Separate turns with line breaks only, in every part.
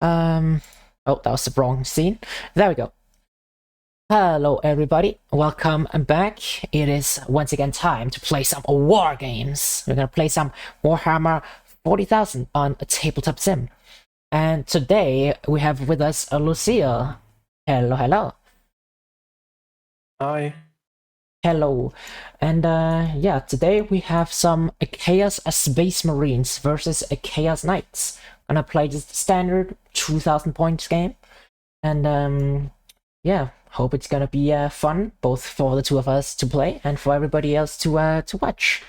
Oh, that was the wrong scene. There we go. Hello, everybody. Welcome back. It is once again time to play some war games. We're gonna play some Warhammer 40,000 on a tabletop sim. And today we have with us Lucille. Hello, hello.
Hi.
Hello. And yeah, today we have some Chaos Space Marines versus Chaos Knights. Gonna play just the standard 2,000 points game. And yeah, hope it's gonna be fun, both for the two of us to play and for everybody else to watch.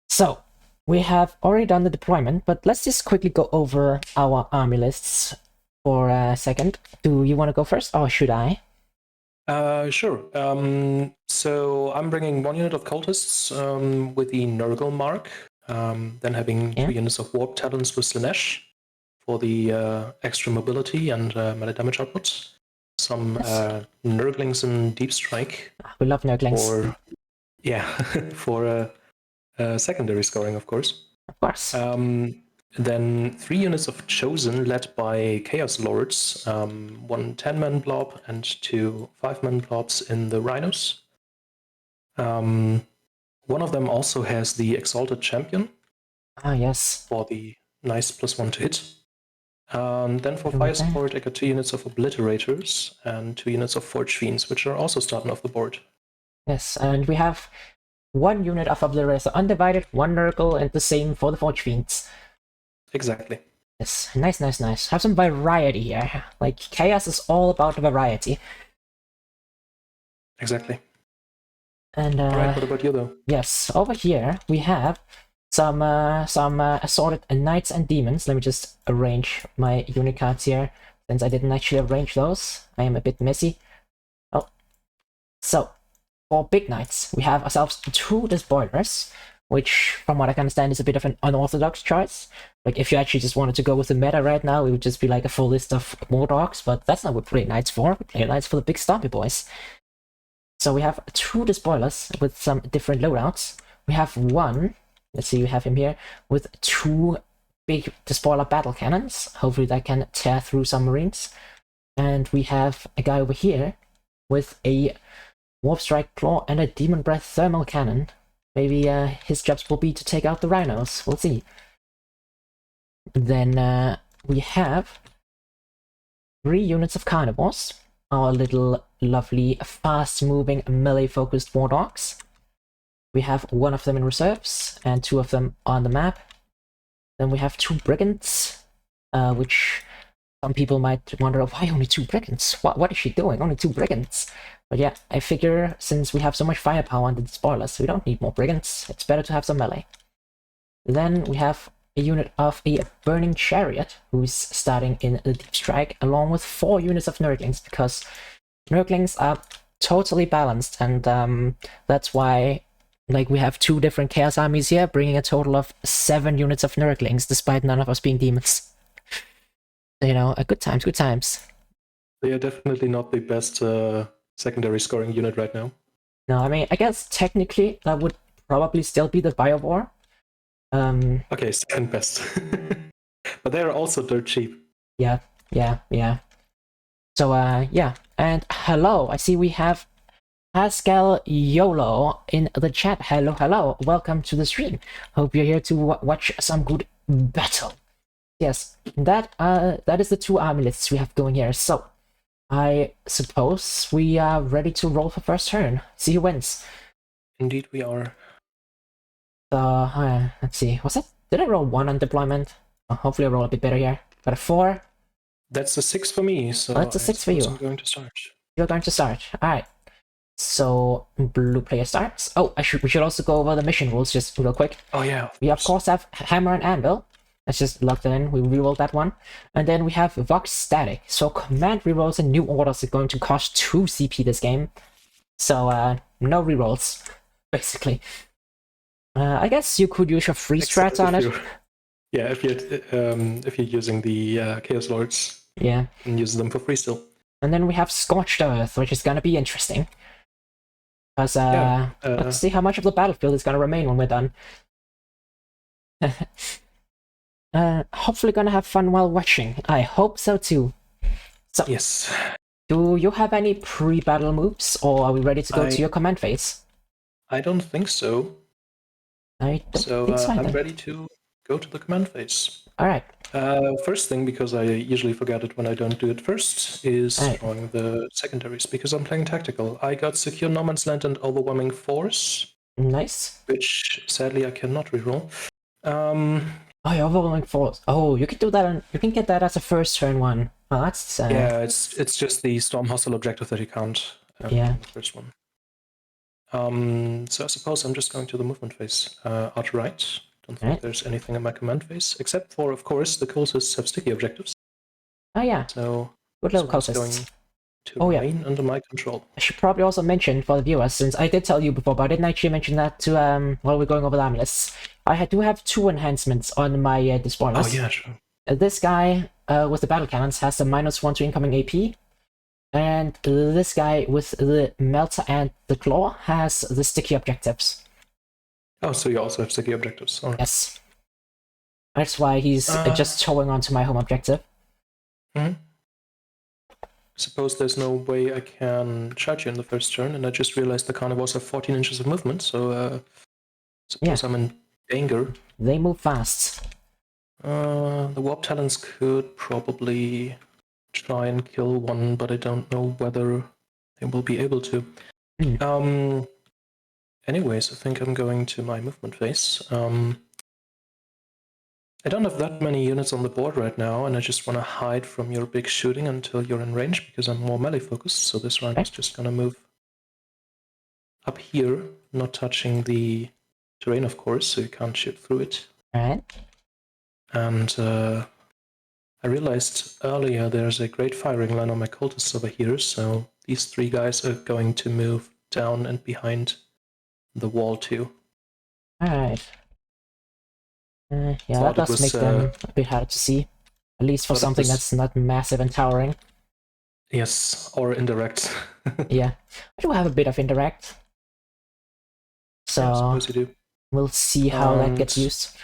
So, we have already done the deployment, but let's just quickly go over our army lists for a second. Do you want to go first, or should I?
Sure. So I'm bringing one unit of cultists with the Nurgle mark, then having
Yeah.
2 units of warp talents with Slanesh for the extra mobility and melee damage output. Some
Yes.
Nurglings in Deep Strike
We love Nurglings,
for for secondary scoring, of course.
of course.
Then 3 units of Chosen led by Chaos Lords, one 10-man blob and 2 5-man blobs in the Rhinos. One of them also has the Exalted Champion
Ah, yes.
for the nice +1 to hit. Then for
Right
fire
there.
support, I got 2 units of Obliterators and 2 units of Forge Fiends, which are also starting off the board.
Yes, and we have one unit of Obliterator Undivided, one Nurgle, and the same for the Forge Fiends.
Exactly.
Yes, nice, nice, nice. Have some variety here. Like, Chaos is all about variety.
Exactly.
And
Alright, what about you though?
yes, over here we have some assorted knights and demons. Let me just arrange my unit cards here, since I didn't actually arrange those. I am a bit messy. Oh, so for big knights, we have ourselves 2 despoilers, which, from what I can understand, is a bit of an unorthodox choice. Like, if you actually just wanted to go with the meta right now, it would just be like a full list of war dogs, but that's not what we play knights for. We play knights for the big stompy boys. So we have 2 despoilers with some different loadouts. We have one, let's see, we have him here, with 2 big despoiler battle cannons. Hopefully that can tear through some marines. And we have a guy over here with a Warp Strike Claw and a Demon Breath thermal cannon. Maybe his jobs will be to take out the rhinos. We'll see. Then we have 3 units of carnivores. Our little lovely fast-moving melee-focused war dogs. We have 1 of them in reserves and 2 of them on the map. Then we have 2 brigands, which some people might wonder, why only 2 brigands? What is she doing? Only 2 brigands. But yeah, I figure since we have so much firepower on the spoilers, we don't need more brigands. It's better to have some melee. Then we have a unit of a Burning Chariot, who's starting in the Deep Strike, along with 4 units of Nurglings, because Nurglings are totally balanced, and that's why, like, we have 2 different Chaos armies here, bringing a total of 7 units of Nurglings, despite none of us being demons. You know, good times, good times.
They are definitely not the best secondary scoring unit right now.
No, I mean, I guess technically that would probably still be the Biowar.
Okay, second best. But they're also dirt cheap.
Yeah. So, yeah. And hello, I see we have Pascal YOLO in the chat. Hello, hello. Welcome to the stream. Hope you're here to watch some good battle. Yes, that is the 2 army lists we have going here. So, I suppose we are ready to roll for first turn. See who wins.
Indeed, we are.
Let's see. Was that? Did I roll 1 on deployment? Hopefully I roll a bit better here. Got a 4.
That's a 6 for me, so
That's a 6 for you.
I'm going to start.
You're going to start. Alright. So, blue player starts. Oh, we should also go over the mission rules just real quick.
Oh yeah.
We of course have Hammer and Anvil. Let's just lock that in. We reroll that one. And then we have Vox Static. So command rerolls and new orders are going to cost 2 CP this game. So, no rerolls, basically. I guess you could use your free strats on it.
Yeah, if you're using the Chaos Lords,
yeah,
you can use them for free still.
And then we have Scorched Earth, which is gonna be interesting. Because let's see how much of the battlefield is gonna remain when we're done. Hopefully gonna have fun while watching. I hope so too. So,
Yes.
do you have any pre-battle moves, or are we ready to go to your command phase?
I don't think so.
I don't think so
I'm
either.
ready to go to the command phase.
Alright.
First thing, because I usually forget it when I don't do it first, is
Alright.
drawing the secondaries, because I'm playing tactical. I got Secure No Man's Land and Overwhelming Force,
Nice.
which sadly I cannot reroll.
Oh, you're overwhelming force. Oh, you can do that. You can get that as a first turn one. Well, that's
Yeah, it's just the Storm Hostile objective that you count.
Yeah.
The first one. So I suppose I'm just going to the movement phase. Outright. Don't think
Alright.
there's anything in my command phase, except for, of course, the cultists have sticky objectives.
Oh yeah.
So
Good
this
little
one's going
cultists.
to
Oh, yeah.
remain under my control.
I should probably also mention for the viewers, since I did tell you before, but I didn't actually mention that to while we're going over the army lists. I do have 2 enhancements on my despoilers.
Oh yeah, sure.
This guy with the battle cannons has a -1 to incoming AP, and this guy with the melter and the claw has the sticky objectives.
Oh, so you also have sticky objectives. All right.
Yes. That's why he's just towing onto my home objective.
Suppose there's no way I can charge you in the first turn, and I just realized the carnivores have 14 inches of movement, so suppose I'm in danger.
They move fast.
The Warp Talons could probably try and kill one, but I don't know whether they will be able to. Anyways, I think I'm going to my movement phase. I don't have that many units on the board right now, and I just want to hide from your big shooting until you're in range, because I'm more melee focused, so this round is just going to move up here, not touching the terrain, of course, so you can't shoot through it.
Alright.
And I realized earlier there's a great firing line on my cultists over here, so these 3 guys are going to move down and behind the wall too.
Alright. Yeah, that does make them a bit harder to see. At least for something that's not massive and towering.
Yes, or indirect.
Yeah, I do have a bit of indirect. So,
yeah, I suppose you do.
We'll see how that gets used.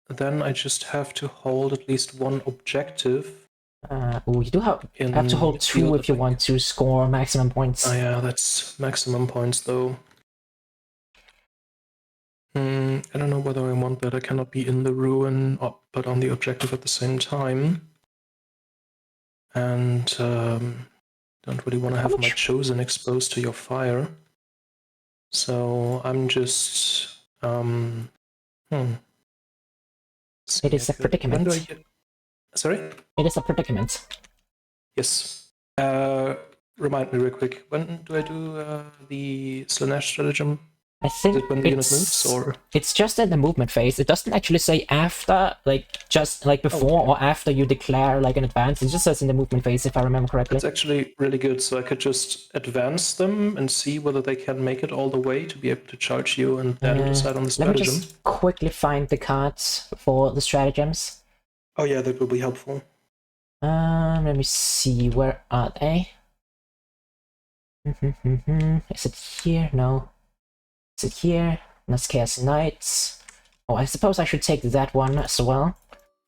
Then I just have to hold at least 1 objective.
You do have to hold 2 if you want to score maximum points.
Oh yeah, that's maximum points though. I don't know whether I want that. I cannot be in the ruin, but on the objective at the same time. And don't really want to have my chosen exposed to your fire. So I'm just...
It is a predicament.
Sorry?
It is a predicament.
Yes. Remind me real quick. When do I do the Slanesh stratagem?
I think
is it when the unit moves, or
it's just in the movement phase. It doesn't actually say after, just before or after you declare an advance. It just says in the movement phase, if I remember correctly.
It's actually really good, so I could just advance them and see whether they can make it all the way to be able to charge you and then decide on the stratagem.
Let me just quickly find the cards for the stratagems.
Oh yeah, that will be helpful.
Let me see, where are they? Is it here? No. Is it here? That's Chaos Knights. Oh, I suppose I should take that one as well.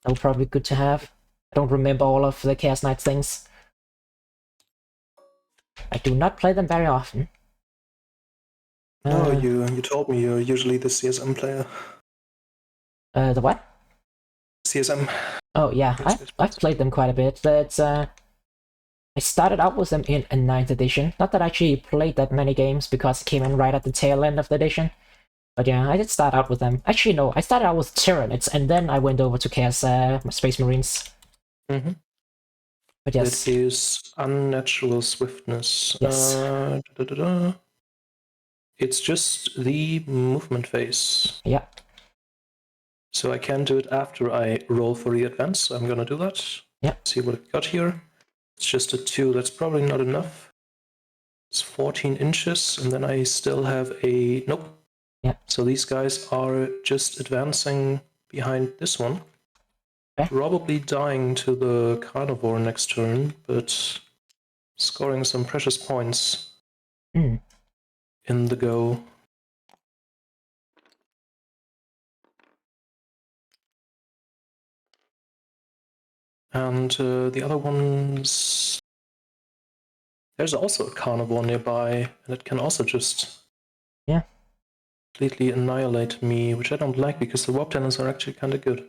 That would probably be good to have. I don't remember all of the Chaos Knights things. I do not play them very often.
Oh, you told me you're usually the CSM player.
The what?
CSM.
Oh yeah, I've played them quite a bit. I started out with them in a 9th edition. Not that I actually played that many games because it came in right at the tail end of the edition. But yeah, I did start out with them. Actually, no, I started out with Tyranids, and then I went over to Chaos Space Marines.
Mm-hmm.
But yes.
It is unnatural swiftness.
Yes.
It's just the movement phase.
Yeah.
So I can do it after I roll for the advance, so I'm gonna do that.
Yeah.
See what it got here. It's just a 2, that's probably not enough. It's 14 inches, and then I still have a... Nope.
Yeah.
So these guys are just advancing behind this one.
Okay.
Probably dying to the carnivore next turn, but scoring some precious points in the go. And the other ones... There's also a carnivore nearby, and it can also just completely annihilate me, which I don't like because the warp tendons are actually kind of good.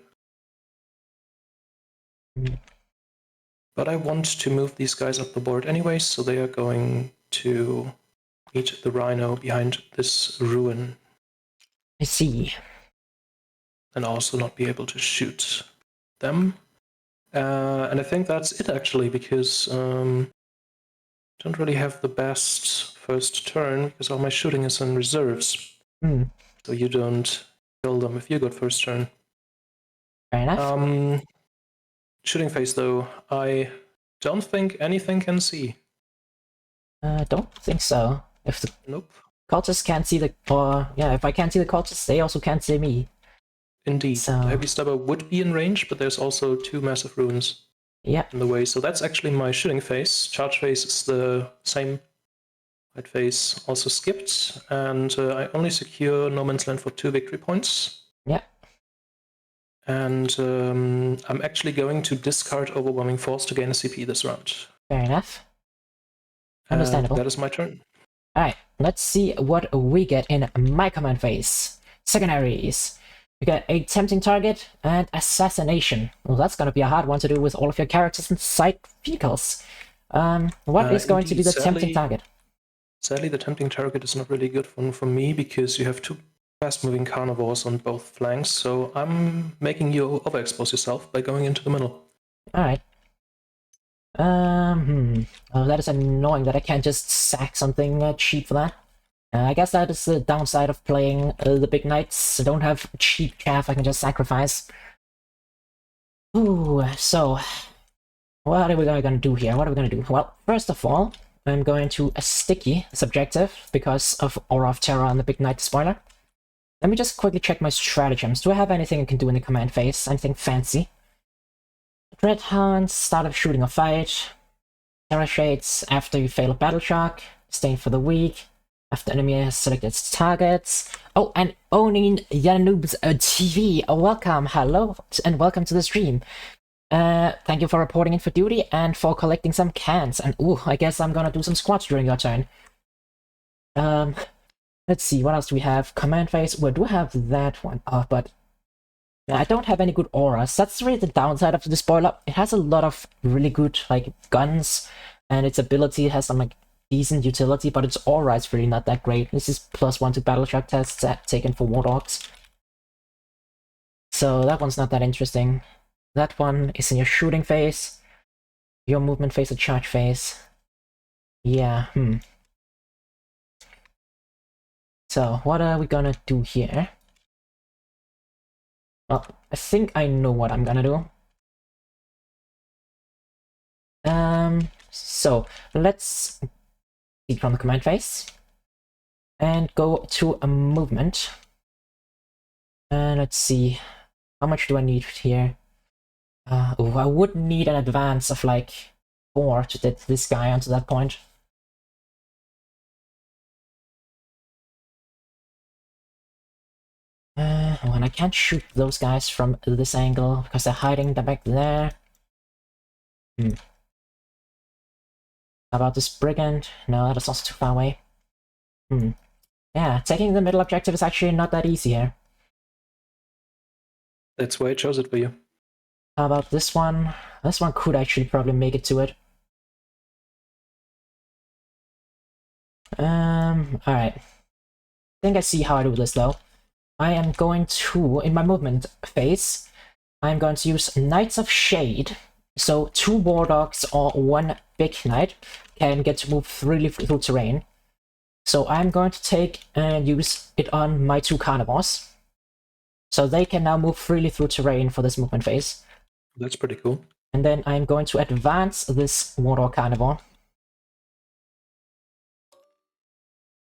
But I want to move these guys up the board anyway, so they are going to meet the rhino behind this ruin.
I see.
And also not be able to shoot them. And I think that's it actually, because don't really have the best first turn because all my shooting is in reserves. So you don't kill them if you got first turn.
Fair enough.
Shooting phase though, I don't think anything can see.
Don't think so. If the
Nope.
cultists can't see the, if I can't see the cultists, they also can't see me.
Indeed.
So...
The heavy stubber would be in range, but there's also 2 massive runes in the way. So that's actually my shooting phase. Charge phase is the same. White phase also skipped, and I only secure No Man's Land for 2 victory points.
Yeah.
And I'm actually going to discard Overwhelming Force to gain a CP this round.
Fair enough. Understandable.
That is my turn.
Alright, let's see what we get in my command phase. Secondaries. We got a tempting target and assassination. Well, that's gonna be a hard one to do with all of your characters and side vehicles. What is going to be the tempting target?
Sadly, the tempting target is not really a good one for me because you have 2 fast-moving carnivores on both flanks, so I'm making you overexpose yourself by going into the middle.
Alright. Oh, that is annoying that I can't just sack something cheap for that. I guess that is the downside of playing the big knights. I don't have cheap chaff I can just sacrifice. Ooh, so... what are we gonna do here? What are we gonna do? Well, first of all, I'm going to a sticky subjective because of Aura of Terror and the big knight spoiler. Let me just quickly check my stratagems. Do I have anything I can do in the command phase? Anything fancy? Dread Hounds, start of shooting or fight. Terror Shades, after you fail a battle shock. Stain for the weak. After enemy has selected its targets. Oh, and owning Yanoob's TV. Welcome, hello, and welcome to the stream. Thank you for reporting in for duty and for collecting some cans. And ooh, I guess I'm gonna do some squats during your turn. Let's see, what else do we have? Command phase. We do have that one. But I don't have any good auras. That's really the downside of the spoiler. It has a lot of really good like guns, and its ability has some like decent utility, but its aura is really not that great. This is +1 to battle shock tests taken for wardogs. So that one's not that interesting. That one is in your shooting phase, your movement phase, or charge phase. Yeah, So, what are we gonna do here? Well, I think I know what I'm gonna do. So, let's see from the command phase. And go to a movement. And let's see, how much do I need here? I would need an advance of like 4 to get this guy onto that point. And I can't shoot those guys from this angle because they're hiding back there. How about this brigand? No, that's also too far away. Yeah, taking the middle objective is actually not that easy here.
That's why I chose it for you.
How about this one? This one could actually probably make it to it. Alright. I think I see how I do this though. I am going to, in my movement phase, I'm going to use Knights of Shade. So 2 war dogs or 1 big knight can get to move freely through terrain. So I'm going to take and use it on my 2 carnivores. So they can now move freely through terrain for this movement phase.
That's pretty cool.
And then I'm going to advance this Warlord Carnivore.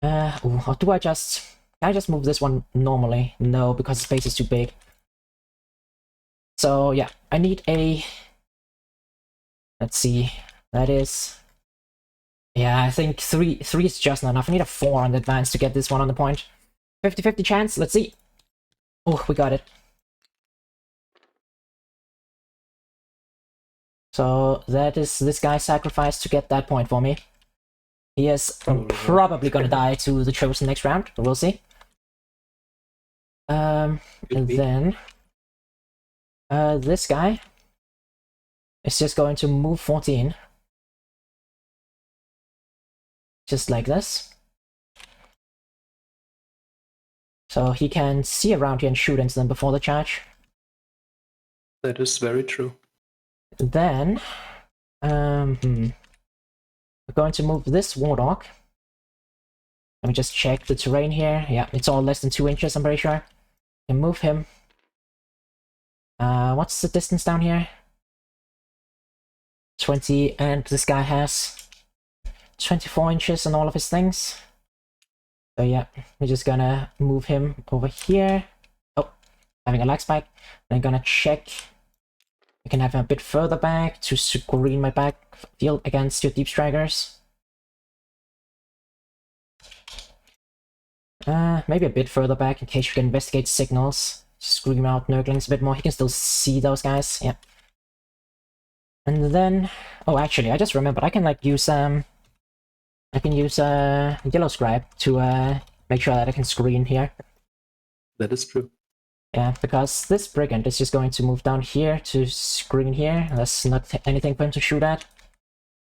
Or do I just... Can I just move this one normally? No, because the space is too big. So yeah, I need a... Let's see. That is... Yeah, I think 3 is just not enough. I need a 4 on the advance to get this one on the point. 50-50 chance, let's see. Oh, we got it. So that is this guy's sacrifice to get that point for me. He is
Probably, yeah.
probably gonna die to the Chosen next round, but we'll see. And then this guy is just going to move 14. Just like this. So he can see around here and shoot into them before the charge.
That is very true.
Then, we're going to move this Wardog. Let me just check the terrain here. Yeah, it's all less than 2 inches, I'm pretty sure. And move him. What's the distance down here? 20, and this guy has 24 inches on all of his things. So yeah, we're just gonna move him over here. Oh, having a lag spike. I'm gonna check. I can have him a bit further back to screen my backfield against your deep strikers. Maybe a bit further back in case you can investigate signals. Scream out Nurglings a bit more. He can still see those guys. Yeah. And then, oh, actually, I just remembered I can like use I can use Yellow Scribe to make sure that I can screen here.
That is true.
Yeah, because this Brigand is just going to move down here to screen here. There's not anything for him to shoot at.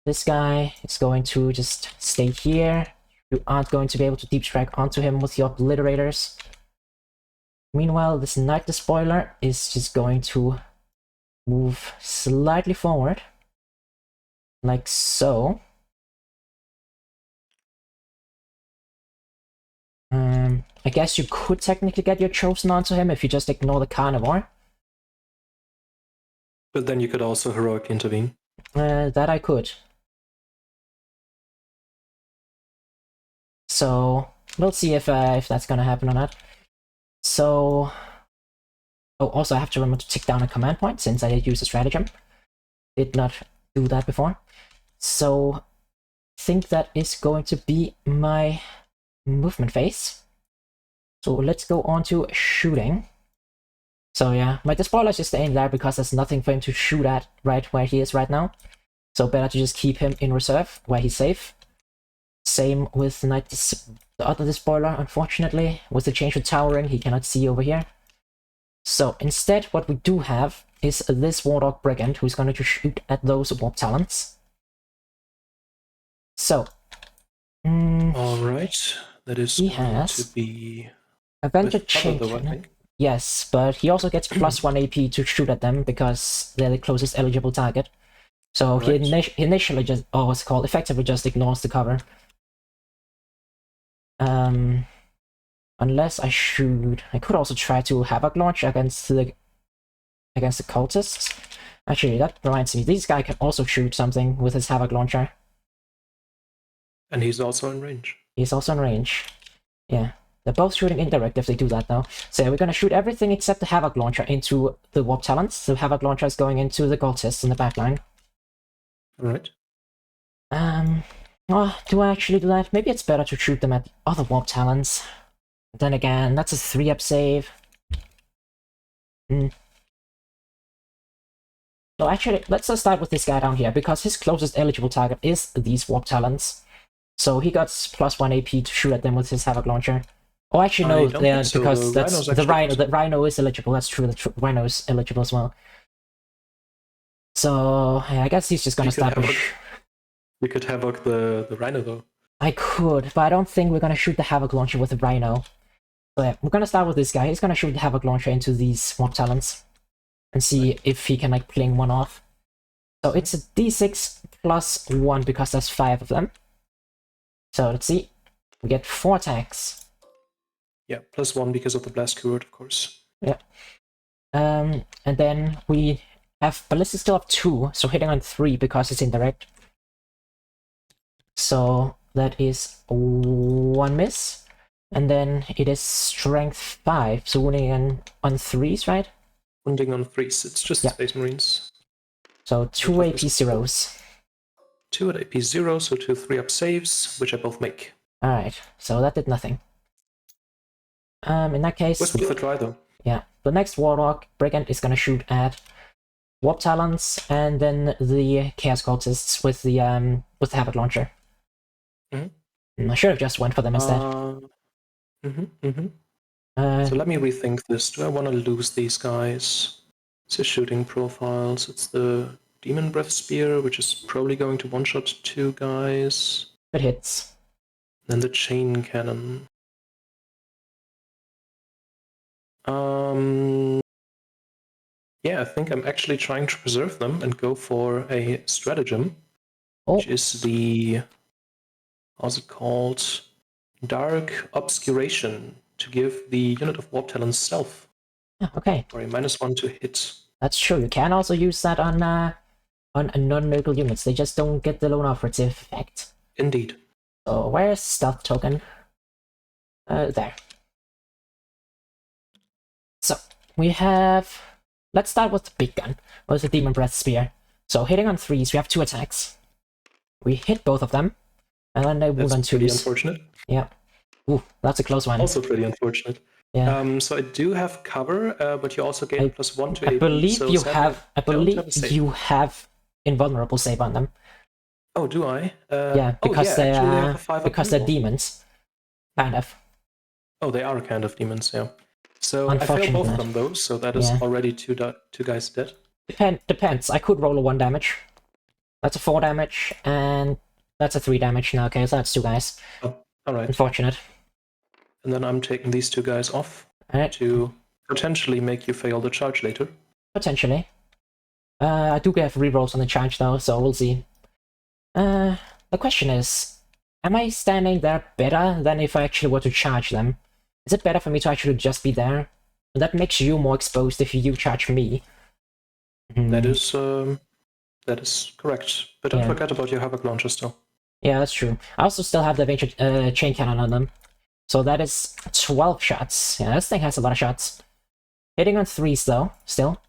This guy is going to just stay here. You aren't going to be able to deep strike onto him with your obliterators. Meanwhile, this Knight Despoiler is just going to move slightly forward. Like so. I guess you could technically get your Chosen onto him if you just ignore the Carnivore.
But then you could also heroic intervene.
That I could. So we'll see if that's gonna happen or not. So, oh, also I have to remember to tick down a command point since I did use a stratagem. Did not do that before. So, I think that is going to be my movement phase. So let's go on to shooting. So yeah, my Despoiler is just staying there because there's nothing for him to shoot at right where he is right now. So better to just keep him in reserve where he's safe. Same with the other Despoiler, unfortunately. With the change of towering, he cannot see over here. So instead, what we do have is this Wardog Brigand who's going to shoot at those Warp Talents. So,
Alright, that is going to be
Avenger
with cover, though, I
Chain.
think.
Yes, but he also gets +1 AP to shoot at them because they're the closest eligible target. So
Right.
he initially just, oh, what's it called, effectively just ignores the cover. Unless I shoot, I could also try to Havoc launch against the cultists. Actually, that reminds me, this guy can also shoot something with his Havoc launcher.
And he's also in range.
He's also in range. Yeah. They're both shooting indirect if they do that though. So we're gonna shoot everything except the Havoc launcher into the Warp Talents. The Havoc launcher is going into the cultists in the backline.
Alright.
Oh, do I actually do that? Maybe it's better to shoot them at the other Warp Talents. Then again, that's a 3-up save. So actually, let's just start with this guy down here, because his closest eligible target is these Warp Talents. So he got +1 AP to shoot at them with his Havoc launcher. Oh, actually no, yeah,
so.
because that's the Rhino. The Rhino is eligible. That's true. The Rhino is eligible as well. So yeah, I guess he's just gonna establish.
We could Havoc the Rhino though.
I could, but I don't think we're gonna shoot the Havoc launcher with the Rhino. So yeah, we're gonna start with this guy. He's gonna shoot the Havoc launcher into these Warp Talents and see if he can like pling one off. So it's a D6 +1 because there's 5 of them. So let's see. We get 4 attacks.
Yeah, +1 because of the blast keyword, of course.
Yeah. And then we have ballistic still of 2, so hitting on 3 because it's indirect. So that is 1 miss. And then it is strength 5, so wounding on 3s, right?
Wounding on 3s, it's just Space Marines.
So 2 AP zeros.
2 at AP 0, so 2 3-up saves, which I both make.
Alright, so that did nothing. In that case...
Was worth a try though.
Yeah, the next Warlock Brigand is gonna shoot at Warp Talons, and then the Chaos Cultists with the Habit Launcher. I should have just went for them instead.
So let me rethink this. Do I want to lose these guys? It's the shooting profiles. It's the Demon Breath Spear, which is probably going to one-shot 2 guys.
It hits.
Then the Chain Cannon. Yeah, I think I'm actually trying to preserve them and go for a stratagem, which is the, how's it called? Dark Obscuration, to give the unit of Warp Talons stealth.
Okay.
Or a -1 to hit.
That's true. You can also use that on non-local units. They just don't get the lone operative effect.
Indeed.
So where's stealth token? There. So we have. Let's start with the big gun, with the Demon Breath Spear. So hitting on 3s, we have 2 attacks. We hit both of them, and then they wound on 2s.
Pretty unfortunate.
Yeah. Ooh, that's a close one.
Also pretty unfortunate.
Yeah.
So I do have cover, but you also gain +1 to AP.
I believe you have invulnerable save on them.
Oh, do I?
Yeah, because they're demons, kind of.
Oh, they are kind of demons, yeah. So I failed both of them though, so that is already two guys dead.
Depends. I could roll a 1 damage. That's a 4 damage, and that's a 3 damage now. Okay, so that's 2 guys.
Oh, all right.
Unfortunate.
And then I'm taking these 2 guys off to potentially make you fail the charge later.
Potentially. I do get rerolls on the charge though, so we'll see. The question is, am I standing there better than if I actually were to charge them? Is it better for me to actually just be there? That makes you more exposed if you charge me.
That is correct. But don't forget about your Havoc Launcher still.
Yeah, that's true. I also still have the Chain Cannon on them. So that is 12 shots. Yeah, this thing has a lot of shots. Hitting on 3s though, still.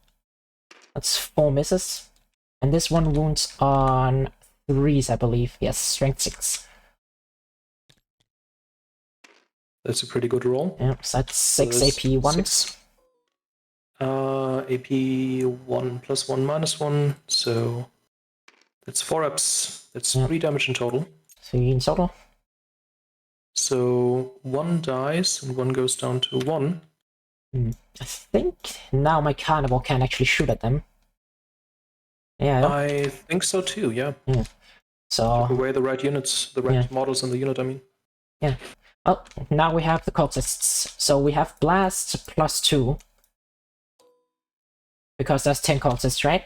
That's 4 misses. And this one wounds on 3s, I believe. Yes, strength 6.
That's a pretty good roll.
Yeah, so that's 6 AP 1.
6. AP 1 +1 -1, so that's 4 ups. That's 3 damage in total.
3 in total.
So 1 dies and 1 goes down to 1.
I think now my Carnivore can actually shoot at them. Yeah.
I think so too, yeah.
So
took away the right units, the right models in the unit, I mean.
Yeah. Well, now we have the cultists. So we have Blast +2. Because there's 10 cultists, right?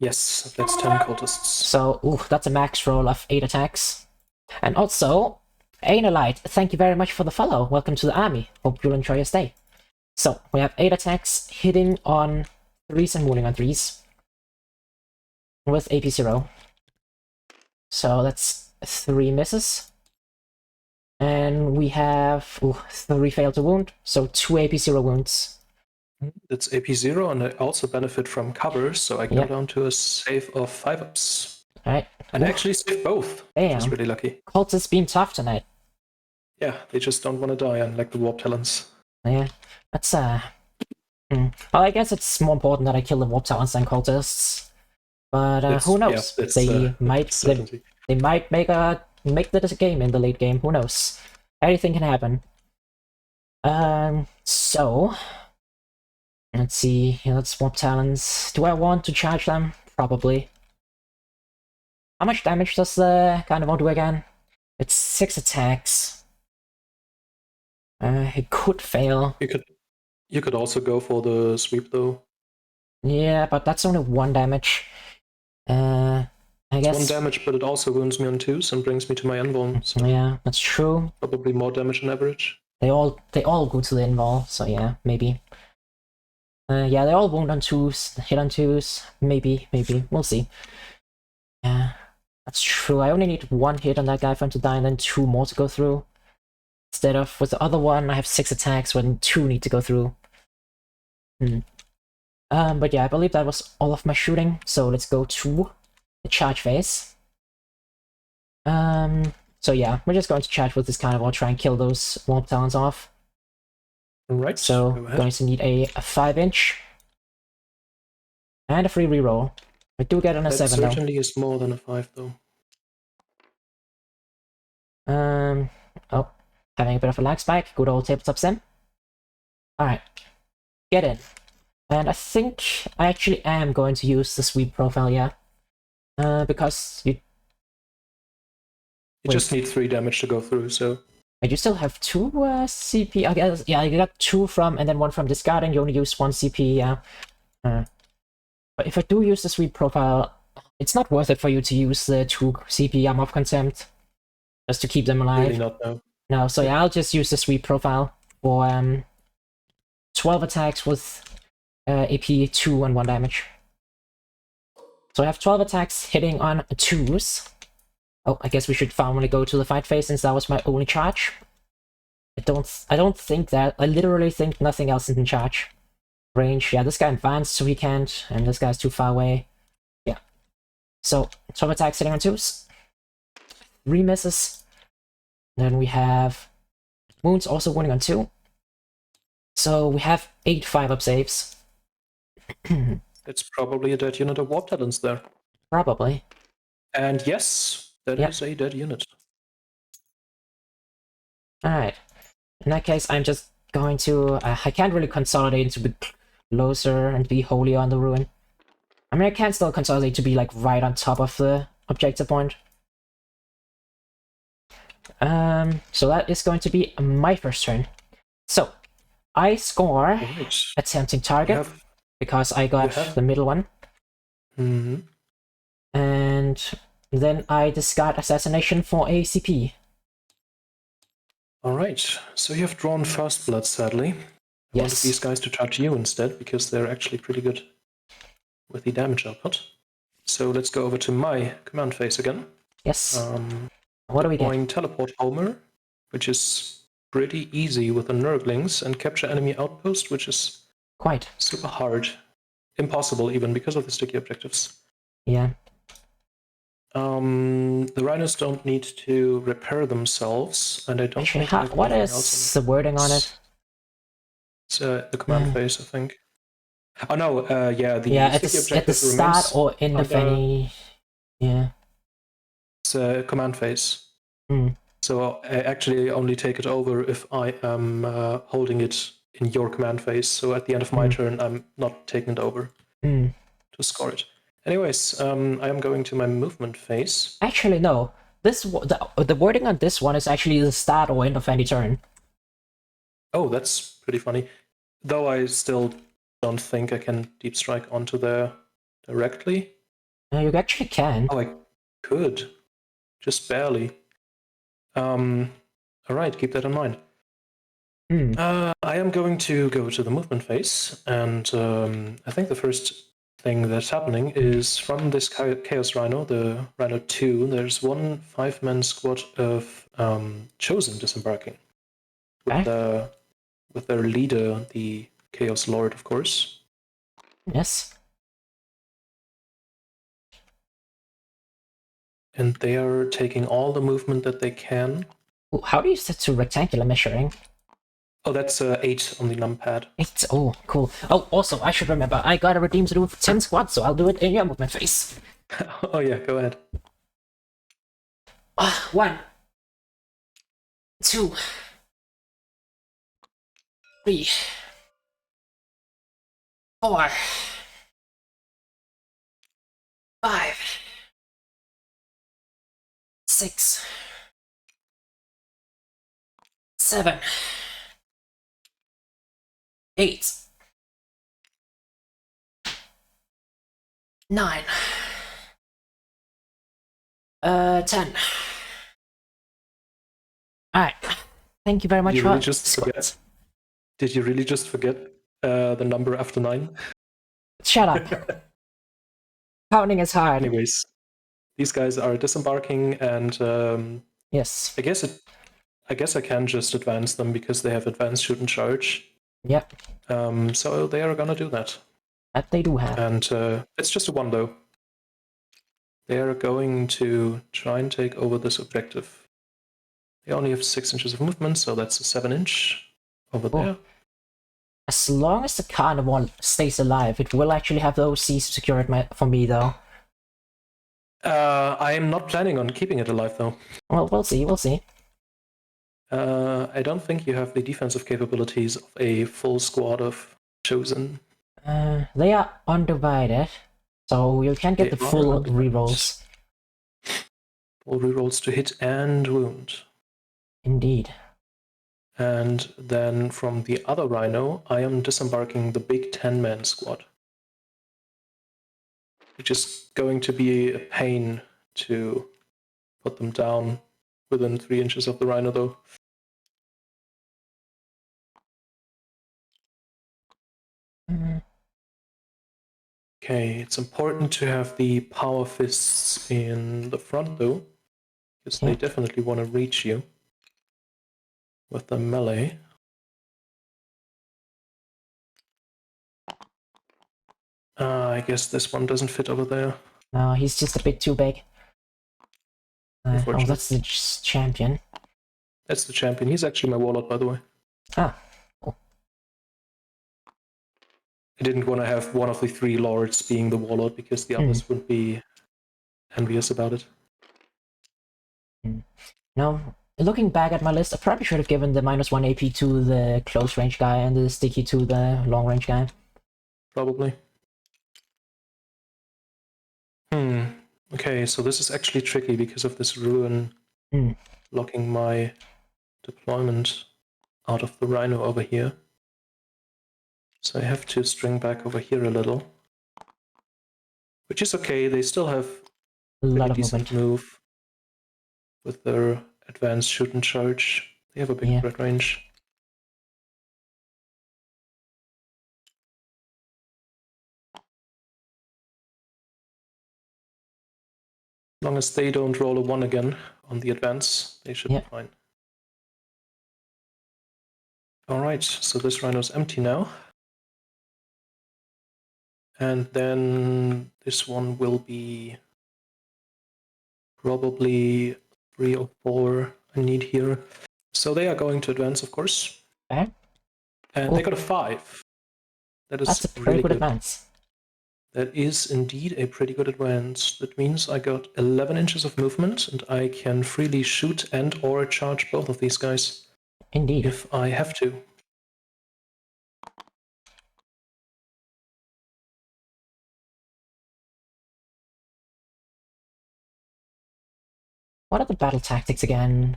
Yes, that's 10 cultists.
So, that's a max roll of 8 attacks. And also, Analite, thank you very much for the follow. Welcome to the army. Hope you'll enjoy your stay. So, we have 8 attacks, hitting on 3s and wounding on 3s. With AP 0. So that's 3 misses. And we have 3 fail to wound, so 2 AP 0 wounds.
That's AP 0, and I also benefit from cover, so I go down to a save of 5 ups.
Alright.
And I actually saved both, which is really lucky.
Cultists being tough tonight.
Yeah, they just don't want to die, unlike the Warp Talons.
Yeah, that's Well, I guess it's more important that I kill the Warp Talons than cultists. But who knows? They might make the game in the late game. Who knows? Anything can happen. So let's see. Let's Warp Talons. Do I want to charge them? Probably. How much damage does the Carnivore do again? It's 6 attacks. It could fail.
You could also go for the sweep though.
Yeah, but that's only 1 damage. I guess
1 damage, but it also wounds me on 2s and brings me to my invuln. So
yeah, that's true.
Probably more damage on average.
They all go to the invul, so yeah, maybe. Yeah, they all wound on 2s, hit on 2s. Maybe. We'll see. Yeah, that's true. I only need 1 hit on that guy for him to die, and then 2 more to go through. Instead of with the other one, I have 6 attacks when 2 need to go through. But yeah, I believe that was all of my shooting. So let's go to the charge phase. So yeah, we're just going to charge with this Carnivore, try and kill those Warp Talons off.
Alright,
so we're going to need a 5-inch. And a free reroll. I do get on a
That
7 though.
certainly is more than a 5, though.
Oh, having a bit of a lag spike. Good old tabletop sim. Alright, get in. And I think I actually am going to use the sweep profile, yeah. Because you
Just need 3 damage to go through, so...
Wait, you still have 2 CP, I guess. Yeah, you got 2 from, and then 1 from discarding. You only use 1 CP, yeah. But if I do use the sweep profile, it's not worth it for you to use the 2 CP Arm of Contempt. Just to keep them alive.
Really not, no.
No, so yeah, I'll just use the sweep profile for 12 attacks with AP 2 and 1 damage. So I have 12 attacks hitting on 2s. Oh, I guess we should finally go to the fight phase since that was my only charge. I don't think that. I literally think nothing else is in charge. Range, yeah, this guy advanced, so he can't, and this guy's too far away. Yeah. So 12 attacks hitting on 2s. 3 misses. Then we have wounds also winning on 2. So we have 8 5-up saves.
It's probably a dead unit of Warp Talents there.
Probably.
And yes, that is a dead unit.
Alright. In that case, I'm just going to... I can't really consolidate to be closer and be wholly on the ruin. I mean, I can still consolidate to be, like, right on top of the objective point. So that is going to be my first turn. So, I score
Right.
attempting target, because I got the middle one.
Mm-hmm.
And then I discard assassination for ACP.
Alright, so you have drawn First Blood, sadly. I wanted these guys to charge you instead, because they're actually pretty good with the damage output. So let's go over to my command phase again.
Yes. What do we get?
Teleport Homer, which is pretty easy with the Nurglings, and capture enemy outpost, which is
quite
super hard. Impossible even, because of the sticky objectives.
Yeah.
The rhinos don't need to repair themselves, and I don't
Actually,
think
what is the wording on it?
It's the command phase, I think. Oh no, yeah,
it's at the start or end of any... Yeah.
It's a command phase.
Mm.
So I actually only take it over if I am holding it in your command phase. So at the end of my turn, I'm not taking it over to score it. Anyways, I am going to my movement phase.
Actually, no. The wording on this one is actually the start or end of any turn.
Oh, that's pretty funny. Though I still don't think I can deep strike onto there directly.
You actually can.
Oh, I could. Just barely. Alright, keep that in mind. I am going to go to the movement phase, and I think the first thing that's happening is from this Chaos Rhino, the Rhino 2, there's one 5-man squad of Chosen disembarking. With their leader, the Chaos Lord, of course.
Yes.
And they are taking all the movement that they can.
Ooh, how do you set to rectangular measuring?
Oh, that's 8 on the numpad.
8? Oh, cool. Oh, also, I should remember, I got a redeem to do 10 squads, so I'll do it in your movement phase.
Oh yeah, go ahead.
1, 2, 3, 4, 5, 6, 7, 8, 9, 10. Alright. Thank you very much for
forget? Did you really just forget the number after 9?
Shut up. Counting is hard.
Anyways, these guys are disembarking, and
yes.
I guess I can just advance them because they have advanced shoot and charge.
Yep.
So they are gonna do that.
That they do have.
And it's just a 1 though. They are going to try and take over this objective. They only have 6 inches of movement, so that's a 7-inch over there.
As long as the carnivore stays alive, it will actually have the OCs secured for me, though.
I am not planning on keeping it alive, though.
Well, we'll see, we'll see.
I don't think you have the defensive capabilities of a full squad of Chosen.
They are undivided, so you can get
They
the
are
full
undivided.
rerolls.
Full rerolls to hit and wound.
Indeed.
And then from the other Rhino, I am disembarking the big 10-man squad. Which is going to be a pain to put them down within 3 inches of the Rhino, though. Okay, it's important to have the power fists in the front, though, because they definitely want to reach you with the melee. I guess this one doesn't fit over there.
No, he's just a bit too big. Oh, that's the champion.
That's the champion. He's actually my warlord, by the way.
Ah. Cool.
I didn't want to have one of the 3 lords being the warlord because the others would be envious about it.
Now, looking back at my list, I probably should have given the -1 AP to the close range guy and the sticky to the long range guy.
Probably. Okay, so this is actually tricky because of this ruin blocking my deployment out of the Rhino over here. So I have to string back over here a little. Which is okay, they still have
A lot
pretty
of
decent move with their advanced shoot and charge. They have a big threat range. As long as they don't roll a 1 again on the advance, they should be fine. Alright, so this Rhino's empty now. And then this one will be probably 3 or 4 I need here. So they are going to advance, of course.
Okay.
And they got a 5.
That's a pretty
really
good advance.
That is indeed a pretty good advance. That means I got 11 inches of movement, and I can freely shoot and or charge both of these guys.
Indeed.
If I have to.
What are the battle tactics again?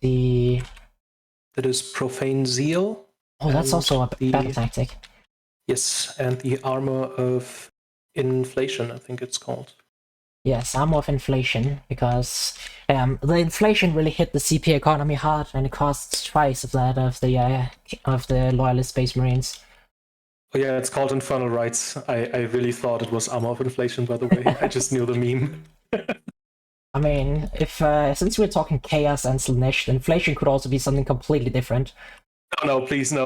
That is Profane Zeal.
Oh, that's also a battle tactic.
Yes, and the Armor of Inflation, I think it's called.
Yes, Armor of Inflation, because the inflation really hit the CP economy hard, and it costs twice of that of the Loyalist Space Marines.
Oh yeah, it's called Infernal Rights. I really thought it was Armor of Inflation, by the way. I just knew the meme.
I mean, if since we're talking chaos and Slaanesh, inflation could also be something completely different.
No, please, no.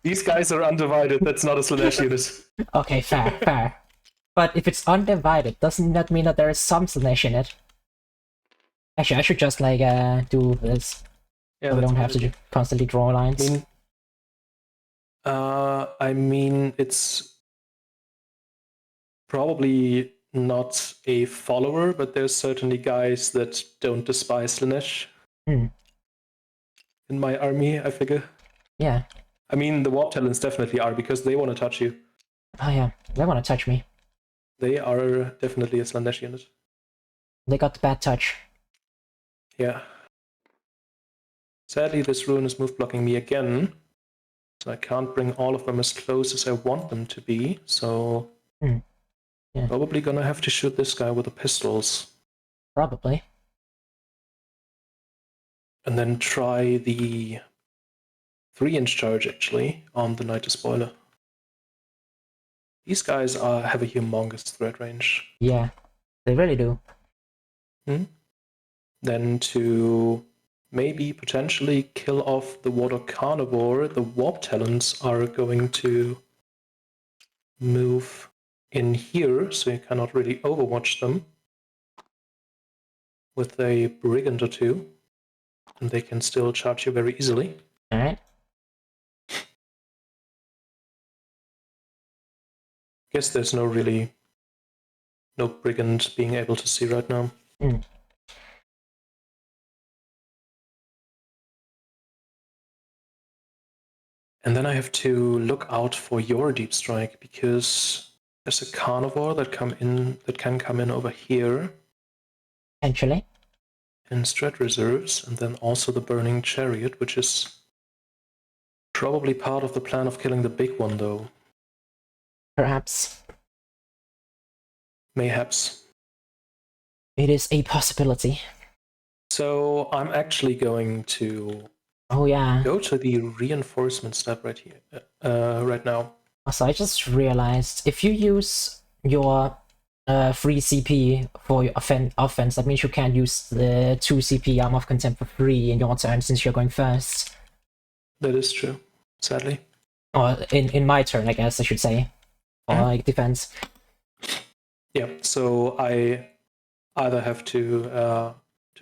These guys are undivided. That's not a Slaanesh unit.
Okay, fair. But if it's undivided, doesn't that mean that there is some Slaanesh in it? Actually, I should just do this, so we don't have to constantly draw lines.
I mean, it's probably not a follower, but there's certainly guys that don't despise Slaanesh. In my army, I figure.
Yeah.
I mean, the Warp Talents definitely are, because they want to touch you.
Oh yeah, they want to touch me.
They are definitely a Slaanesh unit.
They got the bad touch.
Yeah. Sadly, this rune is move blocking me again, so I can't bring all of them as close as I want them to be, so...
Yeah.
Probably gonna have to shoot this guy with the pistols.
Probably.
And then try the 3-inch charge, actually, on the Night Spoiler. These guys have a humongous threat range.
Yeah, they really do.
Then to maybe potentially kill off the Water Carnivore, the Warp Talents are going to move in here, so you cannot really overwatch them with a Brigand or 2, and they can still charge you very easily.
Alright.
Guess there's no brigand being able to see right now.
Mm.
And then I have to look out for your deep strike because there's a carnivore that can come in over here.
Potentially.
In strat reserves, and then also the burning chariot, which is probably part of the plan of killing the big one, though.
Perhaps.
Mayhaps.
It is a possibility.
So I'm actually going to
Oh yeah.
go to the reinforcement step right here, right now.
Also, I just realized if you use your free CP for your offense, that means you can't use the 2 CP Arm of Contempt for free in your turn since you're going first.
That is true, sadly.
Or in my turn, I guess I should say. Or like defense.
Yeah, so I either have to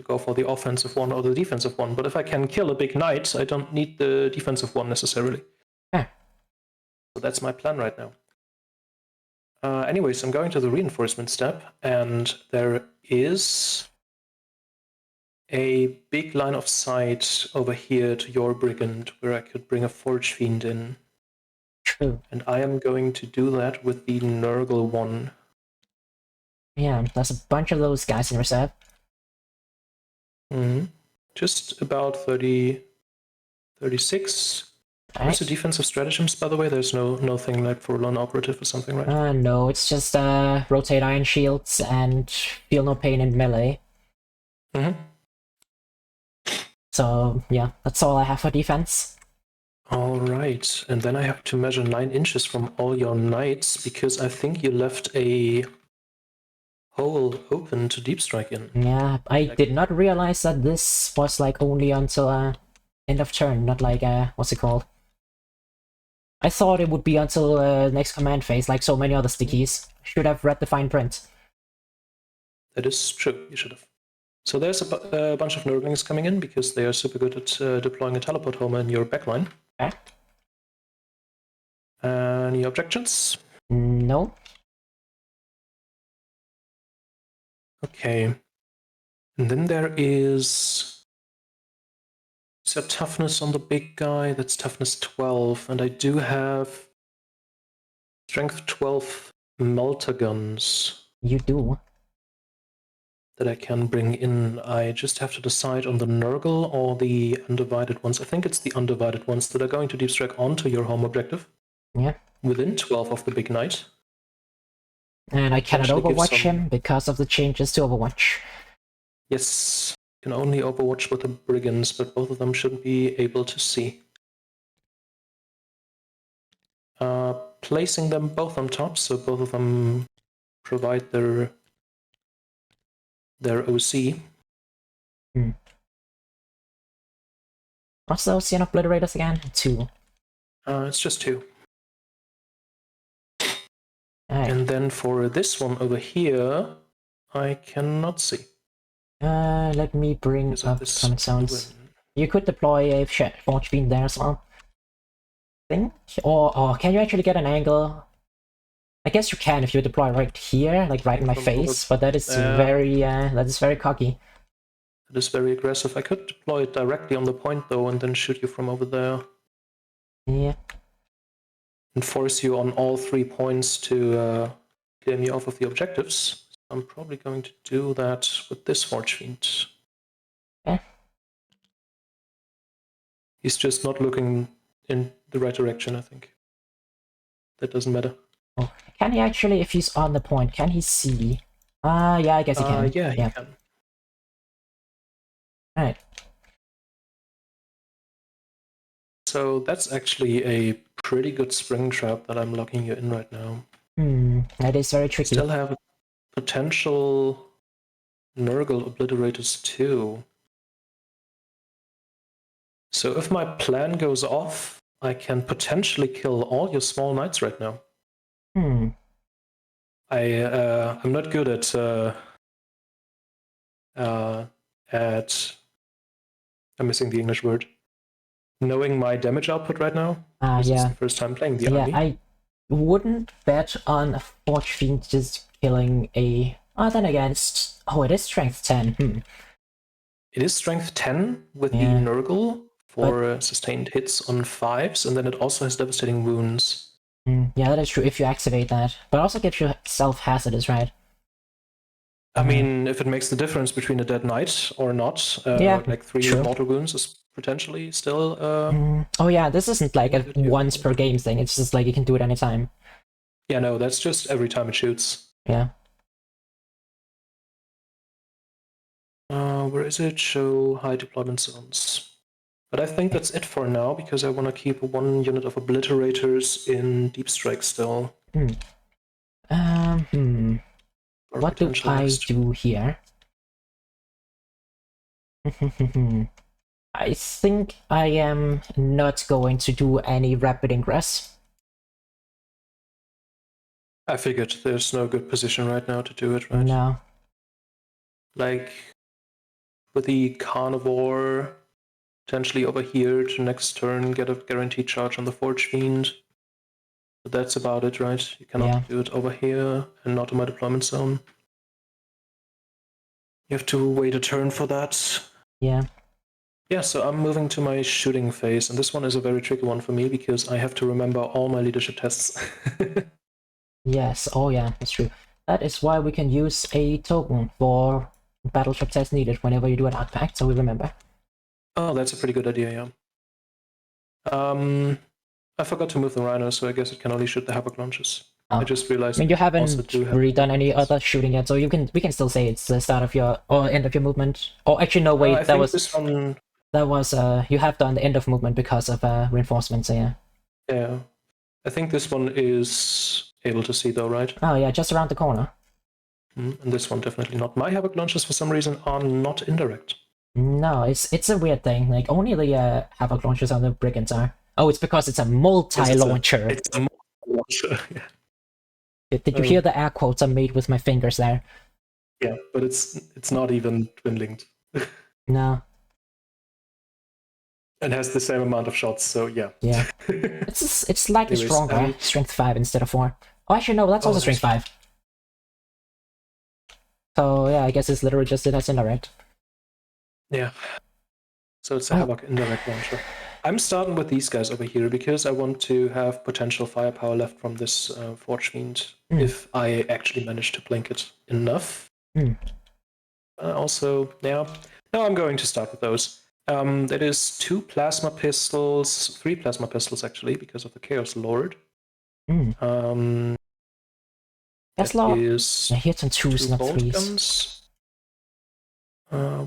go for the offensive one or the defensive one, but if I can kill a big knight, I don't need the defensive one necessarily.
Yeah.
So that's my plan right now. Anyways, I'm going to the reinforcement step, and there is a big line of sight over here to your brigand where I could bring a forge fiend in.
True.
And I am going to do that with the Nurgle one.
Yeah, there's a bunch of those guys in reserve.
Mm-hmm. Just about 30, 36. What's the defensive stratagems, by the way? There's no thing like for lone operative or something, right?
No, it's just rotate iron shields and feel no pain in melee.
Mm-hmm.
So yeah, that's all I have for defense.
All right, and then I have to measure 9 inches from all your knights because I think you left a hole open to deep strike in.
Yeah, I did not realize that this was like only until end of turn, not like what's it called? I thought it would be until next command phase, like so many other stickies. Should have read the fine print.
That is true, you should have. So there's a bunch of Nurglings coming in because they are super good at deploying a teleport homer in your backline.
Okay.
Any objections?
No.
Okay. And then there is a toughness on the big guy. That's toughness 12. And I do have strength 12 melter guns.
You do.
That I can bring in. I just have to decide on the Nurgle or the undivided ones. I think it's the undivided ones that are going to deep strike onto your home objective.
Yeah.
Within 12 of the big knight.
And I cannot overwatch him because of the changes to Overwatch.
Yes, you can only overwatch with the brigands, but both of them shouldn't be able to see. Placing them both on top, so both of them provide their OC.
What's the Ocean Obliterators again? 2.
It's just 2.
Right.
And then for this one over here, I cannot see.
Let me bring up some sounds. You could deploy a Forge Fiend there as well. Think? Or can you actually get an angle? I guess you can if you deploy right here, like right in my face, but that is very cocky.
That is very aggressive. I could deploy it directly on the point though, and then shoot you from over there.
Yeah.
And force you on all 3 points to clear me off of the objectives. I'm probably going to do that with this Forge Fiend.
Yeah.
He's just not looking in the right direction, I think. That doesn't matter.
Oh, can he actually, if he's on the point, can he see? Yeah, I guess he can.
Yeah, he can.
Alright.
So that's actually a pretty good spring trap that I'm locking you in right now.
That is very tricky.
Still have potential Nurgle obliterators too. So if my plan goes off, I can potentially kill all your small knights right now. I'm not good at I'm missing the English word. Knowing my damage output right now. This is the first time playing the army.
wouldn't bet on a Forge Fiend just killing a... Oh, then again, it is strength 10.
It is strength 10 with the
Yeah.
Nurgle for sustained hits on 5s, and then it also has devastating wounds.
Yeah, that is true if you activate that. But also gives you self-hazardous, right?
I mean, if it makes the difference between a dead knight or not,
Yeah,
like 3
true.
mortal wounds is potentially still.
Oh yeah, this isn't like a once per game thing. It's just like you can do it anytime.
Yeah, no, that's just every time it shoots.
Yeah.
Where is it? Show high deployment zones. But I think that's it for now, because I want to keep 1 unit of obliterators in deep strike still.
What do I do here? I think I am not going to do any rapid ingress.
I figured there's no good position right now to do it, right?
No.
Like, with the carnivore potentially over here to next turn get a guaranteed charge on the Forge Fiend. But that's about it, right? You cannot do it over here and not in my deployment zone. You have to wait a turn for that.
Yeah.
Yeah, so I'm moving to my shooting phase, and this one is a very tricky one for me because I have to remember all my leadership tests.
Yes, oh yeah, that's true. That is why we can use a token for battleship test needed whenever you do an artifact, so we remember.
Oh, that's a pretty good idea, yeah. I forgot to move the rhino, so I guess it can only shoot the havoc launches.
Oh.
I just realized.
I mean, you haven't really done any other shooting yet, so we can still say it's the start of your or end of your movement. Or actually, no, wait, that was
this one.
That was you have done the end of movement because of reinforcements. So yeah.
Yeah, I think this one is able to see though, right?
Oh yeah, just around the corner.
And this one definitely not. My havoc launches for some reason are not indirect.
No, it's a weird thing. Like only the havoc launchers on the brigands are. Oh, it's because it's a multi-launcher.
It's a multi-launcher. Yeah.
Did you hear the air quotes I made with my fingers there?
Yeah, but it's not even twin linked.
No.
And has the same amount of shots, so yeah.
Yeah. it's slightly stronger. Strength 5 instead of 4. Oh, actually no, that's also strength 5. So yeah, I guess it's literally just it as indirect.
Yeah. So it's a havoc indirect launcher. I'm starting with these guys over here because I want to have potential firepower left from this Forge Fiend if I actually manage to blink it enough. Also, yeah. No, I'm going to start with those. That is 2 plasma pistols, 3 plasma pistols actually, because of the Chaos Lord.
That's
That is
yeah, hits and 2s, not 3s.
Guns,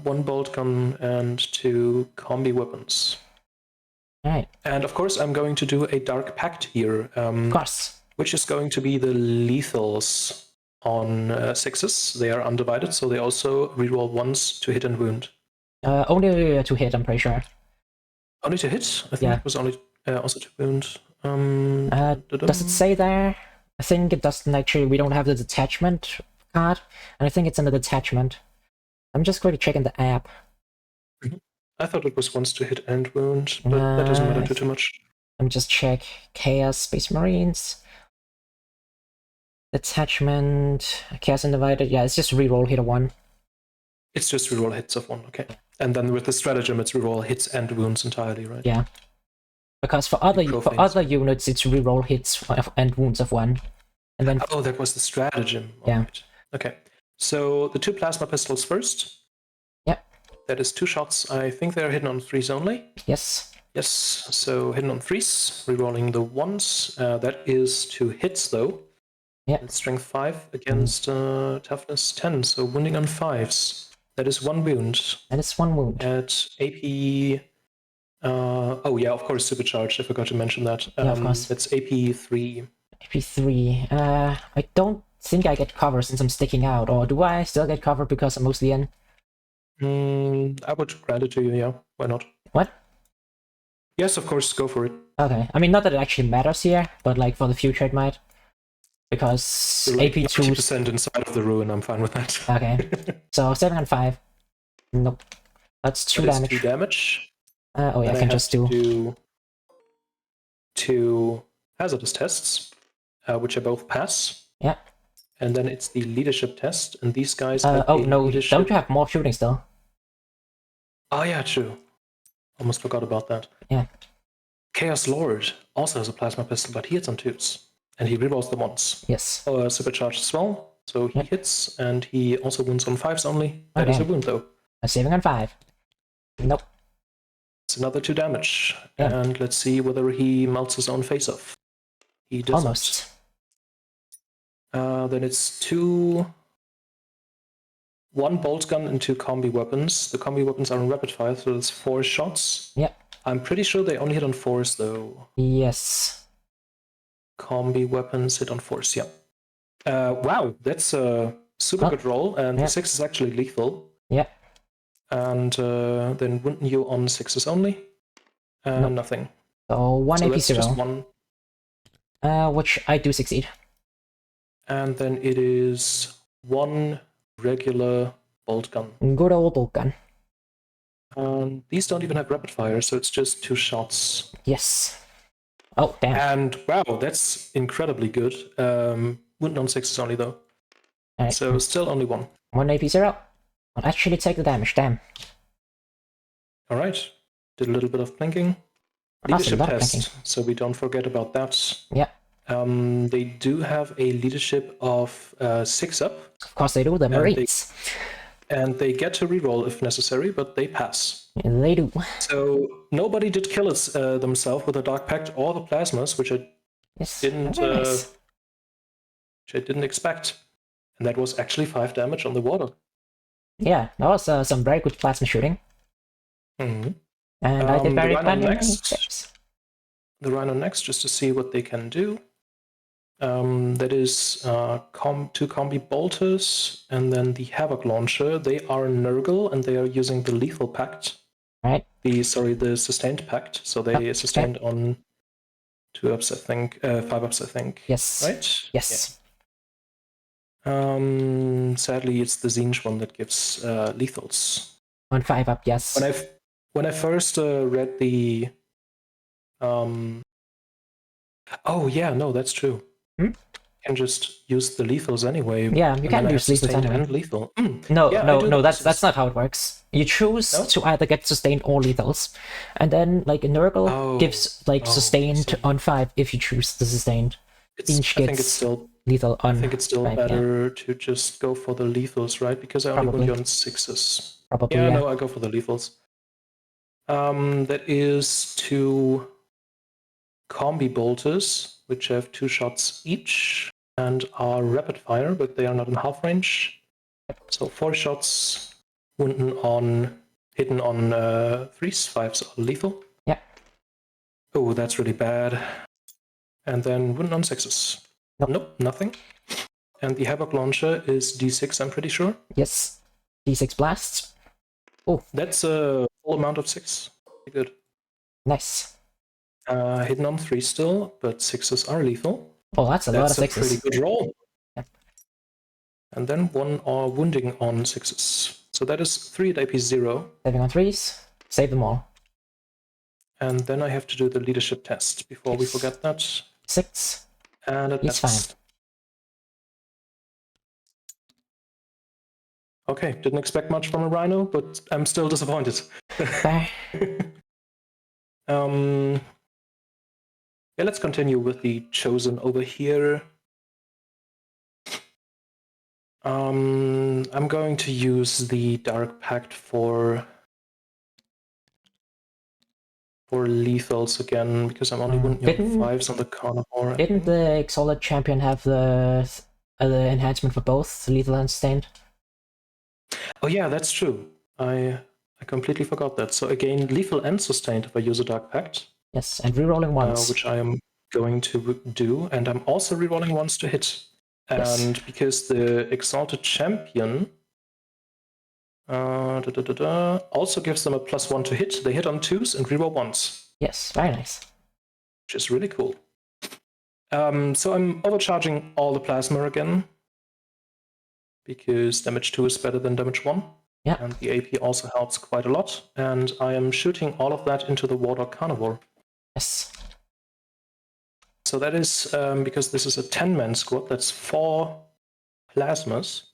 1 bolt gun and 2 combi weapons.
Alright.
And of course, I'm going to do a Dark Pact here.
Of course.
Which is going to be the lethals on 6s. They are undivided, so they also reroll 1s to hit and wound.
Only to hit, I'm pretty sure.
Only to hit? I think it was only also to wound.
Does it say there? I think it doesn't actually. We don't have the detachment card, and I think it's in the detachment. I'm just going to check in the app.
I thought it was once to hit and wound, but that doesn't matter too much.
Let me just check. Chaos Space Marines. Detachment. Chaos Undivided. Yeah, it's just reroll hit a 1.
It's just reroll hits of 1, okay. And then with the stratagem, it's reroll hits and wounds entirely, right?
Yeah. Because for other units, it's reroll hits and wounds of 1. And then
oh, that was the stratagem.
Yeah.
Right. Okay. So the 2 plasma pistols first.
Yep.
That is 2 shots. I think they're hidden on 3s only.
Yes.
Yes. So hidden on 3s, rerolling the 1s. That is 2 hits though.
Yeah.
It's strength 5 against toughness 10. So wounding on 5s. That is 1 wound.
That is 1 wound.
At AP. Oh yeah, of course, supercharged. I forgot to mention that.
Yeah, of course.
That's AP 3.
AP 3. I don't think I get cover since I'm sticking out, or do I still get cover because I'm mostly in?
I would grant it to you, yeah. Why not?
What?
Yes, of course, go for it.
Okay. I mean, not that it actually matters here, but like for the future it might. Because
You're like
AP2...
90% inside of the ruin, I'm fine with that.
Okay. So 7 and 5. Nope. That's 2 damage.
2 damage.
Oh yeah, I can just do
2 hazardous tests. which I both pass.
Yeah.
And then it's the leadership test, and these guys have
Oh
a
no,
leadership.
don't you have more shooting still?
Oh yeah, true. Almost forgot about that.
Yeah.
Chaos Lord also has a plasma pistol, but he hits on 2s. And he rerolls them once.
Yes.
Supercharged as well. So he
Yep.
hits, and he also wounds on 5s only. That is a
damn.
wound, though.
I'm saving on 5. Nope.
It's another 2 damage.
Damn.
And let's see whether he melts his own face off. He doesn't.
Almost.
Then it's 1 bolt gun and 2 combi weapons. The combi weapons are in rapid fire, so it's 4 shots.
Yep.
I'm pretty sure they only hit on 4s, though.
Yes.
Combi weapons hit on 4s, yeah. Wow, that's a super good roll, and the 6 is actually lethal.
Yeah.
And then wouldn't you on 6s only?
Nope.
Nothing.
So 1 AP
that's
0.
just 1.
Which I do succeed.
And then it is 1 regular bolt gun.
Good old bolt gun.
These don't even have rapid fire, so it's just 2 shots.
Yes. Oh, damn.
And wow, that's incredibly good. Wouldn't on 6s only, though.
Right.
So still only 1.
1 AP 0. I'll actually take the damage, damn.
Alright. Did a little bit of plinking.
Awesome,
Leadership test, so we don't forget about that.
Yeah.
They do have a leadership of 6 up.
Of course they do, the Marines.
And they get to reroll if necessary, but they pass.
They do.
So nobody did kill themselves with the Dark Pact or the Plasmas, which I didn't
nice.
which I didn't expect. And that was actually 5 damage on the water.
Yeah, that was some very good plasma shooting.
Mm-hmm.
And I did very bad
next. The Rhino next, just to see what they can do. That is 2 combi bolters, and then the Havoc launcher. They are Nurgle, and they are using the lethal pact.
Right.
The sustained pact. So they sustained on 2 ups, I think. 5 ups, I think.
Yes.
Right?
Yes.
Yeah. Sadly, it's the Zinj one that gives lethals.
On 5 up, yes.
When I first read the oh yeah, no, that's true. You can just use the lethals anyway.
Yeah, you can use lethals anyway.
And lethal.
No, that's not how it works. You choose to either get sustained or lethals, and then like a Nurgle gives sustained on 5 if you choose the sustained.
I think it's still
lethal on.
I think it's still
5,
better to just go for the lethals, right? Because I only want you on 6s.
Probably.
Yeah, no, I go for the lethals. That is 2 combi bolters, which have 2 shots each and are rapid fire, but they are not in half range. So 4 shots, hidden on 3s, 5s are lethal.
Yeah.
Oh, that's really bad. And then wooden on 6s. Nope, nothing. And the Havoc launcher is D6, I'm pretty sure.
Yes. D6 blasts. Oh.
That's a full amount of 6. Pretty good.
Nice.
Hidden on 3 still, but 6s are lethal.
Oh, that's a lot of 6s.
That's a pretty good roll.
Yeah.
And then 1 are wounding on 6s. So that is 3 at AP 0.
Saving on 3s. Save them all.
And then I have to do the leadership test before we forget that.
6.
And
it's fine.
Okay, didn't expect much from a Rhino, but I'm still disappointed. Yeah, let's continue with the Chosen over here. I'm going to use the Dark Pact for lethals again, because I'm only wanting 5s on the carnivore.
Didn't the Exalted Champion have the enhancement for both lethal and sustained?
Oh yeah, that's true. I completely forgot that. So again, lethal and sustained if I use a Dark Pact.
Yes, and rerolling once.
Which I am going to do, and I'm also rerolling once to hit. And because the Exalted Champion also gives them a +1 to hit, they hit on 2s and reroll 1s.
Yes, very nice.
Which is really cool. So I'm overcharging all the plasma again, because damage 2 is better than damage 1.
Yeah.
And the AP also helps quite a lot. And I am shooting all of that into the Warlock Carnivore.
Yes.
So that is because this is a 10-man squad. That's 4 plasmas.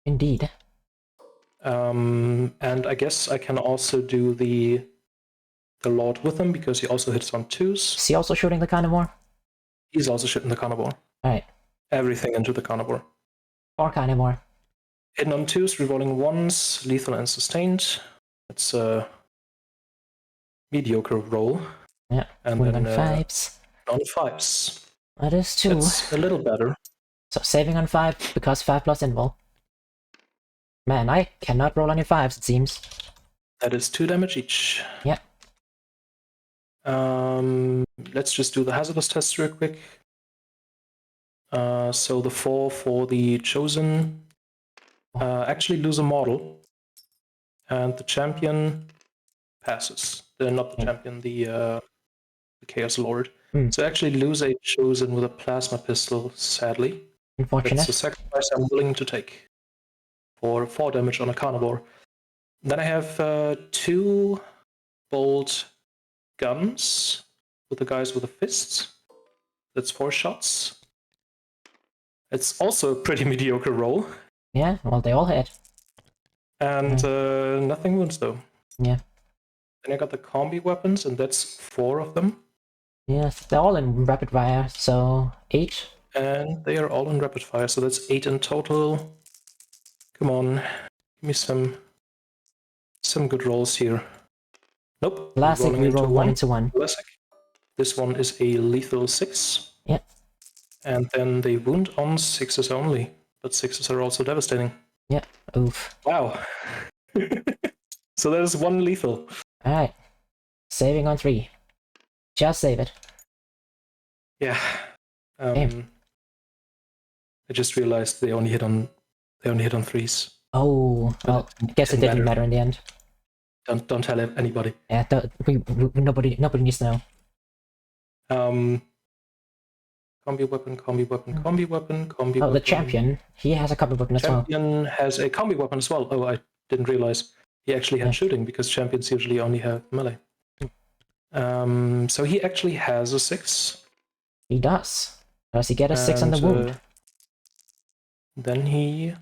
Indeed.
And I guess I can also do the Lord with him because he also hits on 2s.
Is he also shooting the carnivore?
He's also shooting the carnivore.
Alright.
Everything into the carnivore.
4 carnivore.
Hitting on 2s, rerolling 1s, lethal and sustained. It's a mediocre roll.
Yeah.
And
Wound
then
on 5s.
on 5s.
That is 2.
That's a little better.
So saving on 5 because 5 plus invul. Man, I cannot roll on your 5s, it seems.
That is 2 damage each.
Yeah.
Let's just do the hazardous test real quick. So the 4 for the chosen actually lose a model, and the champion passes. Not the champion, the Chaos Lord. So actually lose a chosen with a plasma pistol, sadly.
Unfortunate.
That's a sacrifice I'm willing to take for 4 damage on a carnivore. Then I have 2 bolt guns with the guys with the fists. That's 4 shots. It's also a pretty mediocre roll.
Yeah, well, they all hit.
And nothing wounds though.
Yeah.
Then I got the combi weapons, and that's 4 of them.
Yes, they're all in rapid fire, so 8.
And they are all in rapid fire, so that's 8 in total. Come on, give me some good rolls here. Nope.
Classic reroll 1 into 1.
Classic. This one is a lethal 6.
Yeah.
And then they wound on 6s only, but 6s are also devastating.
Yeah, oof.
Wow. So there's 1 lethal.
Alright. Saving on 3. Just save it.
Yeah. I just realized they only hit on 3s.
Oh, well, I guess it didn't matter in the end.
Don't tell anybody.
Yeah, nobody needs to know.
Combi weapon, combi weapon, combi weapon, combi weapon.
Oh, the champion, he has a combi weapon as well.
Champion has a combi weapon as well. Oh, I didn't realize he actually had shooting, because champions usually only have melee. So he actually has a 6.
He does. Does he get a 6 on the wound?
Then he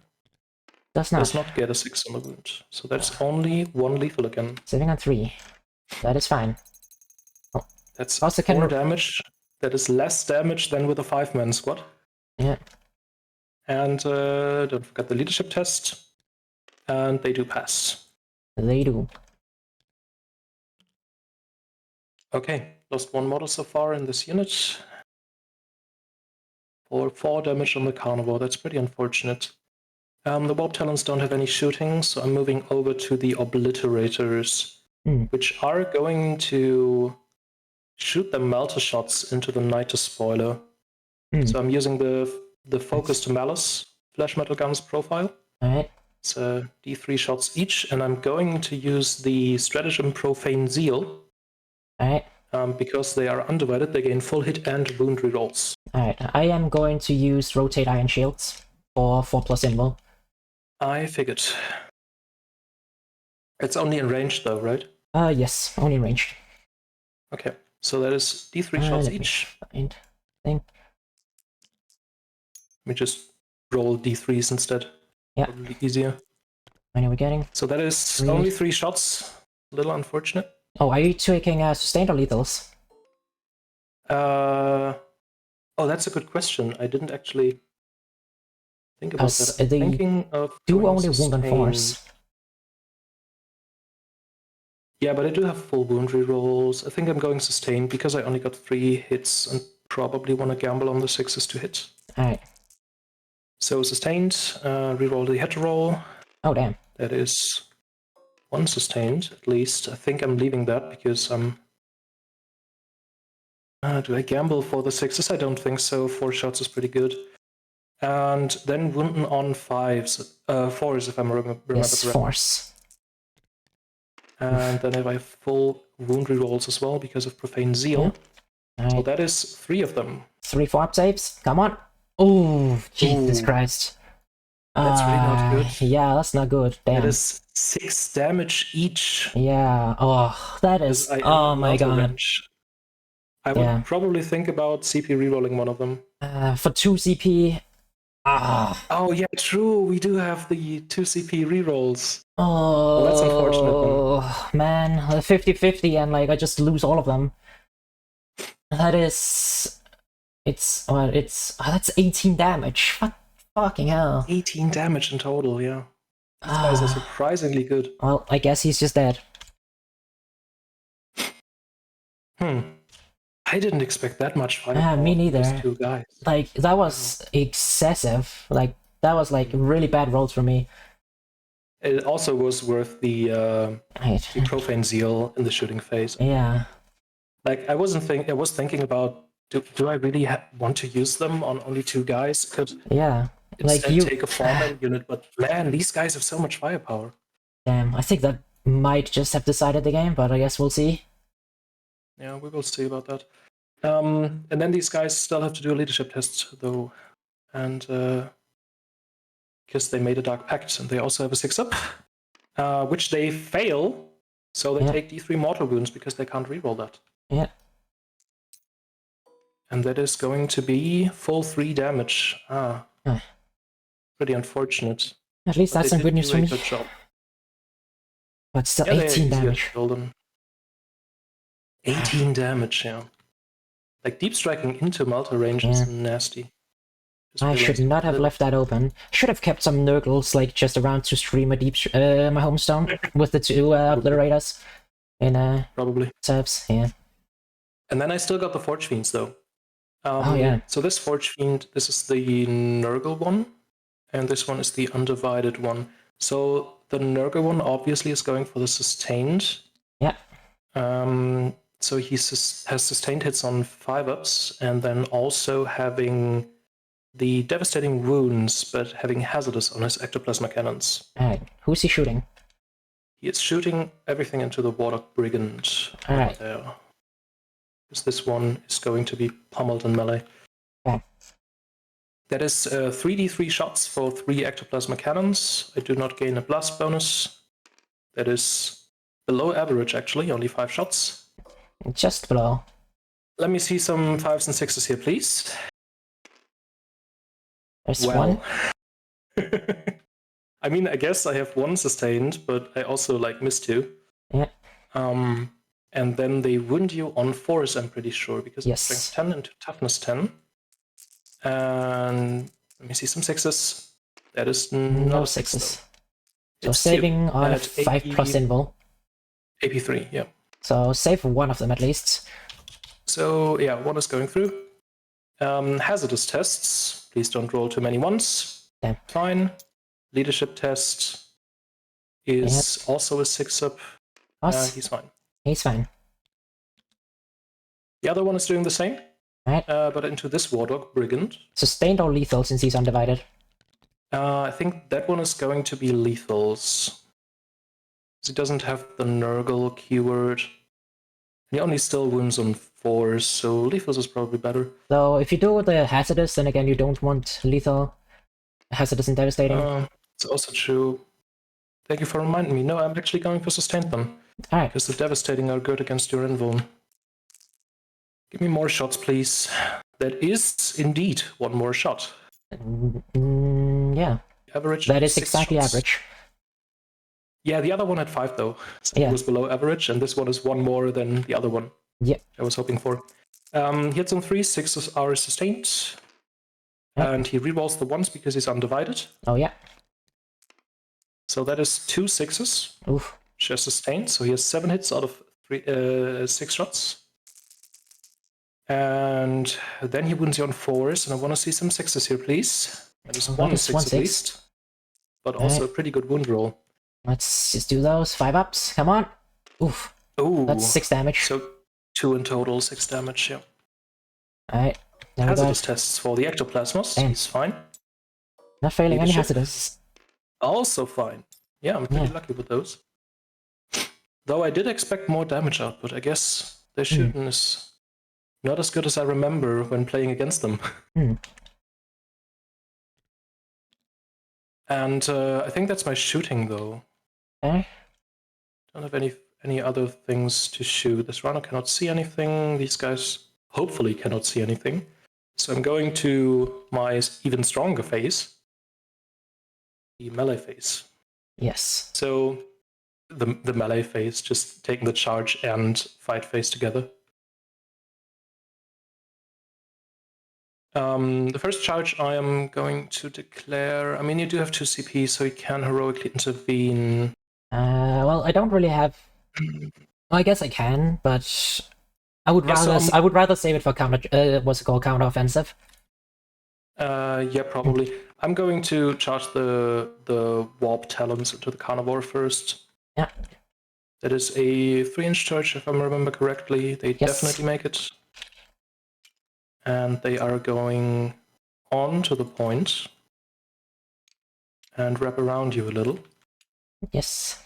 Does not.
does not get a 6 on the wound. So that's only 1 lethal again.
Saving on 3. That is fine. Oh.
That's
Also
4 damage. That is less damage than with a 5-man squad.
Yeah.
And don't forget the leadership test. And they do pass.
They do.
Okay, lost 1 model so far in this unit. For 4 damage on the carnivore, that's pretty unfortunate. The Warp Talons don't have any shooting, so I'm moving over to the Obliterators, which are going to shoot the Melter shots into the Niter Spoiler. So I'm using the Focus to Malice Flash Metal Guns profile.
Alright.
It's D3 shots each, and I'm going to use the Stratagem Profane Zeal.
Alright.
Because they are undivided, they gain full hit and wound rerolls.
Alright, I am going to use Rotate Iron Shields for 4 plus invul.
I figured. It's only in range though, right?
Yes, only ranged.
Okay, so that is D3 shots each.
Find thing.
Let me just roll D3s instead.
Yeah.
Probably easier.
I know we're getting.
So that is only 3 shots. A little unfortunate.
Oh, are you taking sustained or lethals?
Oh, that's a good question. I didn't actually think about that. I'm
They
thinking of
do
going
only wound on
sustained.
4s.
Yeah, but I do have full wound rerolls. I think I'm going sustained because I only got 3 hits and probably want to gamble on the 6s to hit.
Alright.
So sustained, reroll the hit roll.
Oh, damn.
That is 1 sustained, at least. I think I'm leaving that because I'm... do I gamble for the 6s? I don't think so. 4 shots is pretty good. And then wounding on 4s, if I remember
Yes,
correctly.
4s.
And then I have full wound rerolls as well because of Profane Zeal.
Yeah.
So that is 3 of them.
3 4-up saves. Come on. Oh, Jesus Christ.
That's really not good.
Yeah, that's not good. Damn.
That is 6 damage each.
Yeah. Oh, that is.
I am
Oh my
not a
god.
wrench. I would probably think about CP rerolling one of them.
For 2 CP.
Oh yeah, true. We do have the 2 CP rerolls.
Oh,
Well, that's unfortunate then.
Man, 50-50 and like I just lose all of them. That is... that's 18 damage. What fucking hell.
18 damage in total, yeah. These guys are surprisingly good.
Well, I guess he's just dead.
I didn't expect that much firepower.
Me neither.
Those 2 guys.
Like, that was excessive. Like, that was like really bad rolls for me.
It also was worth the profane zeal in the shooting phase.
Yeah.
Like I was thinking about do I really want to use them on only 2 guys? Could instead take a 4-man unit, but man, these guys have so much firepower.
Damn, I think that might just have decided the game, but I guess we'll see.
Yeah, we will see about that. And then these guys still have to do a leadership test, though, and because they made a Dark Pact, and they also have a 6-up, which they fail, so they take D3 mortal wounds because they can't reroll that.
Yeah.
And that is going to be full 3 damage. Pretty unfortunate.
At least that's some good news for me.
Good job.
But still 18 damage.
18 damage, yeah. Like deep striking into multi range is nasty.
I should not have left that open. Should have kept some Nurgles like just around to stream a my homestone with the 2 obliterators in
probably
serves. Yeah.
And then I still got the Forge Fiends though. So this Forge Fiend, this is the Nurgle one, and this one is the Undivided one. So the Nurgle one obviously is going for the sustained.
Yeah.
So he has sustained hits on 5-ups, and then also having the devastating wounds, but having hazardous on his ectoplasma cannons.
Alright, who's he shooting?
He is shooting everything into the Warlock Brigand.
Alright.
There. Because this one is going to be pummeled in melee.
Okay.
That is 3d3 shots for 3 ectoplasma cannons. I do not gain a blast bonus. That is below average, actually, only 5 shots.
Just below.
Let me see some 5s and 6s here, please.
There's one.
I mean, I guess I have 1 sustained, but I also like miss 2.
Yeah.
And then they wound you on 4s, I'm pretty sure, because it's strength 10 into toughness 10. And let me see some 6s. That is
no 6s. So saving on a 5 plus invul.
AP3, yeah.
So save one of them at least.
So yeah, 1 is going through. Hazardous tests. Please don't roll too many ones.
Damn.
Fine. Leadership test is also a 6-up. He's fine.
He's fine.
The other one is doing the same.
Right.
But into this Warlock Brigand.
Sustained or lethal since he's undivided?
I think that one is going to be lethals. He doesn't have the Nurgle keyword. He only still wounds on 4s, so lethals is probably better.
So if you do the hazardous, then again you don't want lethal. Hazardous and devastating.
It's also true. Thank you for reminding me. No, I'm actually going for sustained then.
Alright.
Because the devastating are good against your invuln. Give me more shots, please. That is indeed 1 more shot.
Yeah.
Average.
That is exactly
shots.
average.
Yeah, the other one had 5 though. So it was below average, and this one is 1 more than the other one.
Yeah.
I was hoping for. He hits on 3, 6 are sustained. And he rerolls the 1s because he's undivided.
Oh yeah.
So that is 2 6s.
Oof.
Which are sustained. So he has 7 hits out of 6 shots. And then he wounds you on 4s, and I want to see some 6s here, please. That is 1 6 at least. But also a pretty good wound roll.
Let's just do those 5-ups. Come on. Oof.
Ooh.
That's 6 damage.
So 2 in total, 6 damage, yeah.
Alright.
Hazardous tests for the ectoplasmos.
Damn.
He's fine.
Not failing any hazardous.
Also fine. Yeah, I'm pretty lucky with those. Though I did expect more damage output. I guess their shooting is not as good as I remember when playing against them. And I think that's my shooting, though.
Okay.
Don't have any other things to shoot. This runner cannot see anything. These guys hopefully cannot see anything. So I'm going to my even stronger phase, the melee phase.
Yes.
So the melee phase, just taking the charge and fight phase together. The first charge I am going to declare. I mean, you do have 2 CP, so you can heroically intervene.
Well, I don't really have. Well, I guess I can, but I would
Yeah, so
rather I would rather save it for counter. What's it called? Counter offensive.
Yeah, probably. I'm going to charge the warp talons into the carnivore first.
Yeah.
That is a 3-inch charge, if I remember correctly. They
Yes.
definitely make it. And they are going on to the point and wrap around you a little.
Yes.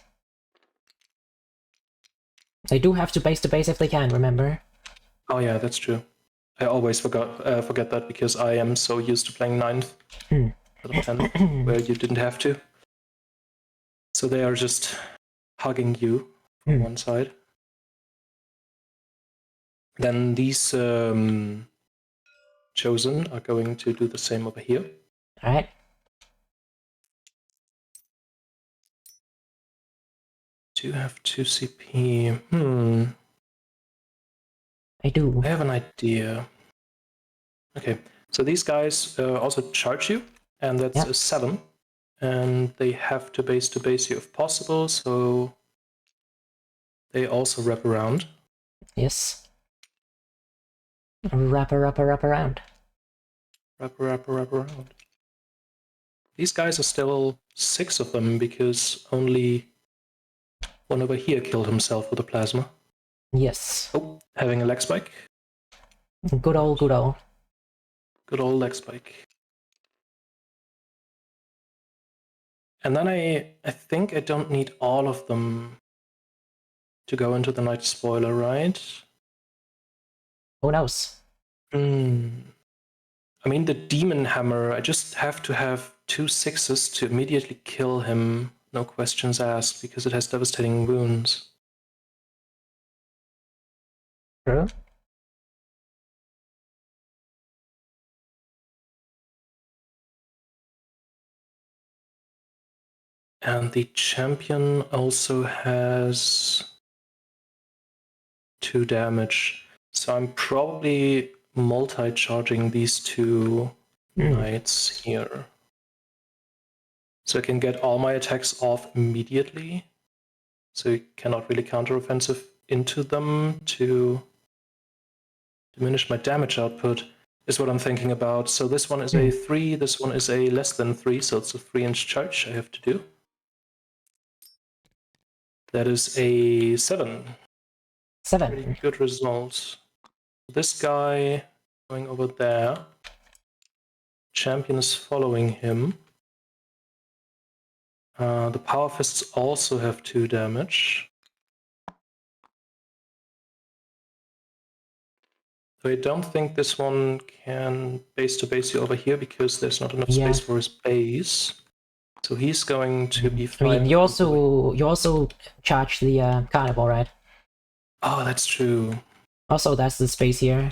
They do have to base if they can, remember?
Oh yeah, that's true. I always forget that because I am so used to playing 9th instead of 10th, where you didn't have to. So they are just hugging you from one side. Then these chosen are going to do the same over here.
Alright.
Do have 2 CP.
I do.
I have an idea. Okay, so these guys also charge you, and that's a 7. And they have to base you if possible, so they also wrap around.
Yes. Wrap around.
Wrap around. These guys are still 6 of them because only one over here killed himself with a plasma.
Yes.
Oh, having a leg spike.
Good old.
Good old leg spike. And then I think I don't need all of them to go into the night spoiler, right?
Who knows?
I mean, the demon hammer, I just have to have 2 6s to immediately kill him, no questions asked, because it has devastating wounds.
True.
And the champion also has 2 damage. So I'm probably multi-charging these 2 knights here. So I can get all my attacks off immediately. So you cannot really counter-offensive into them to diminish my damage output, is what I'm thinking about. So this one is a 3, this one is a less than 3, so it's a 3-inch charge I have to do. That is a 7.
7.
Pretty good result. This guy going over there. Champion is following him. The power fists also have 2 damage. So I don't think this one can base to base you over here because there's not enough space for his base. So he's going to be fine.
I mean, you also charge the carnival, right?
Oh, that's true.
Also, that's the space here.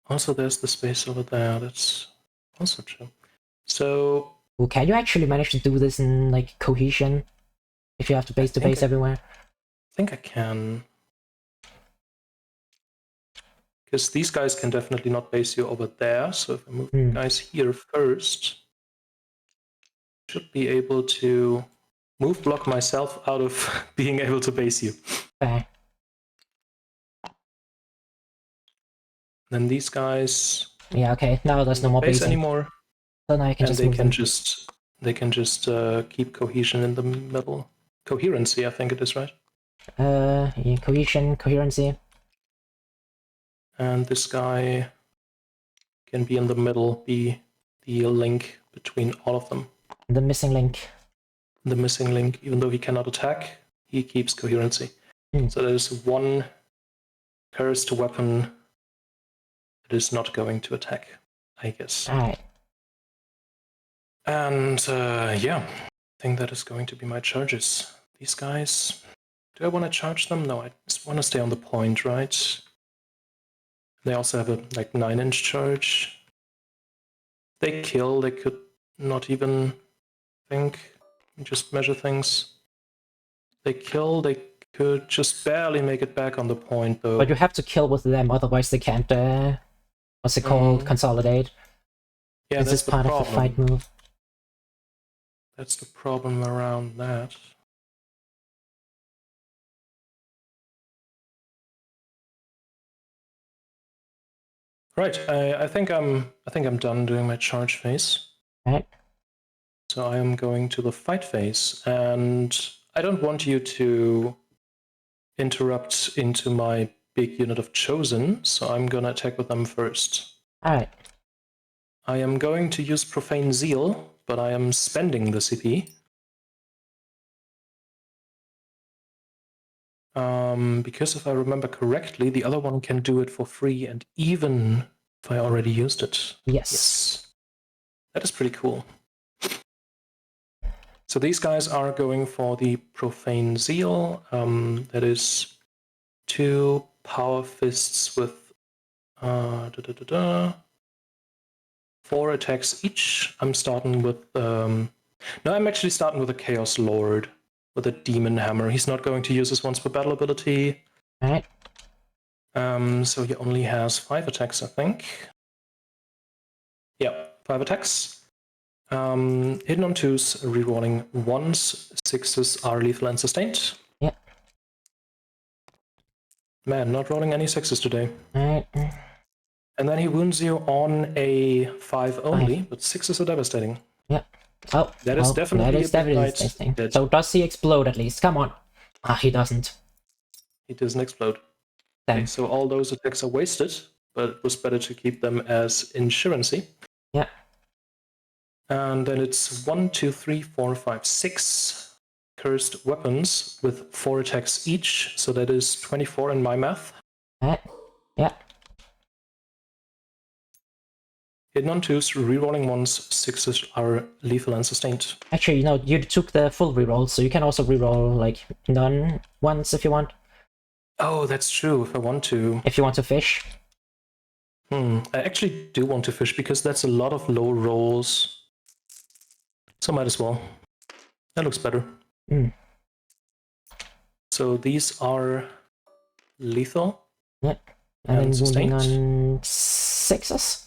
Also, there's the space over there. That's also true. So,
Well, can you actually manage to do this in like cohesion? If you have to base everywhere?
I think I can. Because these guys can definitely not base you over there. So if I move the guys here first, I should be able to move block myself out of being able to base you.
Okay.
Then these guys.
Yeah. Okay. Now there's no more
base
basing
anymore.
So now I can
and
just
they
move
can
them.
just keep cohesion in the middle. Coherency, I think it is, right?
Yeah, coherency.
And this guy can be in the middle, be the link between all of them.
The missing link.
The missing link, even though he cannot attack, he keeps coherency. So there's one cursed weapon that is not going to attack, I guess.
Alright.
And yeah, I think that is going to be my charges. These guys, do I want to charge them? No, I just want to stay on the point, right? They also have a like 9-inch charge. They kill, they could not even think, just measure things. They kill, they could just barely make it back on the point though.
But you have to kill with them, otherwise they can't, what's it called, consolidate.
Yeah,
This is
that's
part
the
of the
problem.
fight move.
That's the problem around that. Right, I think I'm done doing my charge phase.
Right.
So I am going to the fight phase, and I don't want you to interrupt into my big unit of chosen, so I'm gonna attack with them first.
Alright.
I am going to use Profane Zeal, but I am spending the CP. Because if I remember correctly, the other one can do it for free, and even if I already used it.
Yes.
That is pretty cool. So these guys are going for the Profane Zeal. That is 2 Power Fists with 4 attacks each. I'm starting with... no, I'm actually starting with a Chaos Lord with a Demon Hammer. He's not going to use his once per battle ability.
Alright.
So he only has 5 attacks, I think. Yeah, 5 attacks. Hidden on 2s, rerolling 1s, 6s are lethal and sustained.
Yeah.
Man, not rolling any 6s today.
Alright.
And then he wounds you on a 5 only, but 6s are devastating.
Yeah. Oh,
That is definitely a big knight
devastating. So does he explode at least? Come on. Ah, he doesn't.
He doesn't explode.
Damn.
Okay, so all those attacks are wasted, but it was better to keep them as insurancy.
Yeah.
And then it's 1, 2, 3, 4, 5, 6 cursed weapons with 4 attacks each, so that is 24 in my math.
Alright. Yeah.
Hidden on 2s, rerolling 1s, 6s are lethal and sustained.
Actually, no, you took the full reroll, so you can also reroll, like, none once if you want.
Oh, that's true, if I want to.
If you want to fish.
I actually do want to fish, because that's a lot of low rolls. So might as well. That looks better. So these are lethal.
Yeah. And then wounding
sustained.
on 6s?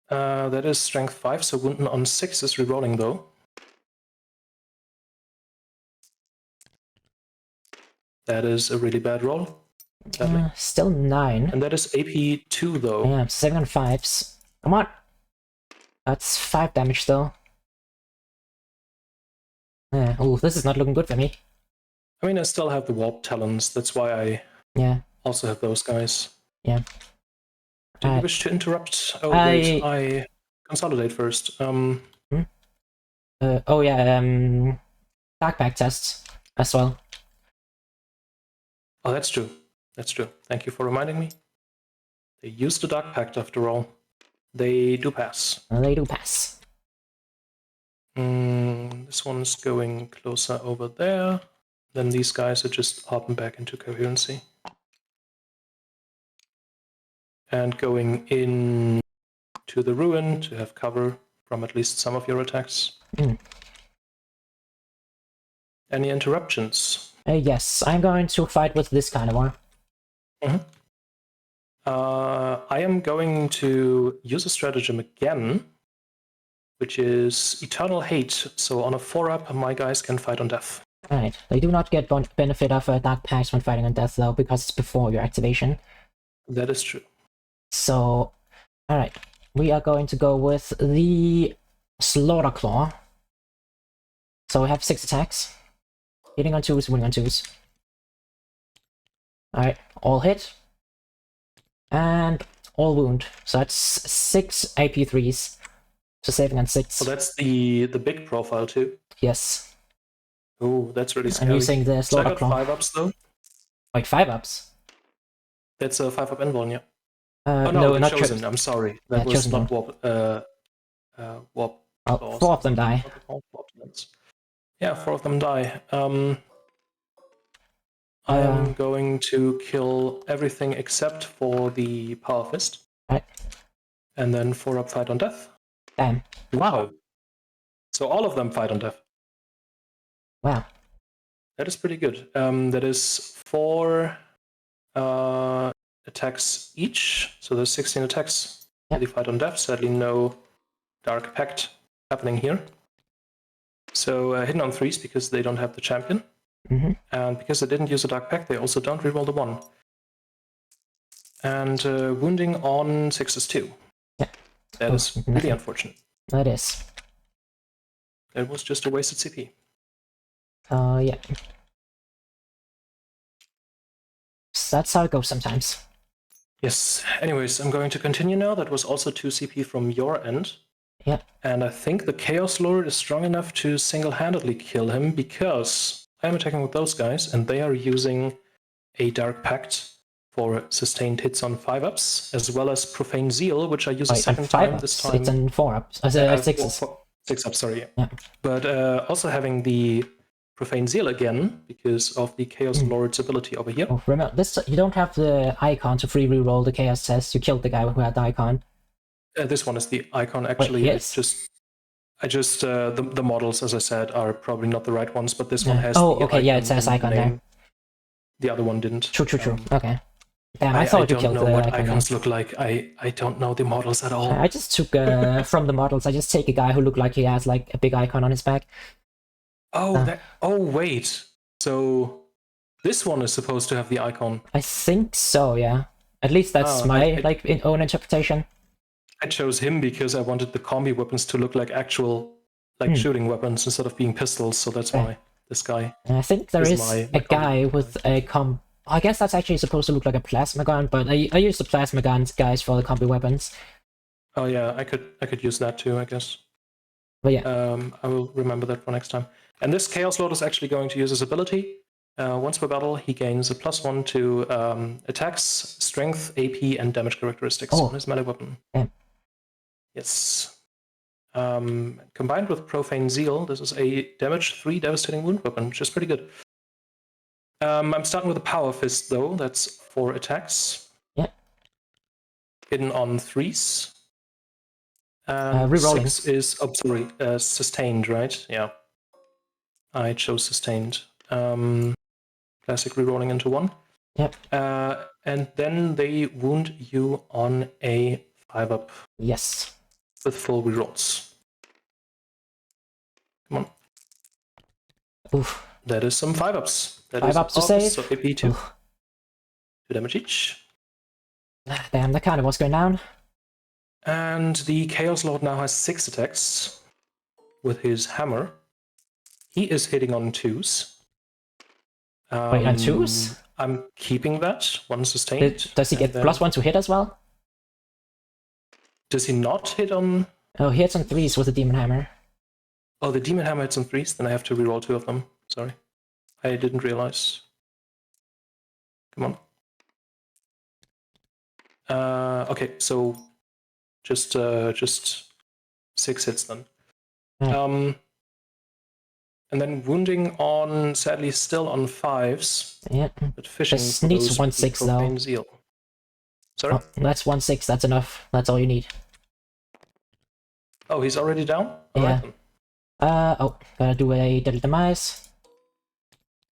That is strength 5, so wounding on 6 is rerolling though. That is a really bad roll.
Still 9.
And that is AP 2 though.
Yeah, 7 on 5s. Come on. That's 5 damage though. Yeah. Oh, this is not looking good for me.
I mean, I still have the warp talons. That's why I also have those guys.
Yeah.
Do you wish to interrupt? Oh, wait, I consolidate first.
Oh yeah, Dark Pact tests as well.
Oh, that's true. That's true. Thank you for reminding me. They use the Dark Pact after all. They do pass.
They do pass.
This one's going closer over there. Then these guys are just hopping back into coherency. And going in to the ruin to have cover from at least some of your attacks. Any interruptions?
Yes, I'm going to fight with this carnivore.
I am going to use a stratagem again, which is Eternal Hate. So on a 4-up, my guys can fight on death.
Alright, they do not get benefit of Dark Pact when fighting on death though, because it's before your activation.
That is true.
So, alright, we are going to go with the Slaughter Claw. So we have 6 attacks. Hitting on 2s, winning on 2s. Alright, all hit. And all wound. So that's 6 AP3s. So saving on 6.
So that's the big profile too.
Yes.
Oh, that's really scary.
I'm using the
So I
Slaughter
got
Claw.
5-ups though.
Wait, 5-ups?
That's a 5-up invuln, yeah.
Oh
no,
not
chosen. I'm sorry. That was not warp. Warp.
Oh, 4 of them die.
Yeah, 4 of them die. I am going to kill everything except for the Power Fist.
Right.
And then 4-up fight on death.
Damn.
Wow. So all of them fight on death.
Wow.
That is pretty good. That is 4 attacks each. So there's 16 attacks.
Yep.
They fight on death. Sadly, no Dark Pact happening here. So hitting on 3s because they don't have the champion.
Mm-hmm.
And because they didn't use a Dark Pact, they also don't reroll the 1. And wounding on 6s too.
Yeah.
That is really unfortunate.
That is.
It was just a wasted CP.
Yeah. So that's how it goes sometimes.
Yes. Anyways, I'm going to continue now. That was also 2 CP from your end.
Yeah.
And I think the Chaos Lord is strong enough to single-handedly kill him because I'm attacking with those guys and they are using a Dark Pact for sustained hits on 5-ups, as well as Profane Zeal, which I use a second time this time.
It's in 4-ups. 6s.
6-ups, sorry.
Yeah.
But also having the Profane Zeal again, because of the Chaos Lord's ability over here.
Oh, remember, this you don't have the icon to free reroll the Chaos test. You killed the guy who had the icon.
This one is the icon, actually.
Wait, yes.
The models, as I said, are probably not the right ones, but this one has
oh,
the
okay,
icon
yeah, it says icon there.
The other one didn't.
True. Okay. Damn, I thought you killed the icon.
I don't know what icons look like. I don't know the models at all.
I just took, from the models, I just take a guy who looked like he has like a big icon on his back.
Oh, wait. So this one is supposed to have the icon.
I think so, yeah. At least that's my own interpretation.
I chose him because I wanted the combi weapons to look like actual shooting weapons instead of being pistols, so that's why this guy.
I think there is a guy with a I guess that's actually supposed to look like a plasma gun, but I use the plasma guns guys for the combi weapons.
Oh yeah, I could use that too, I guess.
But yeah.
I will remember that for next time. And this Chaos Lord is actually going to use his ability. Once per battle, he gains a +1 to attacks, strength, AP, and damage characteristics on his melee weapon.
Yeah.
Yes. Combined with Profane Zeal, this is a damage 3 devastating wound weapon, which is pretty good. I'm starting with a Power Fist, though. That's 4 attacks.
Yeah.
Hidden on 3s.
Rerolling.
6 is, sustained, right? Yeah. I chose sustained. Classic rerolling into 1.
Yep.
And then they wound you on a 5-up.
Yes.
With full rerolls. Come on.
Oof.
That is some 5-ups.
5-ups to save.
So AP 2. 2 damage each.
Damn, that kind of was going down.
And the Chaos Lord now has 6 attacks with his hammer. He is hitting on 2s.
Wait, on 2s?
I'm keeping that. 1 sustained.
Does he get +1 to hit as well?
Does he not hit on...
Oh, he hits on 3s with the Demon Hammer.
Oh, the Demon Hammer hits on 3s? Then I have to reroll 2 of them. Sorry. I didn't realize. Come on. Okay, so just 6 hits then.
Yeah.
And then wounding on, sadly, still on 5s.
Yeah.
But fishing
this
for
needs
those
1/6 though.
Zeal. Sorry?
Oh, that's 1/6. That's enough. That's all you need.
Oh, he's already down?
Yeah. Right, gotta do a Deadly Demise.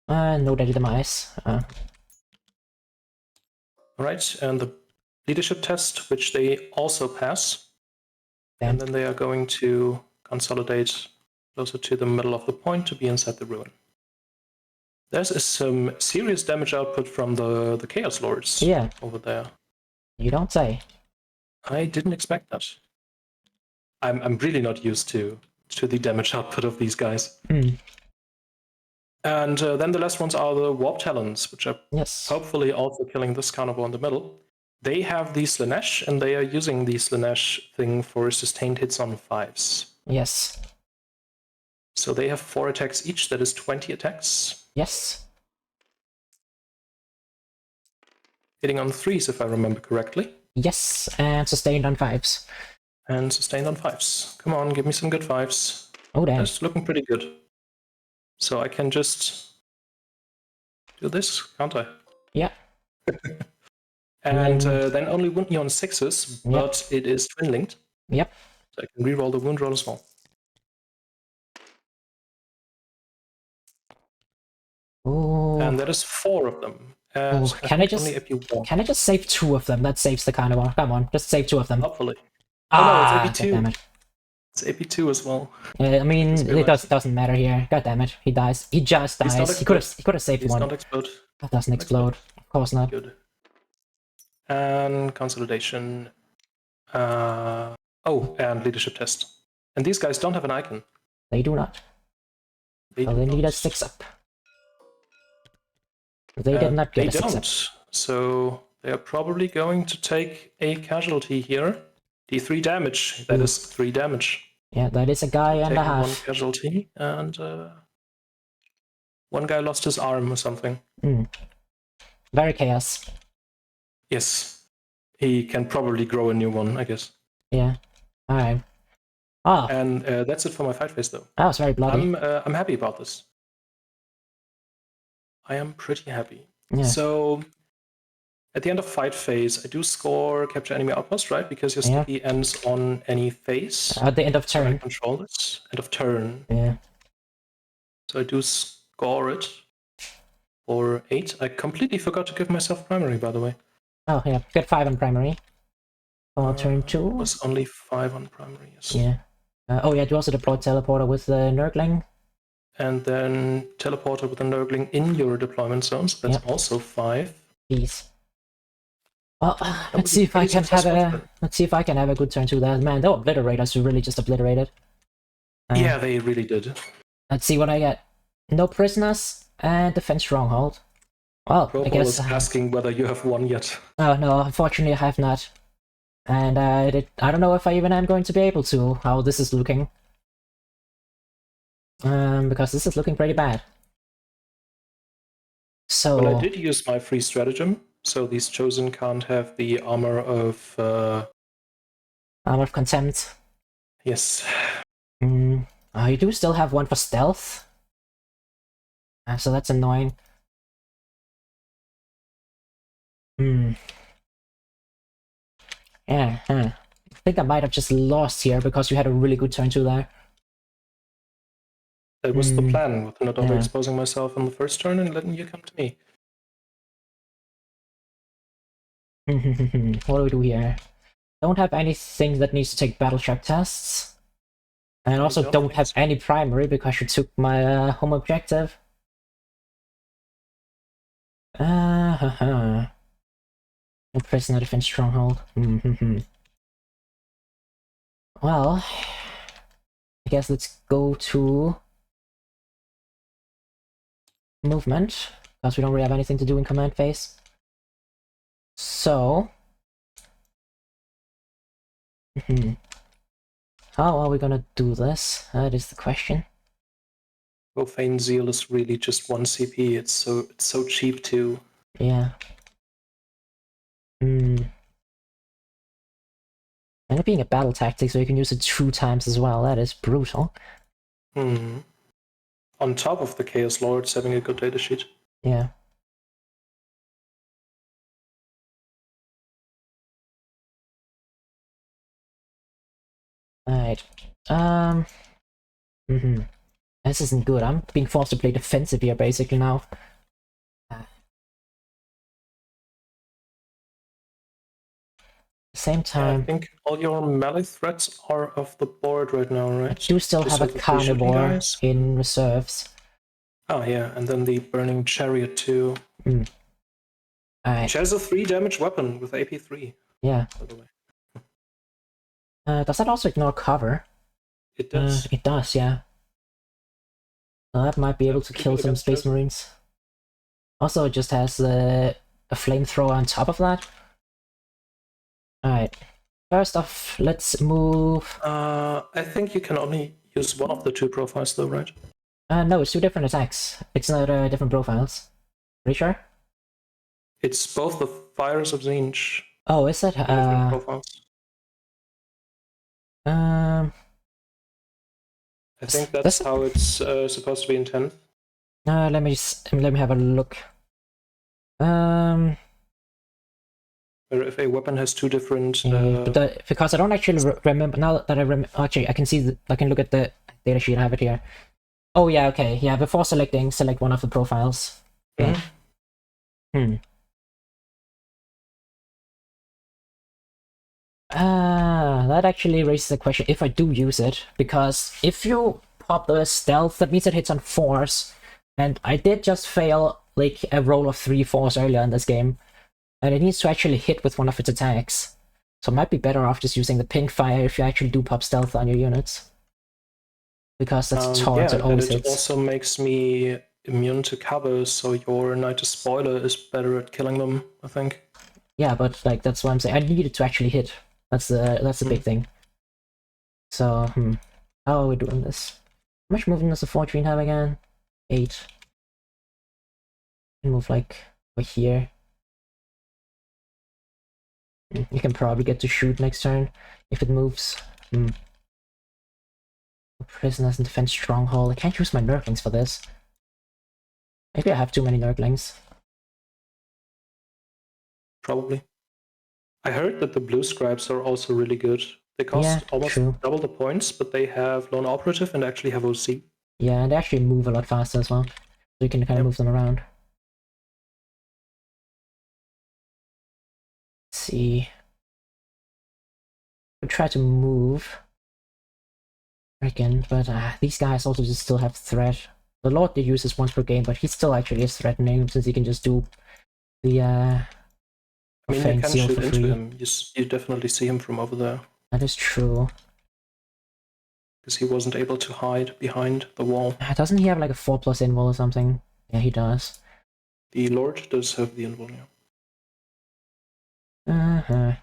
No Deadly Demise.
Alright, and the leadership test, which they also pass.
Damn.
And then they are going to consolidate closer to the middle of the point to be inside the ruin. There's some serious damage output from the Chaos Lords over there.
You don't say.
I didn't expect that. I'm really not used to the damage output of these guys. And then the last ones are the Warp Talons, which are hopefully also killing this carnivore in the middle. They have the Slanesh, and they are using the Slanesh thing for sustained hits on 5s.
Yes.
So they have 4 attacks each, that is 20 attacks.
Yes.
Hitting on 3s, if I remember correctly.
Yes, and sustained on 5s.
And sustained on 5s. Come on, give me some good 5s.
Oh, damn.
That's looking pretty good. So I can just do this, can't I?
Yeah.
And then only wound me on 6s, but it is twin linked.
Yep.
So I can reroll the wound roll as well.
Oh.
And that is 4 of them.
Oh, can I just save 2 of them? That saves the carnivore. Come on, just save 2 of them.
Hopefully.
Ah,
oh no, it's AP2.
Damn it.
It's AP2 as well.
I mean, it doesn't matter here. God damn it, he dies. He just dies. He could have saved one.
Not explode.
That doesn't explode. Of course not.
Good. And consolidation. And leadership test. And these guys don't have an icon.
They do not. They need a 6-up. They did not get a 6-up.
So they are probably going to take a casualty here. D3 damage. That is 3 damage.
Yeah, that is a guy and a half.
1 casualty, and one guy lost his arm or something.
Very chaos.
Yes. He can probably grow a new one, I guess.
Yeah. Alright. Ah.
And that's it for my fight phase, though.
That was very bloody.
I'm happy about this. I am pretty happy.
Yeah.
So, at the end of fight phase, I do score capture enemy outpost, right? Because your sticky ends on any phase.
At the end of turn.
I control this. End of turn.
Yeah.
So I do score it for 8. I completely forgot to give myself primary, by the way.
Oh, yeah. Get 5 on primary. For turn 2.
It was only 5 on primary, yes.
Yeah. You also deployed teleporter with the Nurgling.
And then teleporter with a Nurgling in your deployment zones. That's also 5.
Jeez. Well, let's see if I can have a good turn 2 there. Man, the obliterators really just obliterated.
Yeah, they really did.
Let's see what I get. No prisoners and defense stronghold. Well, I guess
asking whether you have won yet.
Oh no, unfortunately I have not. And I don't know if I even am going to be able to, how this is looking. Because this is looking pretty bad. So
well, I did use my free stratagem, so these chosen can't have the armor of
contempt.
Yes.
You do still have one for stealth. So that's annoying. Yeah, I think I might have just lost here because you had a really good turn 2 there.
That was the plan, with not overexposing myself on the first turn and letting you come to me.
What do we do here? Don't have anything that needs to take battle shock tests. And also don't have any primary because you took my home objective. No prisoner defense stronghold. Well, I guess let's go to movement, because we don't really have anything to do in command phase. So, how are we gonna do this? That is the question.
Profane Zeal is really just 1 CP. It's so cheap too.
Yeah. And it being a battle tactic, so you can use it 2 times as well. That is brutal.
On top of the Chaos Lords having a good data sheet.
Yeah. Alright. This isn't good. I'm being forced to play defensive here basically now. Same time.
I think all your melee threats are off the board right now, right?
I do still have a carnivore in reserves.
Oh yeah, and then the burning chariot too.
Alright.
Which has a 3 damage weapon with AP3.
Yeah.
By the way.
Does that also ignore cover?
It does.
It does, yeah. Well, that might be able to kill some Space Marines. Also, it just has a flamethrower on top of that. Alright. First off, let's move...
I think you can only use one of the 2 profiles though, right?
No, it's 2 different attacks. It's not different profiles. Pretty sure?
It's both the Fires of Zinj.
Oh, is it?
Different profiles. I think that's how it's supposed to be intended.
Let me have a look.
Where if a weapon has two different...
but because I don't actually remember, now that I remember, actually I can see, I can look at the data sheet, I have it here. Oh yeah, okay, yeah, before selecting, select one of the profiles. Okay. That actually raises the question if I do use it, because if you pop the stealth, that means it hits on 4s, and I did just fail like a roll of 3 4s earlier in this game, and it needs to actually hit with one of its attacks. So it might be better off just using the pink fire if you actually do pop stealth on your units. Because that's towards it always
and it
hits.
also makes me immune to cover, so your Knight Spoiler is better at killing them, I think.
Yeah, but like that's what I'm saying. I need it to actually hit. That's the big thing. So, how are we doing this? How much movement does the Fortune have again? 8. Move like over here. You can probably get to shoot next turn if it moves. Prisoners and defense stronghold. I can't use my Nurglings for this. Maybe I have too many Nurglings.
Probably. I heard that the blue scribes are also really good. They cost almost double the points, but they have lone operative and actually have OC.
Yeah, and they actually move a lot faster as well. So you can kind of move them around. Let's see. I'll try to move. Reckon, but these guys also just still have threat. The Lord they use this once per game, but he still actually is threatening since he can just do the
I mean, you can
seal
shoot
for
into
free.
him. You definitely see him from over there.
That is true.
Because he wasn't able to hide behind the wall.
Doesn't he have like a 4+ invul or something? Yeah, he does.
The Lord does have the invul,
yeah.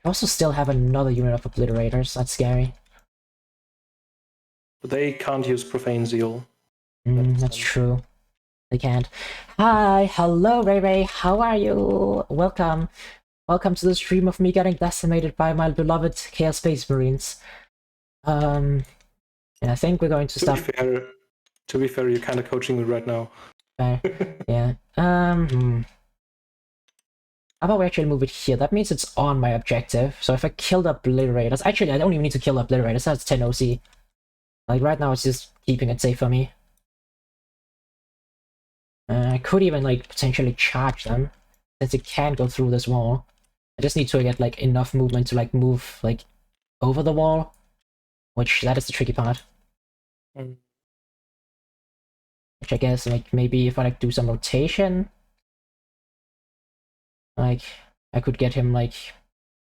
I also still have another unit of Obliterators. That's scary.
But they can't use Profane Zeal.
That's true. They can't. Hi, hello Ray Ray, how are you? Welcome. Welcome to the stream of me getting decimated by my beloved Chaos Space Marines. Yeah, I think we're going to stop.
To be fair, you're kind of coaching me right now.
Yeah. How about we actually move it here? That means it's on my objective. So if I kill the Obliterators, actually I don't even need to kill the Obliterators. That's 10 OC. Like right now, it's just keeping it safe for me. I could even like potentially charge them, since it can go through this wall. I just need to get like enough movement to like move like over the wall, which that is the tricky part. Which I guess like maybe if I like do some rotation, like I could get him like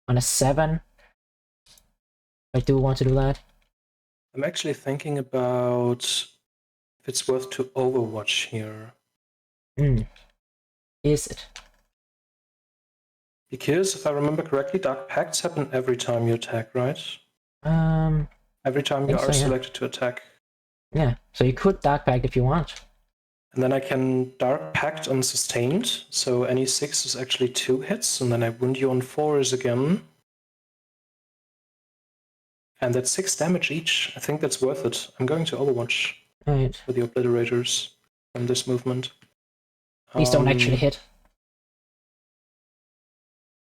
on a 7. I do want to do that.
I'm actually thinking about if it's worth to Overwatch here.
Is it?
Because if I remember correctly, Dark Pacts happen every time you attack, right? Every time you are selected to attack.
Yeah, so you could Dark Pact if you want.
And then I can Dark Pact on Sustained, so any 6 is actually 2 hits, and then I wound you on 4s again. And that's 6 damage each. I think that's worth it. I'm going to Overwatch with the Obliterators from this movement.
These don't actually hit.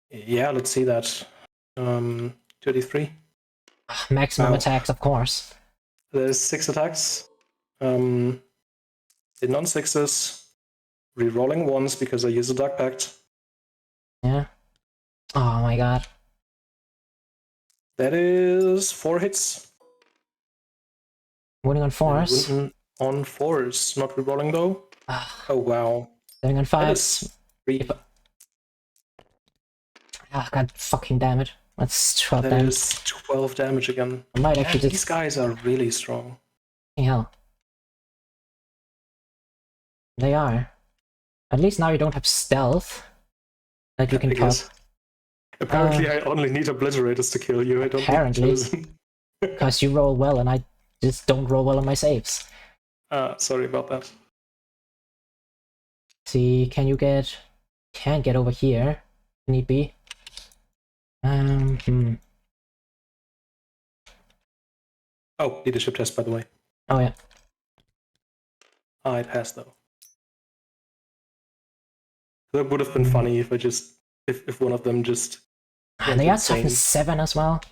Yeah, let's see that. 33.
Maximum attacks, of course.
There's 6 attacks. The non-6s. Rerolling 1s because I use a Dark Pact.
Yeah. Oh my god.
That is 4 hits.
Winning on 4s.
On 4s, not rerolling though. Oh wow.
Winning on 5s. Oh god fucking damn it. That's 12 damage.
That is 12 damage again.
I might actually
These guys are really strong.
Hell. They are. At least now you don't have stealth. That you can pop.
Apparently I only need Obliterators to kill you. I don't
apparently. Because you roll well and I just don't roll well on my saves.
Sorry about that.
See, can you get... Can't get over here. Need be.
Oh, leadership test, by the way.
Oh, yeah.
I passed though. That would have been funny if if one of them just
And
went
they are
insane.
toughness 7 as well.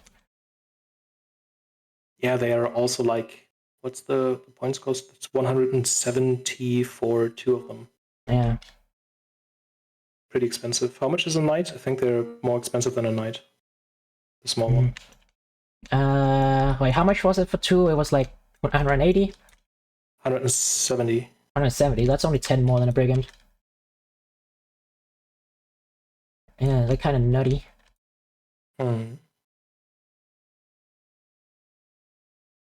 Yeah, they are also like, what's the points cost? It's 170 for 2 of them.
Yeah.
Pretty expensive. How much is a knight? I think they're more expensive than a knight. The small one.
Wait, how much was it for 2? It was like 180?
170.
170. That's only 10 more than a brigand. Yeah, they're kind of nutty.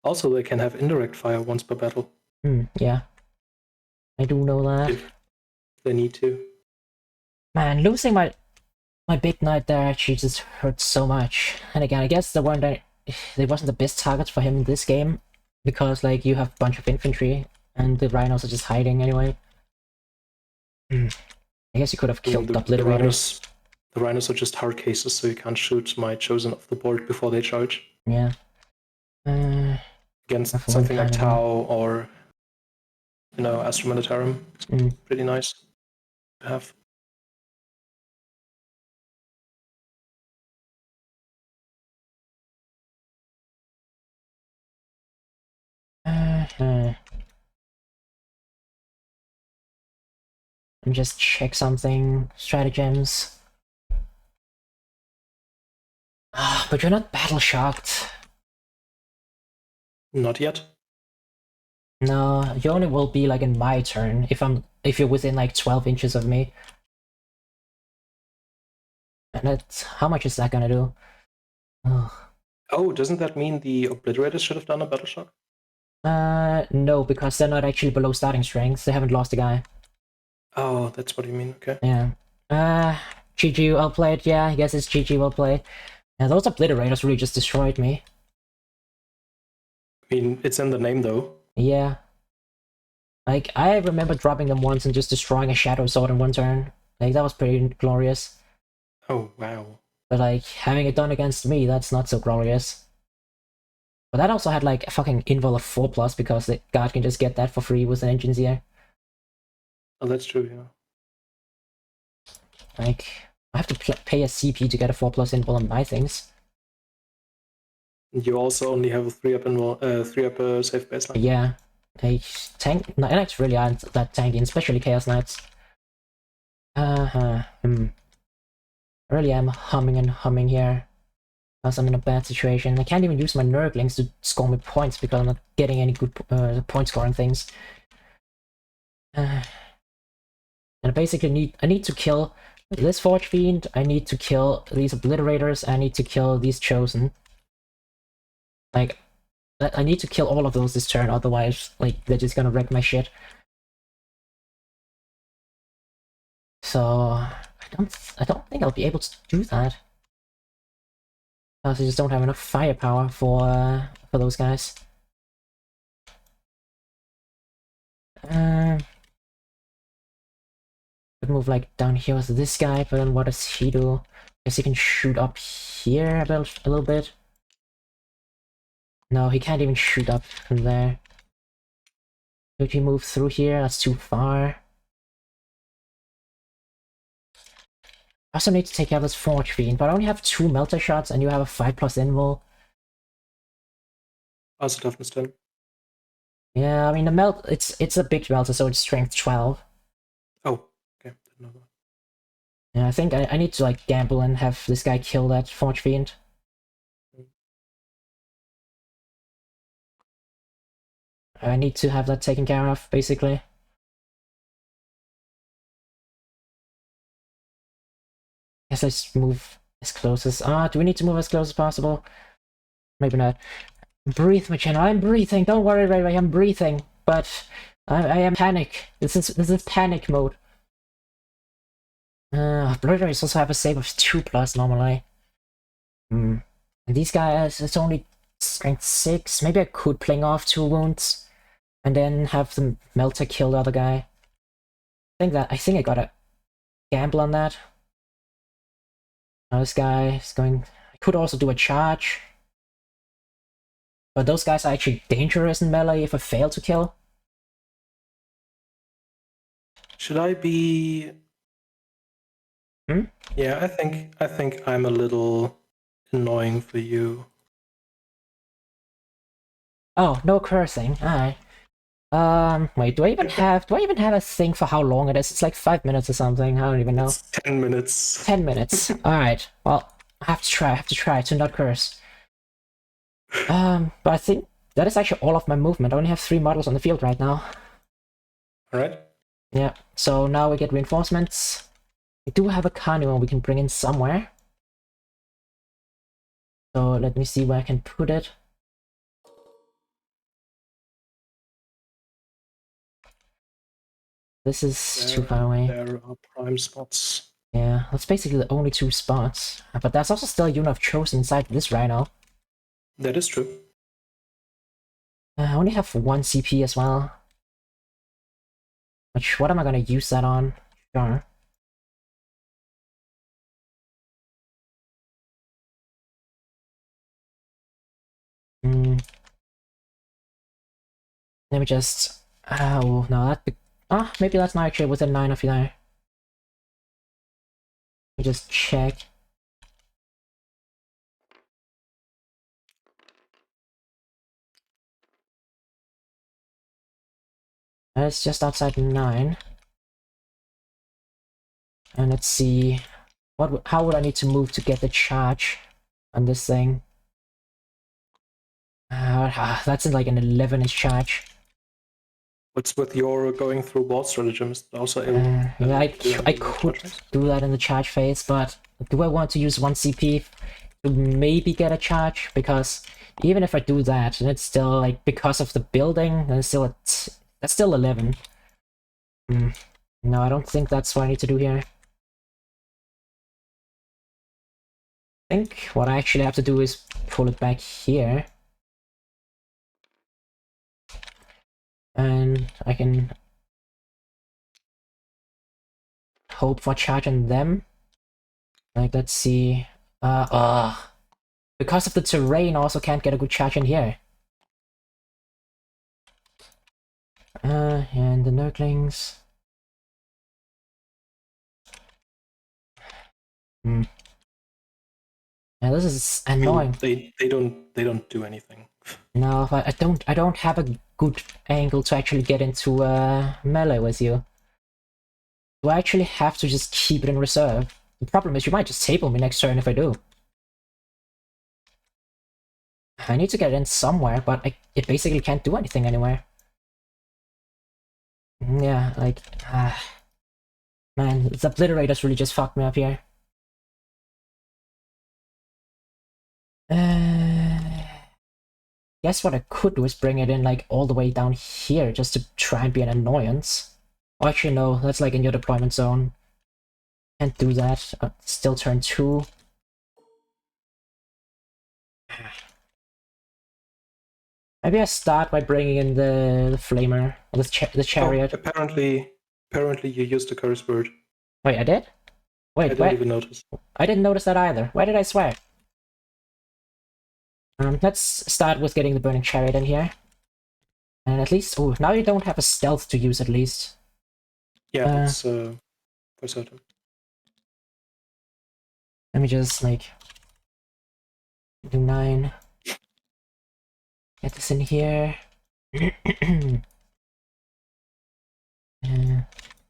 Also, they can have indirect fire once per battle.
Yeah. I do know that.
If they need to.
Man, losing my big knight there actually just hurts so much. And again, I guess they wasn't the best targets for him in this game, because like you have a bunch of infantry and the rhinos are just hiding anyway. I guess you could have killed the obliterators.
The rhinos are just hard cases, so you can't shoot my chosen off the board before they charge.
Yeah.
Against something like Tau or, Astra Militarum. It's pretty nice to have.
And just check something. Stratagems. But you're not battle shocked.
Not yet.
No, you only will be like in my turn if you're within like 12 inches of me. And how much is that gonna do?
Oh, doesn't that mean the obliterators should have done a battle shock?
No, because they're not actually below starting strength. They haven't lost a guy.
Oh, that's what you mean. Okay.
Yeah. GG well played. Yeah, I guess it's GG well played. Yeah, those obliterators really just destroyed me.
I mean, it's in the name though.
Yeah. Like, I remember dropping them once and just destroying a shadow sword in one turn. Like, that was pretty glorious.
Oh, wow.
But like, having it done against me, that's not so glorious. But that also had like a fucking invul of 4+, because the guard can just get that for free with an engine's ear.
Oh, that's true, yeah.
Like, I have to pay a CP to get a 4+ invul on my things.
You also only have a 3-up safe baseline.
Yeah. Like, knights really aren't that tanky, especially Chaos Knights. Really am humming and humming here, because I'm in a bad situation. I can't even use my Nurglings to score me points because I'm not getting any good point scoring things. And I basically need to kill this Forge Fiend, I need to kill these Obliterators, I need to kill these Chosen. Like, I need to kill all of those this turn, otherwise, like, they're just gonna wreck my shit. So, I don't think I'll be able to do that. Because I just don't have enough firepower for those guys. Could move like down here with this guy, but then what does he do? Guess he can shoot up here a little bit. No, he can't even shoot up from there. Could he move through here? That's too far. I also need to take out this Forge Fiend, but I only have 2 Melter shots and you have a 5+ invul.
Also toughness 10.
Yeah, I mean, it's a big Melter, so it's strength 12.
Oh, okay. Didn't know that.
Yeah, I think I need to like gamble and have this guy kill that Forge Fiend. I need to have that taken care of, basically. Guess let's move as close as... do we need to move as close as possible? Maybe not. Breathe, my channel. I'm breathing. Don't worry, Ray Ray. I'm breathing. But I am panic. This is panic mode. Obliterators also have a save of 2+ normally. And these guys, it's only strength 6. Maybe I could pling off 2 wounds and then have the Melter kill the other guy. I think I gotta gamble on that. Now this guy is going... I could also do a charge. But those guys are actually dangerous in melee if I fail to kill.
Should I be?
Hmm?
Yeah, I think I'm a little annoying for you.
Oh, no cursing. Alright. Wait, do I even have a thing for how long it is? It's like 5 minutes or something. I don't even know.
It's 10 minutes.
10 minutes. Alright. Well, I have to try to not curse. But I think that is actually all of my movement. I only have 3 models on the field right now.
Alright.
Yeah, so now we get reinforcements. We do have a carnival we can bring in somewhere. So let me see where I can put it. This is too far away.
There are prime spots.
Yeah, that's basically the only 2 spots. But there's also still a unit of chosen inside this rhino.
That is true.
I only have 1 CP as well. Which, what am I gonna use that on? Sure. Let me just... Oh, no, that... Oh, maybe that's not actually within 9 of you there. Let me just check. It's just outside 9. And let's see... How would I need to move to get the charge on this thing? That's in like an 11-inch charge.
What's with your going through wall stratagem? Is it also able
Yeah, I
doing
could
charges?
do that in the charge phase, but do I want to use 1 CP to maybe get a charge? Because even if I do that, and it's still like because of the building, then it's still that's still 11. No, I don't think that's what I need to do here. I think what I actually have to do is pull it back here. And I can hope for charging them. Like, let's see. Because of the terrain, I also can't get a good charge in here. And the Nurglings. Yeah, this is annoying.
They don't do anything.
No, but I don't have a good angle to actually get into melee with you. Do I actually have to just keep it in reserve? The problem is you might just table me next turn if I do. I need to get it in somewhere, but it basically can't do anything anywhere. Yeah, like... man, the Obliterators really just fucked me up here. Guess what I could do is bring it in like all the way down here just to try and be an annoyance. Oh, actually no, that's like in your deployment zone. Can't do that. Still turn 2. Maybe I start by bringing in the flamer, or the chariot.
Oh, apparently you used the curse word.
Wait, I did? Wait,
I didn't even notice.
I didn't notice that either. Why did I swear? Let's start with getting the burning chariot in here. And at least, oh, now you don't have a stealth to use at least.
Yeah, that's for certain.
Let me just like do 9. Get this in here.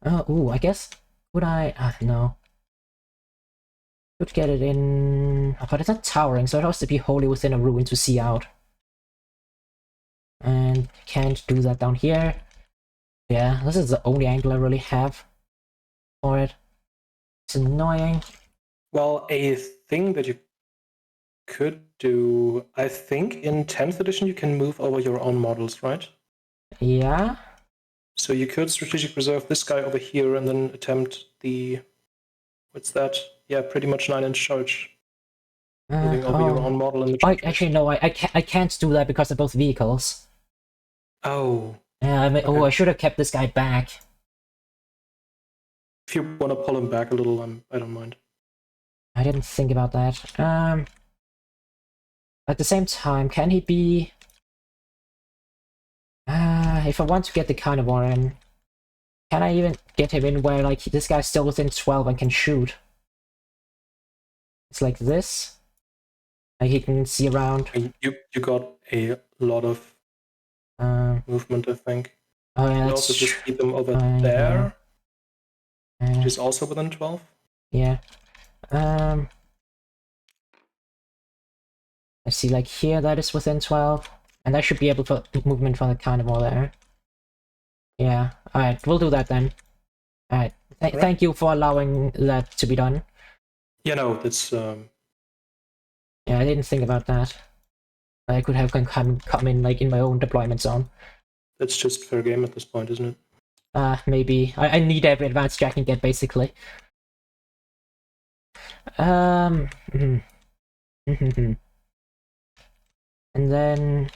Oh, ooh, I guess would I? No. Could get it in, but it's not towering, so it has to be wholly within a ruin to see out. And can't do that down here. Yeah, this is the only angle I really have for it. It's annoying.
Well, a thing that you could do, I think in 10th edition you can move over your own models, right?
Yeah.
So you could strategic reserve this guy over here and then attempt the, what's that? Yeah, pretty much 9-inch charge. Moving over your own model in the charge.
Actually, no, I can't do that because they're both vehicles.
Oh.
Yeah, I mean,
okay.
I should have kept this guy back.
If you want to pull him back a little, I don't mind.
I didn't think about that. At the same time, can he be... if I want to get the carnivore in... Can I even get him in where, like, this guy's still within 12 and can shoot? It's like this. Like, he can see around.
You got a lot of movement, I think.
Oh,
You
yeah,
can
that's
also just keep them over
fine,
there,
yeah.
which is also within 12.
Yeah. I see, like, here, that is within 12. And I should be able to put movement from the carnivore there. Yeah, alright, we'll do that then. Alright, thank you for allowing that to be done.
Yeah, no, that's...
Yeah, I didn't think about that. I could have come in, like, in my own deployment zone.
That's just fair game at this point, isn't it?
Maybe. I need every advance I can get, basically. And then...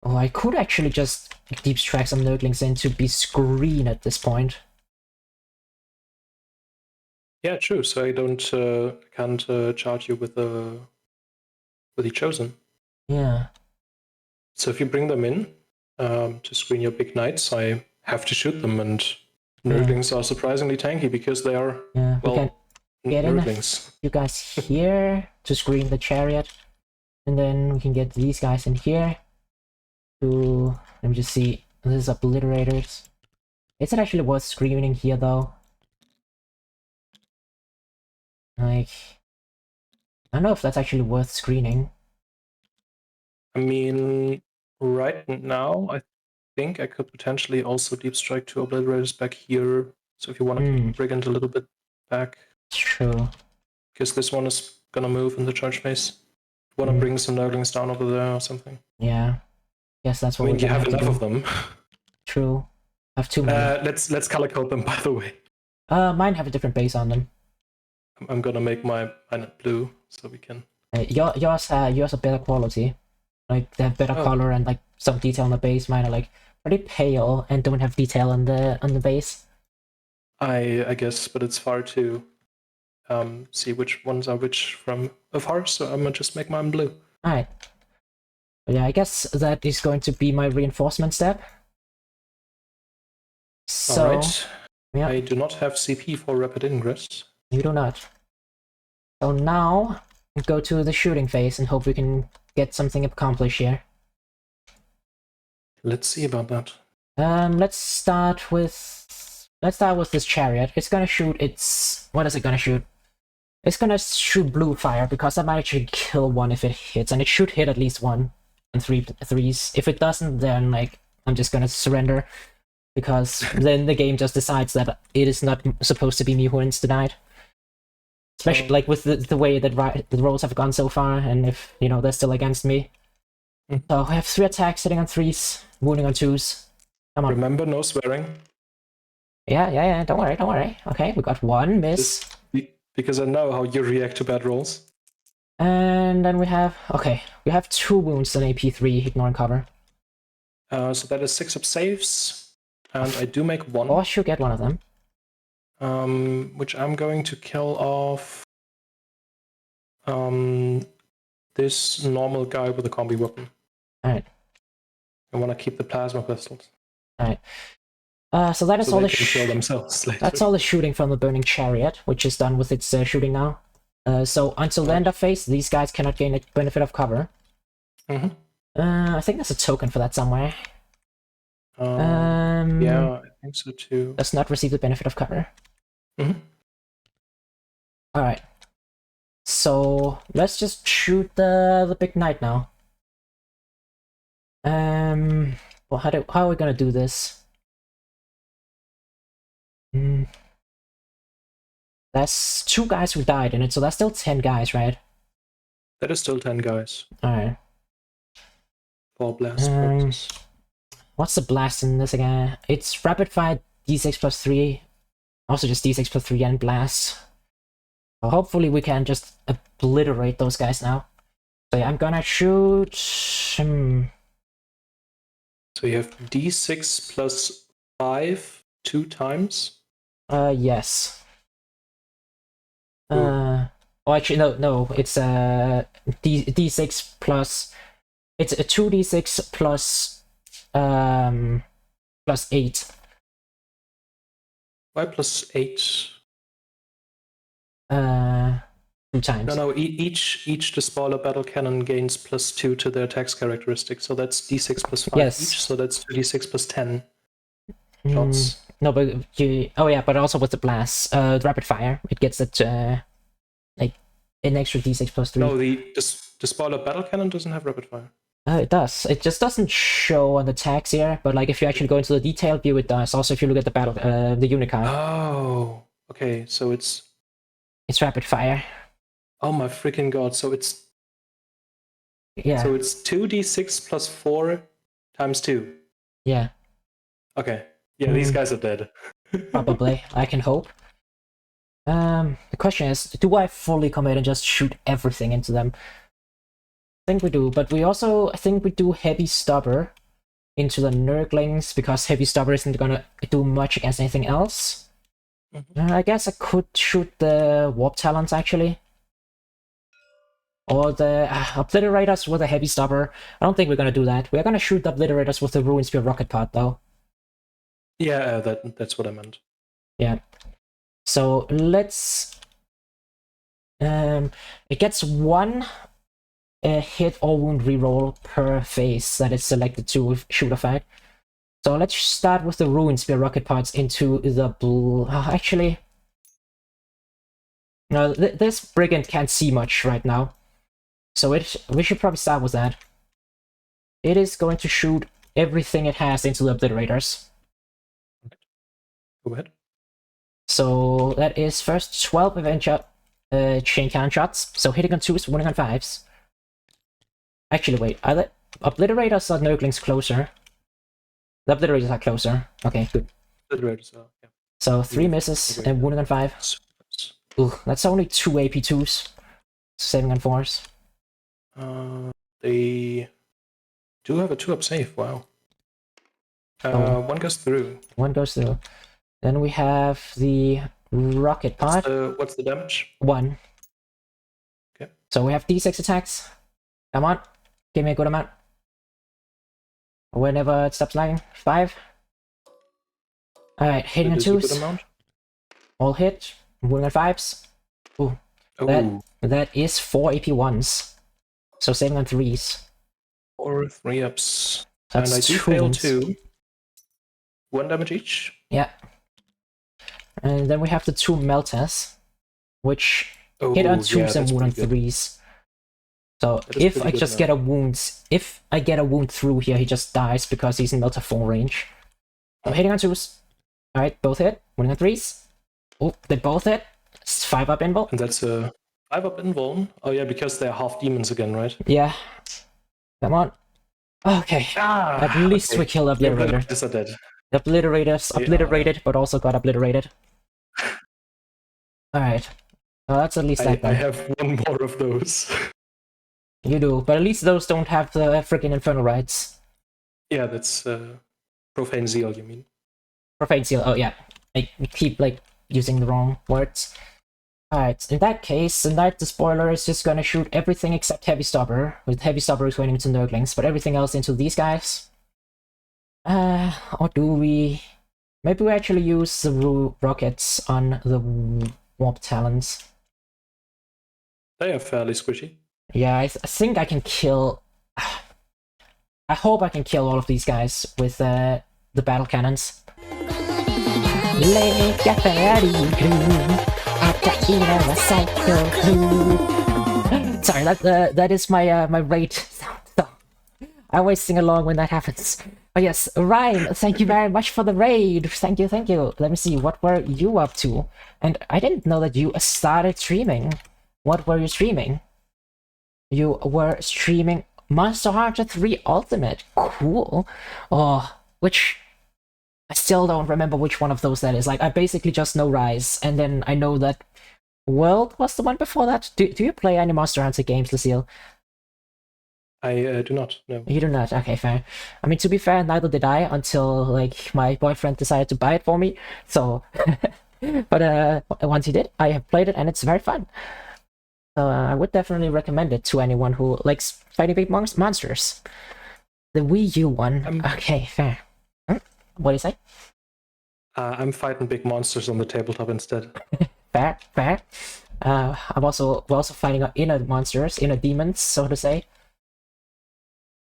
Oh, I could actually just deep strike some Nurglings in to be screen at this point.
Yeah, true. So I can't charge you with the Chosen.
Yeah.
So if you bring them in to screen your big knights, I have to shoot them, and Nurglings are surprisingly tanky because they are, well,
get in
Nurglings.
You guys here to screen the chariot, and then we can get these guys in here to, let me just see, this is obliterators. Is it actually worth screening here though? Like, I don't know if that's actually worth screening.
I mean, right now, I think I could potentially also deep strike 2 obliterators back here. So if you want to keep the brigand a little bit back.
True.
Because this one is gonna move in the charge phase. Want to bring some Nurglings down over there or something?
Yeah. Guess that's what
I mean, you have enough of them.
True. I have too many.
Let's color code them, by the way.
Mine have a different base on them.
I'm gonna make mine blue so we can.
Yours are better quality. Like, they have better color and, like, some detail on the base. Mine are, like, pretty pale and don't have detail on the base.
I guess, but it's far to see which ones are which from afar, so I'm gonna just make mine blue.
Alright. Yeah, I guess that is going to be my reinforcement step. So,
alright.
Yeah.
I do not have CP for rapid ingress.
You do not. So now, go to the shooting phase and hope we can get something accomplished here.
Let's see about that.
Let's start with this chariot. It's gonna shoot its... What is it gonna shoot? It's gonna shoot blue fire, because that might actually kill one if it hits, and it should hit at least one and threes. If it doesn't, then, like, I'm just gonna surrender, because then the game just decides that it is not supposed to be me who wins tonight. Especially, like, with the way that the rolls have gone so far, and if, you know, they're still against me. So I have 3 attacks hitting on 3s, wounding on 2s. Come on.
Remember, no swearing.
Yeah, don't worry. Okay, we got 1 miss.
Because I know how you react to bad rolls.
And then we have 2 wounds on AP3, ignoring cover.
So that is 6 up saves, and I do make 1.
Or should get one of them.
Which I'm going to kill off this normal guy with a combi weapon.
Alright.
I want to keep the plasma pistols.
Alright. So that is all
they can kill themselves later.
That's all the shooting from the burning chariot, which is done with its shooting now. So until the end of phase, these guys cannot gain a benefit of cover. I think there's a token for that somewhere.
Yeah, I think so too.
Does not receive the benefit of cover. Alright. So let's just shoot the big knight now. Well, how are we gonna do this? There's 2 guys who died in it, so that's still 10 guys, right?
That is still 10 guys.
Alright.
For blast purposes.
What's the blast in this again? It's rapid fire d6 plus 3. Also just d6 plus 3 and blast. Well, hopefully we can just obliterate those guys now. So yeah, I'm gonna shoot...
So you have d6 plus 5 2 times?
Yes. Oh, actually, no, it's d6 plus... It's a 2d6 plus... plus 8.
Why +8?
2 times.
No, each Despoiler battle cannon gains +2 to their attacks characteristic, so that's d6 +5
Yes.
each, so that's 2d6 +10
Mm,
shots.
no, but you. Oh yeah, but also with the blast, the rapid fire, it gets it like an extra d6 +3.
No, the Despoiler battle cannon doesn't have rapid fire.
It does. It just doesn't show on the tags here, but like if you actually go into the detailed view, it does. Also, if you look at the battle, the unit card,
Oh, okay, so it's
rapid fire.
oh my freaking god! So it's
Yeah.
so it's 2d6 +4 times 2.
Yeah.
Okay, yeah, these guys are dead.
Probably. I can hope. The question is, do I fully commit and just shoot everything into them? I think we do, but we also, I think we do heavy stubber into the Nurglings, because heavy stubber isn't gonna do much against anything else. I guess I could shoot the Warp Talons, actually. Or the Obliterators with a heavy stubber. I don't think we're gonna do that. We're gonna shoot the Obliterators with the Ruin Spear rocket pod, though.
Yeah, that's what I meant.
Yeah. So let's... it gets 1 hit or wound reroll per phase that is selected to shoot a fight. So let's start with the Ruin Spear rocket pods into the actually... No, this Brigand can't see much right now. So we should probably start with that. It is going to shoot everything it has into the Obliterators.
Go ahead.
So that is first 12 Avenger chain cannon shots. So hitting on 2s, winning on 5s. Actually, wait, are the Obliterators or Nurglings closer? The Obliterators are closer. Okay, good.
Obliterators are, yeah.
So 3 misses and wounding on 5. Ooh, that's only 2 AP2s. Saving on 4s.
They do have a 2-up save, wow. One goes through.
One goes through. Then we have the rocket pod.
What's the damage?
1.
Okay.
So we have d6 attacks. Come on. Give me a good amount. Whenever it stops lagging. 5. Alright, hitting on 2s. All hit. Wounding on 5s. Ooh. That is 4 AP1s. So saving on 3s.
4 3-ups.
That's
and I do fail 2. 1 damage each.
Yeah. And then we have the 2 melters, which hit on 2s and wound on 3s. So if I just get a wound, if I get a wound through here, he just dies because he's in melter 4 range. I'm hitting on 2s. Alright, both hit. Wounding on 3s. Oh, they both hit. It's 5-up invul.
And that's a 5-up invul. Oh yeah, because they're half demons again, right?
Yeah. Come on. Okay. At least we kill Obliterator.
The Obliterators are dead.
The Obliterators obliterated, but also got obliterated. Alright. Well, that's at least that
I
one.
have 1 more of those.
You do, but at least those don't have the freaking Infernal Rites.
Yeah, that's Profane Zeal, you mean?
Profane Seal, oh yeah. I keep, like, using the wrong words. Alright, in that case, the Knight Despoiler is just gonna shoot everything except Heavy Stubber, with Heavy Stubber going into Nurglings, but everything else into these guys. Or do we... Maybe we actually use the rockets on the Warp Talons.
They are fairly squishy.
Yeah, I think I can kill... I hope I can kill all of these guys with the battle cannons. Sorry, that is my my raid sound. I always sing along when that happens. Oh yes, Ryan, thank you very much for the raid. Thank you, thank you. Let me see, what were you up to? And I didn't know that you started streaming. What were you streaming? You were streaming Monster Hunter 3 Ultimate. Cool. Oh, which... I still don't remember which one of those that is. Like, I basically just know Rise, and then I know that World was the one before that. Do you play any Monster Hunter games, Lucille?
I do not, no.
You do not? Okay, fair. I mean, to be fair, neither did I until, like, my boyfriend decided to buy it for me, so... but once he did, I have played it, and it's very fun. So I would definitely recommend it to anyone who likes fighting big monsters. The Wii U one. Okay, fair. What do you say?
I'm fighting big monsters on the tabletop instead.
Fair, fair. We're also fighting our inner monsters, inner demons, so to say.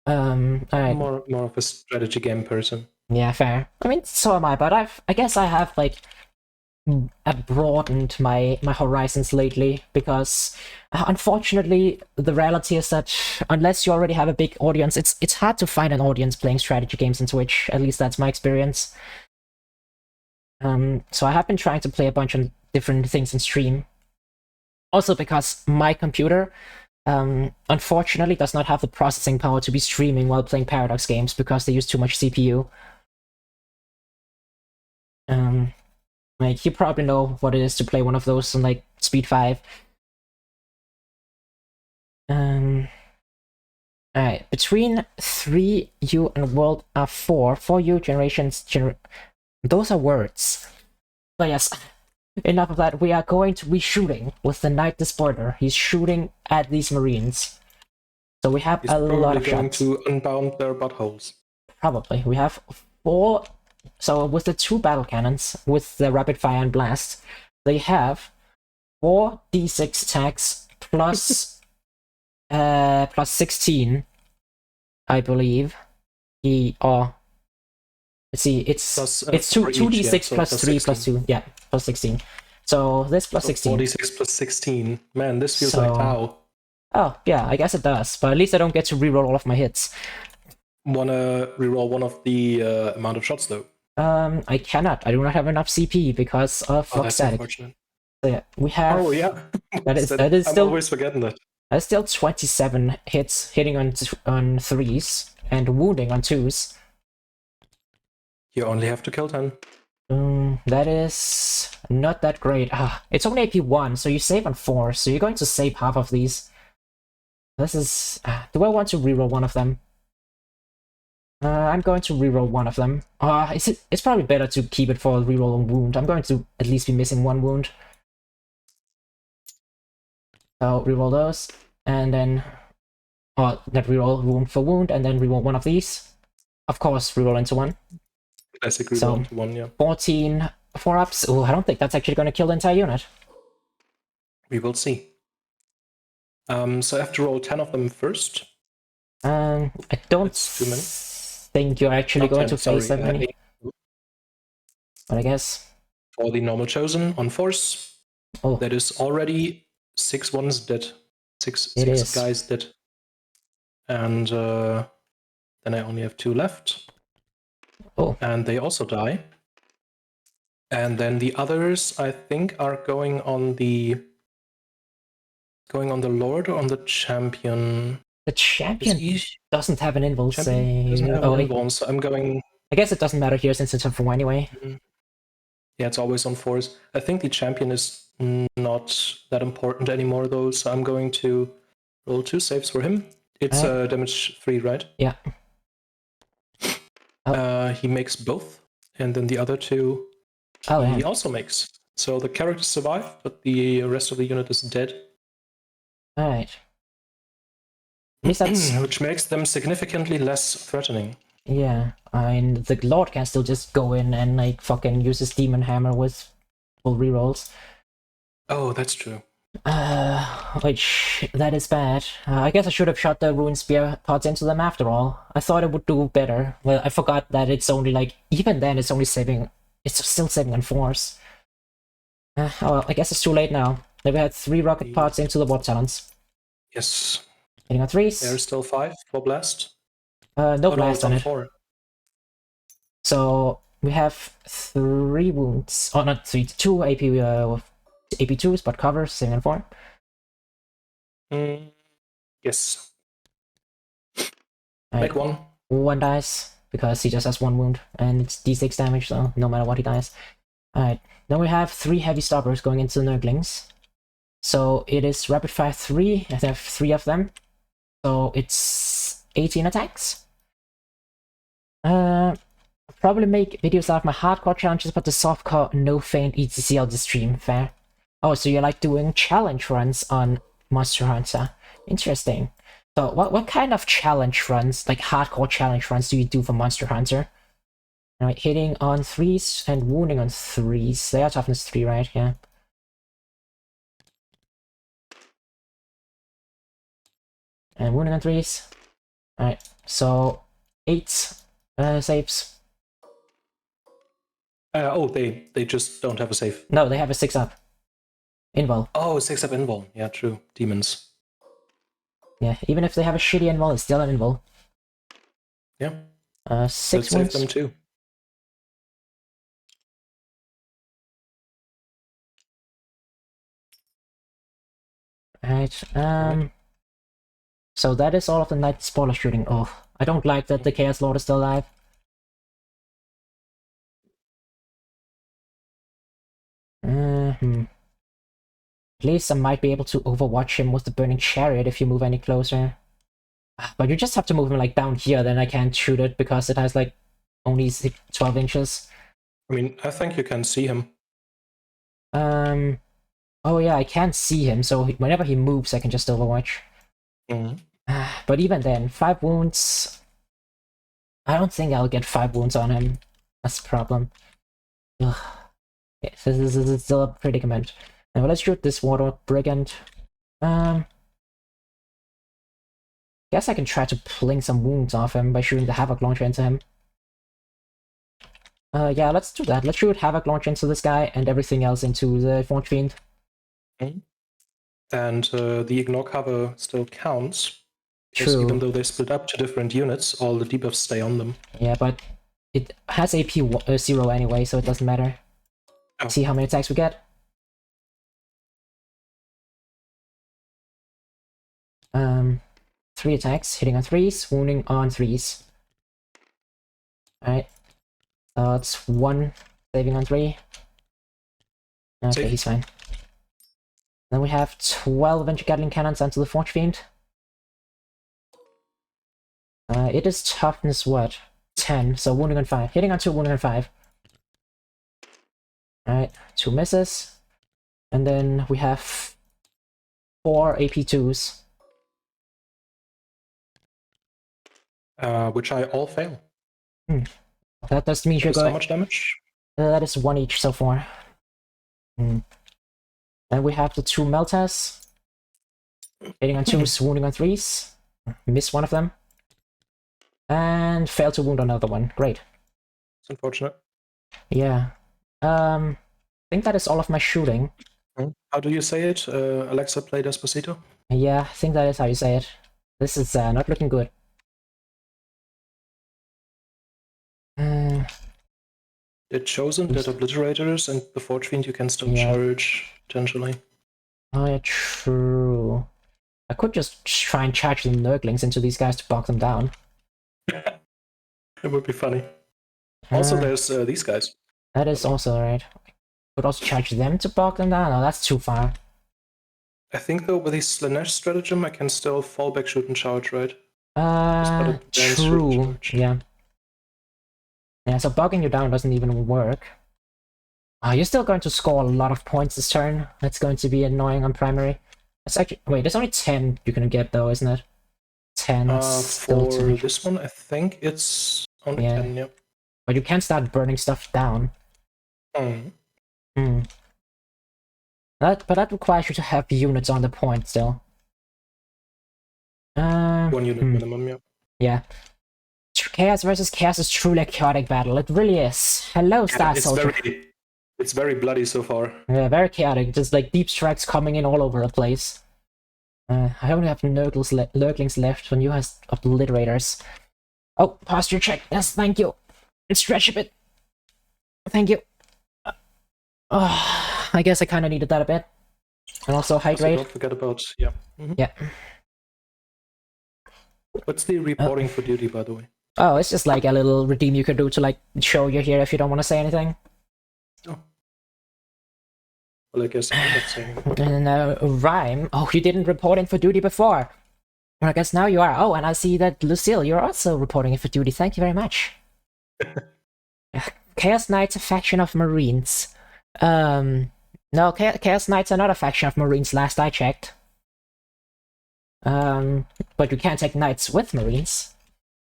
Alright.
More of a strategy game person.
Yeah, fair. I mean, so am I, but I guess I have like broadened my horizons lately because unfortunately the reality is that unless you already have a big audience, it's hard to find an audience playing strategy games in Twitch. At least that's my experience. So I have been trying to play a bunch of different things in stream. Also because my computer unfortunately does not have the processing power to be streaming while playing Paradox games because they use too much CPU. Like, you probably know what it is to play one of those on, like, speed 5. Alright, between 3U and World are 4. 4U generations, those are words. But yes, enough of that. We are going to be shooting with the Knight Disperser. He's shooting at these Marines. So we have a lot of shots.
He's probably going to unbound their buttholes.
Probably. We have 4... So with the 2 battle cannons, with the rapid fire and blast, they have 4d6 attacks plus plus 16, I believe. Let's see, it's 2d6 plus 3 plus 2, yeah, plus 16. So this plus 16.
4d6 plus 16. Man, this feels like Tau.
Oh yeah, I guess it does, but at least I don't get to reroll all of my hits.
Wanna reroll one of the amount of shots though?
I cannot. I do not have enough CP because of
that's
static.
unfortunate.
So yeah, we have.
Oh yeah.
that is
I'm
still.
always forgetting that.
That's still 27 hits, hitting on 3s and wounding on 2s.
You only have to kill 10.
That is not that great. It's only AP 1, so you save on 4, so you're going to save half of these. This is. Do I want to reroll one of them? I'm going to reroll one of them. It's probably better to keep it for a reroll on wound. I'm going to at least be missing 1 wound. So reroll those, and then... not reroll wound for wound, and then reroll one of these. Of course, reroll into 1.
Classic reroll into 1, yeah.
14 4-ups. Oh, I don't think that's actually going to kill the entire unit.
We will see. So I have to roll 10 of them first.
I don't think you're actually going to face that many. But I guess.
For the normal chosen on force, that is already 6 ones dead. 6 guys dead. And then I only have 2 left. And they also die. And then the others, I think, are going on the Lord or on the Champion.
The Champion doesn't have an invul save.
So I'm going...
I guess it doesn't matter here since it's a 4 anyway.
Yeah, it's always on 4s. I think the Champion is not that important anymore though, so I'm going to roll 2 saves for him. It's damage 3, right?
Yeah.
He makes both, and then the other 2 he also makes. So the characters survive, but the rest of the unit is dead.
Alright.
Which makes them significantly less threatening.
Yeah, and the Lord can still just go in and like fucking use his Demon Hammer with full rerolls.
Oh, that's true.
Which, that is bad. I guess I should have shot the Ruin Spear pods into them after all. I thought it would do better. Well, I forgot that it's only like, even then it's only saving, it's still saving on 4s. Well, I guess it's too late now. Then we had 3 rocket pods into the War Talons.
Yes.
Hitting on 3s.
There's still 5 for blast.
No blast on it.
4.
So we have 3 wounds. Oh, not 3, 2 AP AP2s, but covers, 7 and 4.
Yes.
Right.
Make 1.
1 dies, because he just has 1 wound, and it's d6 damage, so no matter what he dies. Alright, then we have 3 heavy stoppers going into the Nurglings. So it is rapid fire 3, I have 3 of them. So it's 18 attacks. I'll probably make videos out of my hardcore challenges, but the softcore no feint etc I'll just stream, fair. Oh, so you're like doing challenge runs on Monster Hunter. Interesting. So what kind of challenge runs, like hardcore challenge runs, do you do for Monster Hunter? Alright, hitting on 3s and wounding on 3s. They are toughness 3, right? Yeah. And wounding on 3s. Alright, so 8 saves.
Oh, they just don't have a save.
No, they have a 6 up. Invul.
Oh, 6 up invul. Yeah, true. Demons.
Yeah, even if they have a shitty invul, it's still an invul.
Yeah.
6
Let's
wounds.
save them too.
Alright, so that is all of the Night Spoiler shooting. Oh, I don't like that the Chaos Lord is still alive. At least I might be able to overwatch him with the Burning Chariot if you move any closer. But you just have to move him like down here, then I can't shoot it because it has like only 12 inches.
I mean, I think you can see him.
Oh yeah, I can't see him, so whenever he moves I can just overwatch. But even then, 5 wounds... I don't think I'll get 5 wounds on him. That's the problem. Ugh. Yeah, this is still a predicament. Now let's shoot this Water Brigand. Guess I can try to fling some wounds off him by shooting the Havoc Launcher into him. Yeah, let's do that. Let's shoot Havoc Launcher into this guy and everything else into the Forge Fiend.
And the ignore cover still counts. Because
True.
even though they split up to different units, all the debuffs stay on them.
Yeah, but it has AP 0 anyway, so it doesn't matter.
Oh.
See how many attacks we get? 3 attacks, hitting on 3s, wounding on 3s. Alright. It's 1 saving on 3. Okay,
Save.
he's fine. Then we have 12 Venture Gatling Cannons onto the Forge Fiend. It is toughness what? 10, so wounding on 5. Hitting on 2, wounding on 5. Alright, 2 misses. And then we have 4 AP2s.
Which I all fail.
That does mean you're
How
going...
much damage?
that is 1 each so far. Then we have the 2 Meltas. Hitting on 2s, wounding on 3s. Miss one of them. And fail to wound another one. Great.
It's unfortunate.
Yeah. I think that is all of my shooting.
How do you say it? Alexa, play Despacito?
Yeah, I think that is how you say it. This is not looking good.
Dead Chosen, Dead Obliterators, and the Forge Fiend you can still charge, potentially.
Oh yeah, true. I could just try and charge the Nurglings into these guys to bog them down.
It would be funny. Also, there's these guys.
That is also right. Could also charge them to bog them down? No, that's too far.
I think, though, with his Slanesh stratagem, I can still fall back, shoot, and charge, right?
True. Yeah. Yeah, so bogging you down doesn't even work. You're still going to score a lot of points this turn. That's going to be annoying on primary. It's actually... Wait, there's only 10 you can get, though, isn't it? 10.
For this one, I think it's only 10, yeah.
But you can start burning stuff down. But that requires you to have units on the point still.
1 unit minimum, yeah.
Yeah. Chaos versus Chaos is truly a chaotic battle. It really is. Hello, Star Soldier.
It's very bloody so far.
Yeah, very chaotic. Just like deep strikes coming in all over the place. I only have Nurglings left when you have Obliterators. Oh, posture check. Yes, thank you. And stretch a bit. Thank you. I guess I kind of needed that a bit. And also hydrate.
Don't forget about, yeah.
Yeah.
What's the reporting for duty, by the way?
Oh, it's just like a little redeem you could do to like show you're here if you don't want to say anything.
Oh. Well, I guess I'm not saying.
And Rhyme. Oh, you didn't report in for duty before. Well, I guess now you are. Oh, and I see that Lucille, you're also reporting in for duty. Thank you very much. Chaos Knights, a faction of Marines. No, Chaos Knights are not a faction of Marines. Last I checked. But you can take Knights with Marines.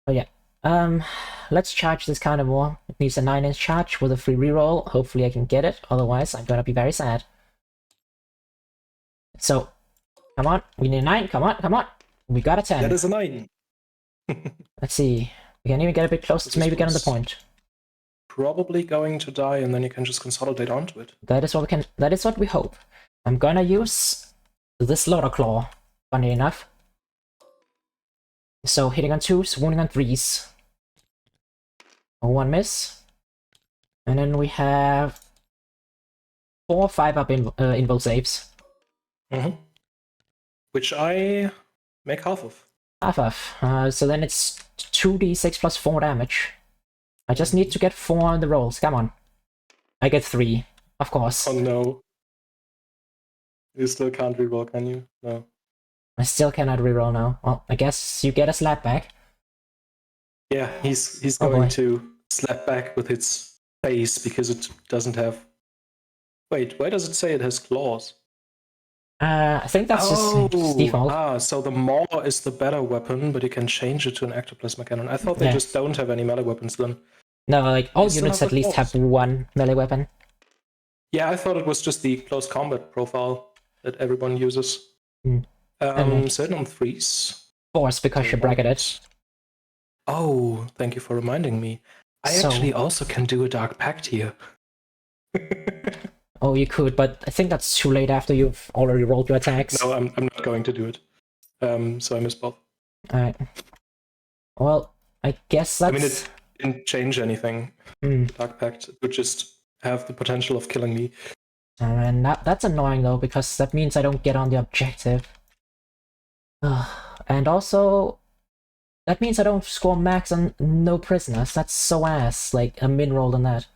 Oh yeah. Let's charge this carnivore. It needs a 9-inch charge with a free reroll. Hopefully I can get it, otherwise I'm gonna be very sad. So, come on, we need a 9, come on. We got a 10.
That is a 9.
Let's see. We can even get a bit closer to maybe get on the point.
Probably going to die, and then you can just consolidate onto it.
That is what we hope. I'm gonna use the Slaughter Claw, funny enough. So hitting on 2s, wounding on 3s. 1 miss. And then we have 4 5-up invo saves.
Which I make half of.
So then it's 2d6 plus 4 damage. I just need to get 4 on the rolls, come on. I get 3, of course.
Oh no. You still can't reroll, can you? No.
I still cannot reroll now. Well, I guess you get a slap back.
Yeah, he's going to slap back with its face because it doesn't have... Wait, why does it say it has claws?
I think that's just default.
So the maw is the better weapon, but you can change it to an ectoplasma cannon. I thought they just don't have any melee weapons then.
No, like all units at least have 1 melee weapon.
Yeah, I thought it was just the close combat profile that everyone uses. Certain on 3s.
4s because you bracketed.
Oh, thank you for reminding me. I actually also can do a Dark Pact here.
Oh, you could, but I think that's too late after you've already rolled your attacks.
No, I'm not going to do it. So I missed both.
Alright. Well, I guess that's...
I mean, it didn't change anything. Dark Pact. It would just have the potential of killing me.
And that's annoying though, because that means I don't get on the objective. And also, that means I don't score max on no prisoners. That's so ass, like a min roll on that.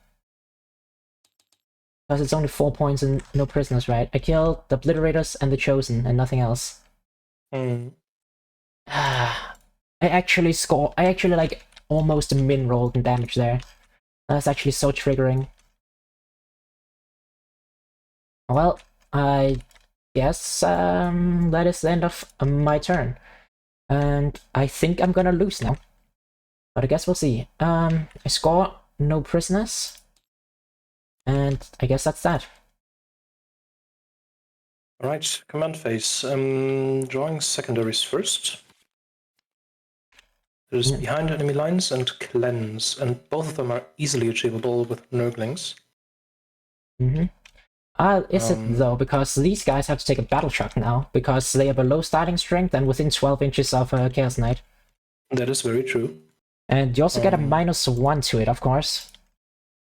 Because it's only 4 points and no prisoners, right? I killed the Obliterators and the Chosen and nothing else. I actually like almost a min roll in damage there. That's actually so triggering. Well, I guess that is the end of my turn. And I think I'm gonna lose now. But I guess we'll see. I score no prisoners. And I guess that's that.
Alright, command phase. Drawing secondaries first. There's behind enemy lines and cleanse, and both of them are easily achievable with Nurglings.
Is it though? Because these guys have to take a battle shock now, because they are below starting strength and within 12 inches of Chaos Knight.
That is very true.
And you also get a -1 to it, of course.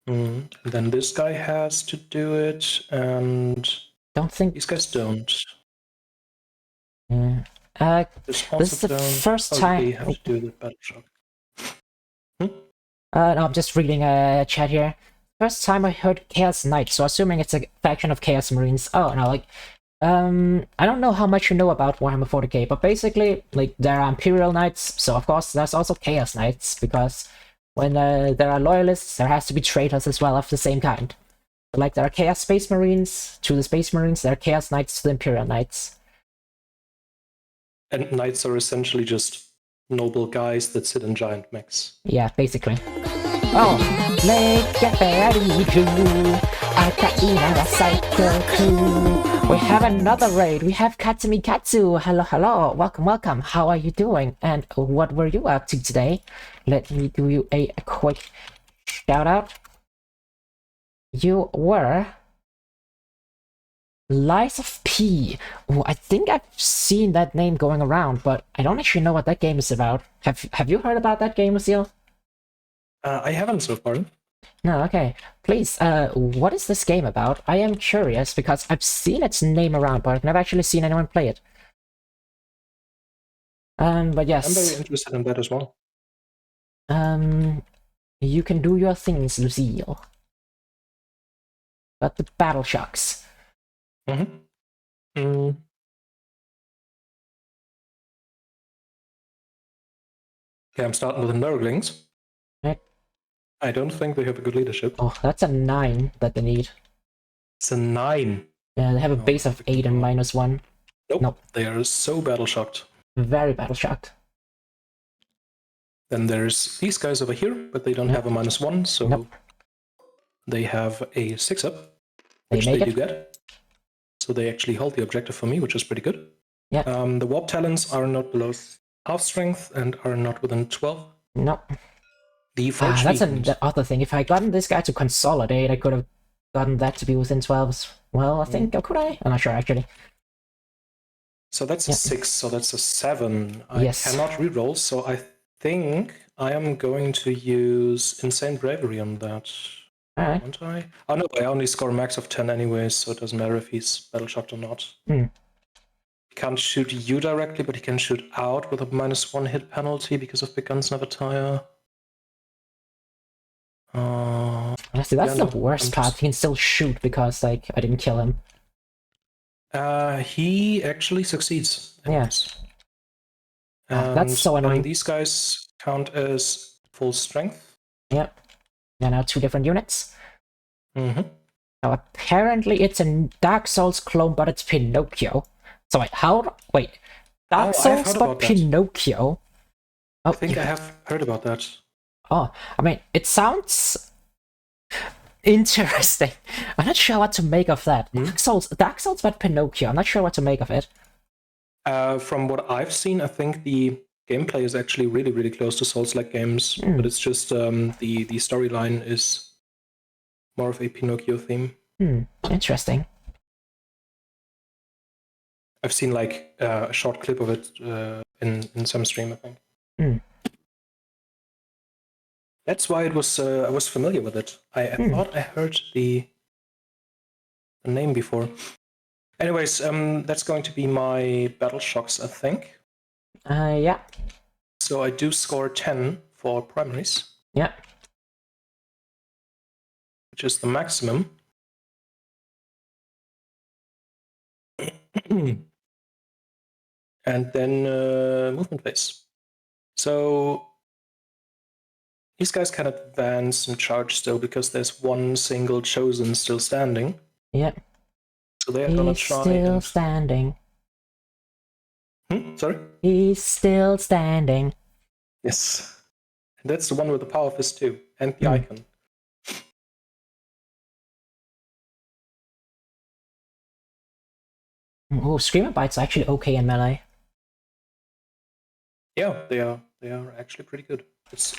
And then this guy has to do it, and
don't think
these guys don't.
Yeah. This is the first time.
They have to do the battle shock.
No, I'm just reading a chat here. First time I heard Chaos Knight, so assuming it's a faction of Chaos Marines. Oh no, like, I don't know how much you know about Warhammer 40k, but basically, like, there are Imperial Knights, so of course there's also Chaos Knights, because when there are Loyalists, there has to be traitors as well of the same kind. So, like, there are Chaos Space Marines to the Space Marines, there are Chaos Knights to the Imperial Knights.
And Knights are essentially just noble guys that sit in giant mechs.
Yeah, basically. Oh, get ready to Akaina Cycle Crew. We have another raid. We have Katsumi Katsu. Hello. Welcome. How are you doing? And what were you up to today? Let me do you a quick shout out. You were Lies of P. Oh, I think I've seen that name going around, but I don't actually know what that game is about. Have you heard about that game, Lucille?
I haven't so far.
No, okay. Please, what is this game about? I am curious because I've seen its name around, but I've never actually seen anyone play it. But yes.
I'm very interested in that as well.
You can do your things, Lucille. But the battle shocks.
Okay, I'm starting with the Nurglings.
Right.
I don't think they have a good leadership.
Oh, that's a 9 that they need.
It's a 9.
Yeah, they have a base of 8 and -1.
Nope. They are so battle shocked.
Very battle shocked.
Then there's these guys over here, but they don't
Yep.
have a -1, so
Nope.
they have a 6-up,
They
which
make
they
it.
do get. So they actually hold the objective for me, which is pretty good.
Yeah.
The warp talents are not below half strength and are not within 12.
Nope.
The forge
That's
beacons.
the other thing. If I gotten this guy to consolidate, I could have gotten that to be within 12 as well, I think. Or could I? I'm not sure, actually.
So that's a 6, so that's a 7. I
Yes.
cannot reroll, so I think I am going to use Insane Bravery on that.
Alright.
Won't I? Oh no, I only score a max of 10 anyways, so it doesn't matter if he's battle shocked or not.
Hmm.
He can't shoot you directly, but he can shoot out with a -1 hit penalty because of big guns never tire.
Honestly, that's
yeah,
the
no,
worst part. He can still shoot because, like, I didn't kill him.
He actually succeeds.
Yes.
And,
That's so annoying.
and these guys count as full strength.
Yep. They're now 2 different units.
Mm-hmm.
Now, apparently it's a Dark Souls clone, but it's Pinocchio. So wait, how? Wait. Dark Souls, but Pinocchio?
I think I have heard about that.
Oh, I mean, it sounds interesting. I'm not sure what to make of that. Dark Souls, but Pinocchio. I'm not sure what to make of it.
From what I've seen, I think the gameplay is actually really, really close to Souls-like games, but it's just the storyline is more of a Pinocchio theme.
Interesting.
I've seen like a short clip of it in some stream, I think. That's why it was I was familiar with it. I thought I heard the name before. Anyways, that's going to be my battle shocks, I think.
Yeah.
So I do score 10 for primaries.
Yeah.
Which is the maximum. And then movement phase. So these guys can advance and charge still because there's one single chosen still standing.
Yeah.
So they are gonna try.
Still standing.
Sorry?
He's still standing.
Yes. And that's the one with the power fist too, and the icon.
Oh, Screamer Bite's actually okay in melee.
Yeah, they are actually pretty good.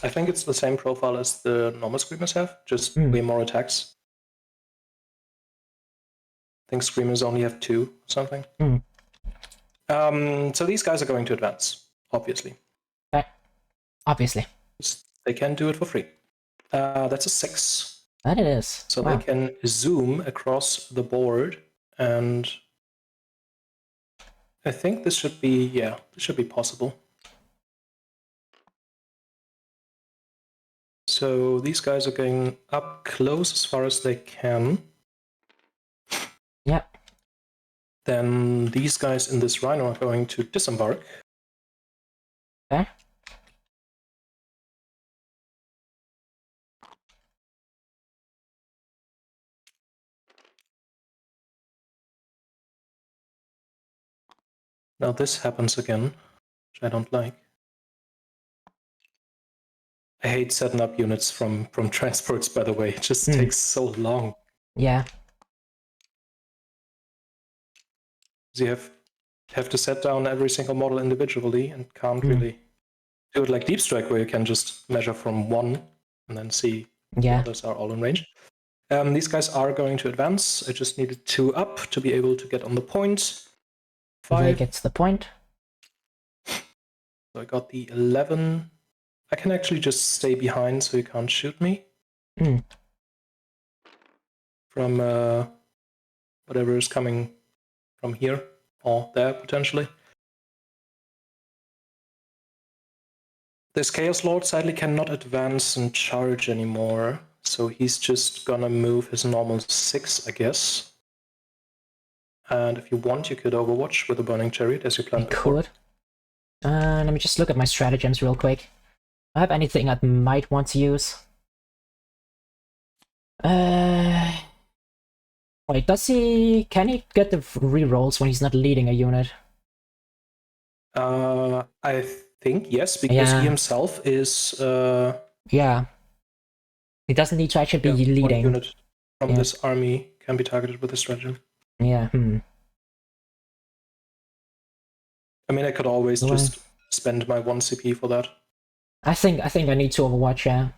I think it's the same profile as the normal Screamers have, just way more attacks. I think Screamers only have 2 or something. So these guys are going to advance, obviously.
Obviously.
They can do it for free. That's a 6.
That it is.
So they can zoom across the board, and I think this should be possible. So these guys are going up close as far as they can.
Yep.
Then these guys in this rhino are going to disembark.
Okay.
Now this happens again, which I don't like. I hate setting up units from transports, by the way. It just takes so long.
Yeah.
You have to set down every single model individually and can't really do it like Deep Strike, where you can just measure from 1 and then see the others are all in range. These guys are going to advance. I just needed 2 up to be able to get on the point. 5.
They get to the point.
So I got the 11. I can actually just stay behind so you can't shoot me. From whatever is coming from here or there, potentially. This Chaos Lord sadly cannot advance and charge anymore, so he's just gonna move his normal 6, I guess. And if you want, you could Overwatch with a Burning Chariot as you planned before.
Could. Let me just look at my stratagems real quick. Do I have anything I might want to use? Wait, can he get the rerolls when he's not leading a unit?
I think yes, because
Yeah.
he himself is
Yeah. He doesn't need to actually be
one
leading.
unit from
Yeah.
this army can be targeted with this stratagem.
Yeah.
I mean, I could always
Well,
just spend my 1 CP for that.
I think I need to Overwatch. Yeah.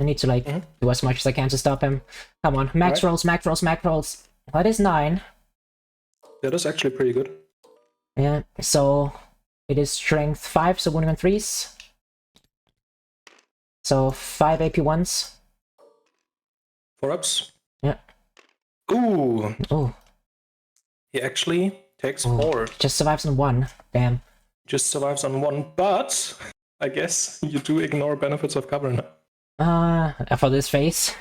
I need to like do as much as I can to stop him. Come on, max rolls, max rolls, max rolls. That is 9.
That is actually pretty good.
Yeah. So it is strength 5, so wounding on 3s. So 5 AP 1s.
4-ups.
Yeah.
Ooh.
Oh.
He actually takes 4.
Just survives on 1. Damn.
Just survives on 1, but I guess you do ignore benefits of cover now.
For this phase.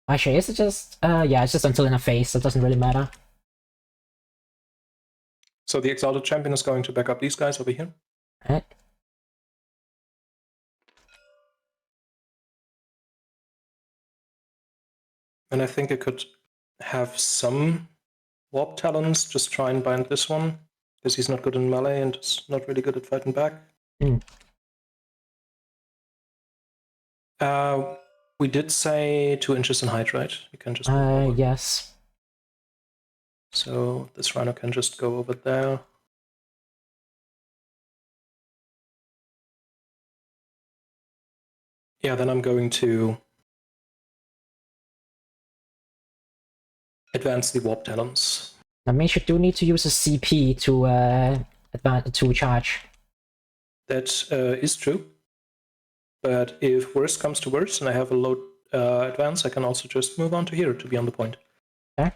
Actually, is it just yeah, it's just until in a phase, so it doesn't really matter.
So the Exalted Champion is going to back up these guys over here.
Right.
And I think I could have some Warp Talons, just try and bind this one, because he's not good in melee and is not really good at fighting back. We did say 2 inches in height, right? You can just move over.
Yes.
So this Rhino can just go over there. Yeah, then I'm going to advance the Warp Talons.
That means you do need to use a CP to charge.
That is true. But if worst comes to worst and I have a low advance, I can also just move on to here to be on the point.
Okay.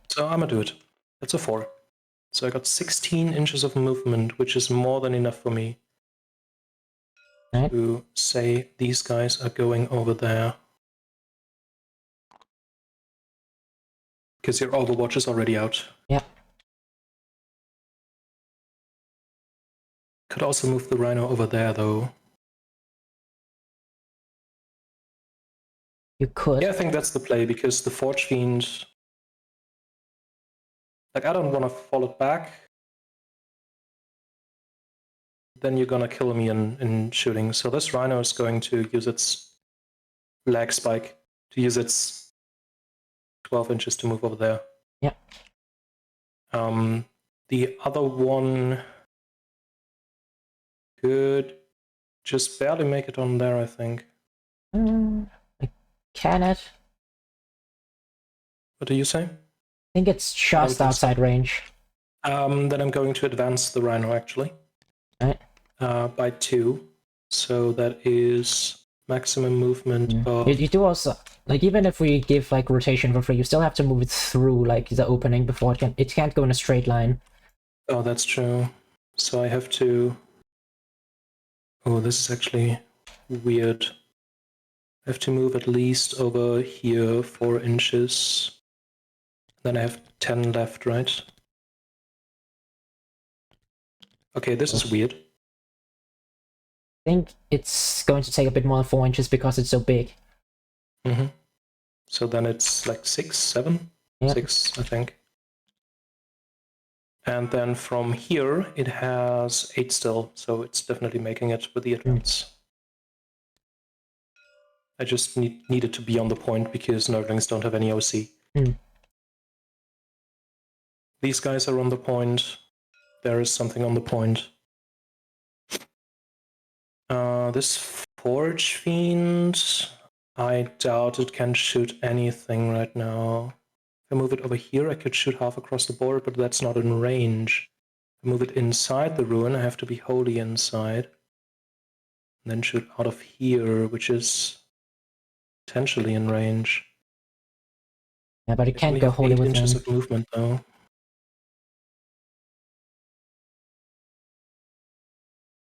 So I'm gonna do it. That's a 4. So I got 16 inches of movement, which is more than enough for me to say these guys are going over there. Because your Overwatch is already out.
Yeah.
Could also move the Rhino over there, though.
You could.
Yeah, I think that's the play, because the Forge Fiend... Like, I don't want to fall it back. Then you're gonna kill me in shooting. So this Rhino is going to use its lag spike, to use its 12 inches to move over there.
Yeah.
The other one could just barely make it on there, I think.
Can it?
What do you say?
I think it's just outside range.
Then I'm going to advance the Rhino, actually.
Right.
By 2. So that is maximum movement of...
You do also, like, even if we give, like, rotation for free, you still have to move it through, like, the opening before it can't go in a straight line.
Oh, that's true. So I have to... Oh, this is actually weird. I have to move at least over here 4 inches. Then I have 10 left, right? Okay, this is weird.
I think it's going to take a bit more than 4 inches because it's so big.
So then it's like 6, 7?
Yep.
6, I think. And then from here, it has 8 still, so it's definitely making it with the advance. I just needed to be on the point because Nerdlings don't have any OC. These guys are on the point. There is something on the point. This Forge Fiend, I doubt it can shoot anything right now. If I move it over here, I could shoot half across the board, but that's not in range. If I move it inside the ruin, I have to be wholly inside. And then shoot out of here, which is potentially in range.
Yeah, but it can't go wholly within.
8 inches of movement, though.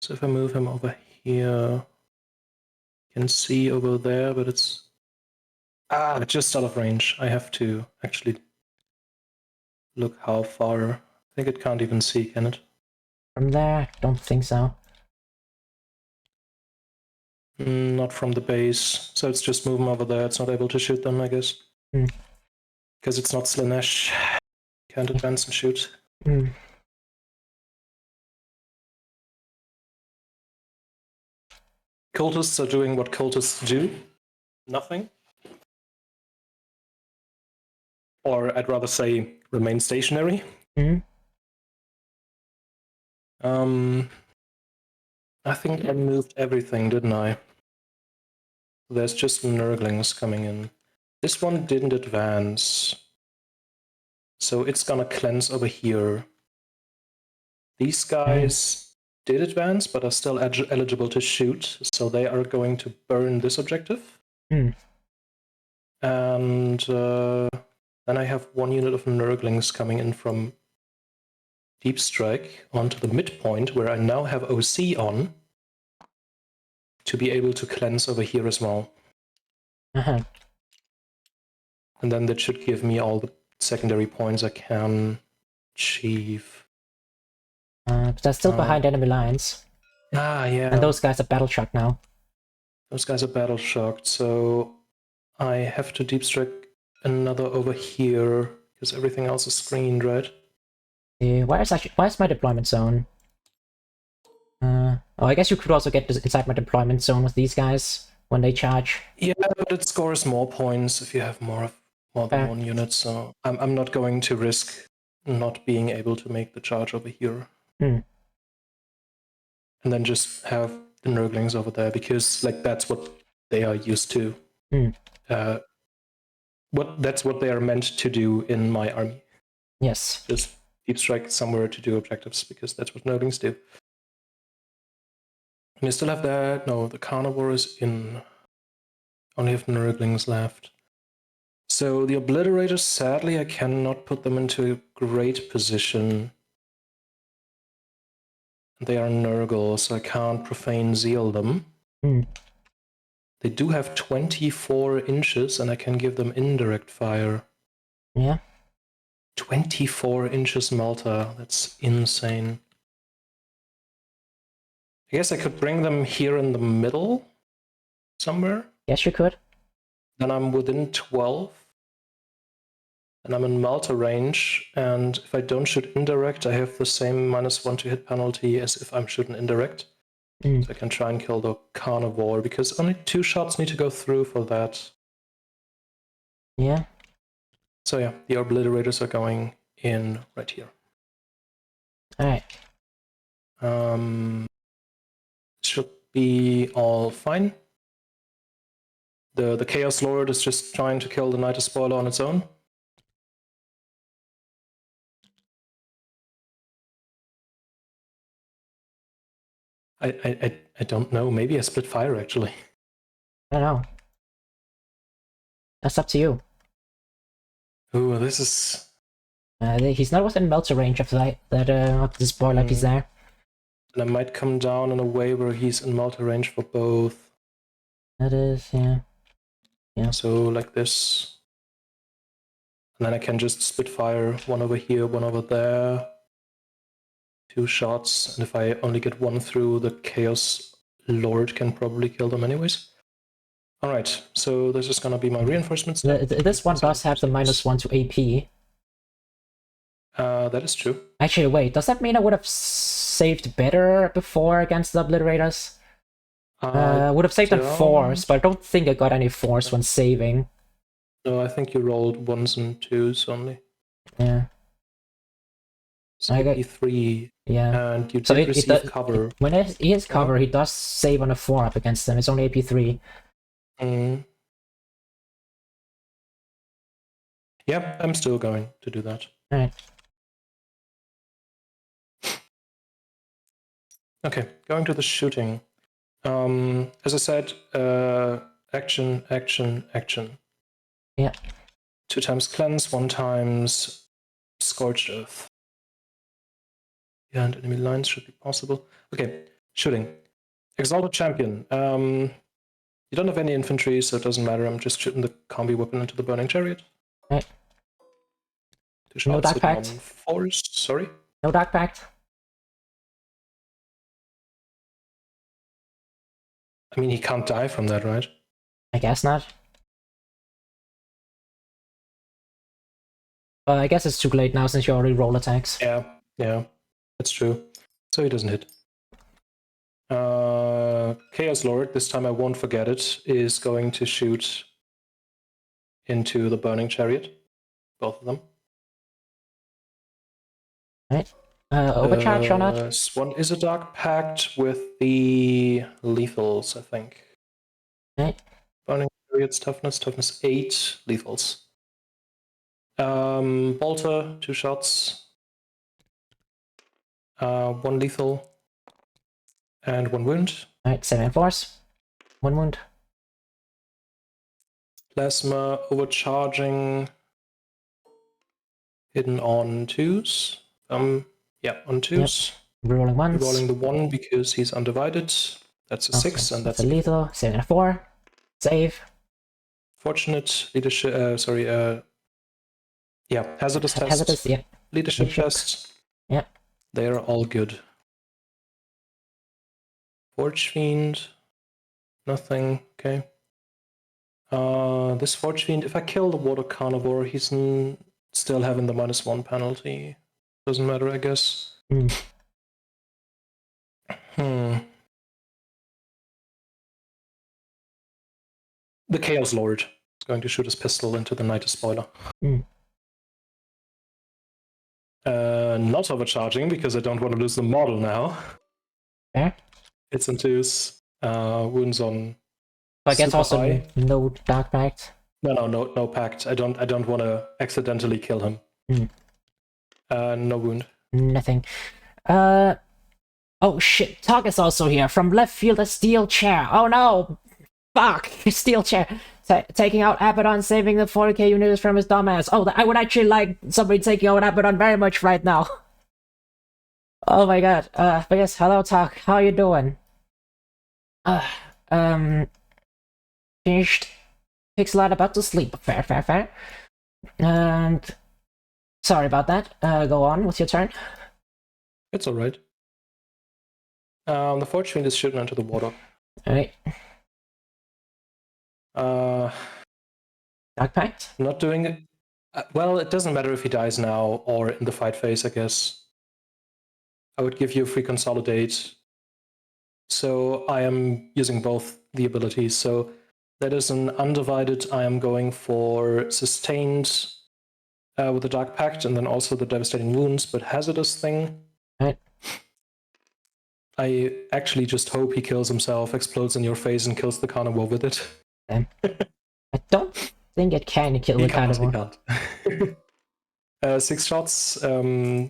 So if I move him over here, you can see over there, but it's just out of range. I have to actually look how far. I think it can't even see, can it?
From there? Don't think so.
Not from the base. So it's just moving over there. It's not able to shoot them, I guess. Because it's not Slanesh. Can't advance and shoot. cultists are doing what cultists do. Nothing. Or I'd rather say remain stationary.
Mhm.
I think I moved everything, didn't I? There's just Nurglings coming in. This one didn't advance. So it's gonna cleanse over here. These guys did advance, but are still eligible to shoot, so they are going to burn this objective.
Mm.
And then I have one unit of Nurglings coming in from Deep Strike onto the midpoint, where I now have OC on, to be able to cleanse over here as well.
Uh-huh.
And then that should give me all the secondary points I can achieve.
But they're still behind enemy lines.
Ah, yeah.
And those guys are battle shocked now.
Those guys are battle shocked, so I have to deep strike another over here because everything else is screened, right?
Where's my deployment zone? Oh, I guess you could also get this inside my deployment zone with these guys when they charge.
Yeah, but it scores more points if you have more than one unit, so I'm not going to risk not being able to make the charge over here.
Mm.
And then just have the Nurglings over there, because like that's what they are used to.
Mm.
That's what they are meant to do in my army.
Yes.
Just deep strike somewhere to do objectives, because that's what Nurglings do. And you still have that. No, the carnivore is in. Only have Nurglings left. So the obliterators, sadly, I cannot put them into a great position. They are Nurgle, so I can't profane zeal them.
Mm.
They do have 24 inches, and I can give them indirect fire.
Yeah.
24 inches melter. That's insane. I guess I could bring them here in the middle somewhere.
Yes, you could.
Then I'm within 12. And I'm in melter range. And if I don't shoot indirect, I have the same -1 to hit penalty as if I'm shooting indirect.
Mm.
So I can try and kill the carnivore, because only 2 shots need to go through for that.
Yeah.
So yeah, the obliterators are going in right here.
Alright.
Should be all fine. The Chaos Lord is just trying to kill the Nidus Spoiler on its own. I don't know. Maybe I split fire, actually.
I don't know. That's up to you.
Ooh, this is...
He's not within melter range of the spoiler piece there.
And I might come down in a way where he's in melter range for both.
That is, yeah. Yeah.
So like this. And then I can just spit fire, one over here, one over there. 2 shots, and if I only get one through, the Chaos Lord can probably kill them anyways. Alright, so this is gonna be my reinforcements.
This one does have the -1 to AP.
That is true.
Actually, wait, does that mean I would have saved better before against the obliterators? Would have saved on force, but I don't think I got any force when saving.
No, I think you rolled 1s and 2s only.
Yeah.
So I got 3.
Yeah.
And you did receive cover.
When he has cover, he does save on a 4-up against them. It's only AP3.
Yeah, I'm still going to do that.
Alright.
Okay, going to the shooting. As I said, action, action, action.
Yeah.
2 times cleanse, 1 times scorched earth. And enemy lines should be possible. Okay, shooting. Exalted champion. You don't have any infantry, so it doesn't matter. I'm just shooting the combi weapon into the burning chariot.
Right.
2 shots.
No dark pact.
Force. Sorry.
No dark pact.
I mean, he can't die from that, right?
I guess not. But I guess it's too late now since you already roll attacks.
Yeah, that's true. So he doesn't hit. Chaos Lord, this time I won't forget it, is going to shoot into the Burning Chariot. Both of them.
Right. Overcharge or not?
One is a Dark Pact with the lethals, I think.
Right.
Burning Chariot's toughness 8, lethals. Bolter, 2 shots. 1 lethal. And 1 wound.
Alright, 7 force. 1 wound.
Plasma overcharging. Hidden on 2s. Yeah, on 2s.
Yep. Rerolling 1s.
Rerolling the 1 because he's undivided. That's a 6, and that's
a lethal. 7 and a 4. Save.
Fortunate leadership. Hazardous test.
Hazardous, yeah.
Leadership test.
Yep.
They are all good. Forge Fiend. Nothing. Okay. This Forge Fiend, if I kill the Water Carnivore, he's still having the -1 penalty. Doesn't matter, I guess. The Chaos Lord is going to shoot his pistol into the Knight Spoiler. Not overcharging because I don't want to lose the model now.
Yeah.
It's in 2s. Wounds on.
I guess also
high.
No Dark Pact.
No pact. I don't want to accidentally kill him. No wound.
Nothing. Oh shit, Tog is also here. From left field, a steel chair. Oh no! Fuck! Steel chair. Taking out Abaddon, saving the 40k units from his dumbass. Oh, I would actually like somebody taking out Abaddon very much right now. Oh my god. But yes, hello Tog. How you doing? Finished. Pixelite about to sleep. Fair. And sorry about that. Go on. What's your turn?
It's all right. The Forge Fiend is shooting into the water.
All right. Dark Pact?
Not doing it. Well, it doesn't matter if he dies now or in the fight phase, I guess. I would give you a free consolidate. So I am using both the abilities. So that is an undivided. I am going for sustained with the Dark Pact and then also the devastating wounds, but hazardous thing.
Right.
I actually just hope he kills himself, explodes in your face, and kills the carnivore with it.
I don't think it can kill the carnivore.
He can't. 6 shots,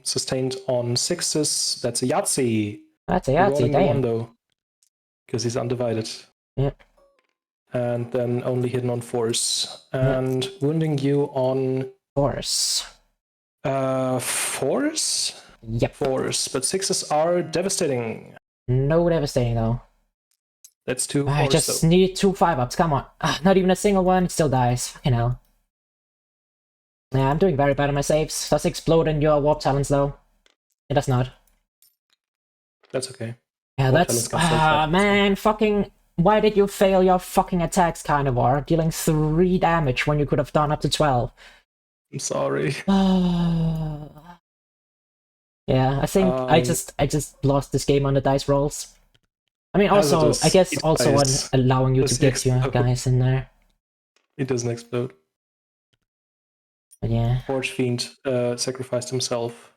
sustained on 6s. That's a Yahtzee.
That's a Yahtzee, damn.
One, though, because he's undivided.
Yep.
And then only hidden on 4s. And wounding you on
4s.
4s?
Yep.
4s, but 6s are devastating.
No devastating though.
That's 2
I just need 2 5-ups, come on. Not even a single one, still dies. Fucking hell. Yeah, I'm doing very bad on my saves. Does explode in your warp talents though? It does not.
That's okay.
Yeah, that's... man, fucking... Why did you fail your fucking attacks, Carnivore? Dealing 3 damage when you could have done up to 12.
I'm sorry.
Yeah, I think I just lost this game on the dice rolls. I mean, also, I guess also allowing you to get your guys in there.
It doesn't explode.
But yeah.
Forge Fiend sacrificed himself.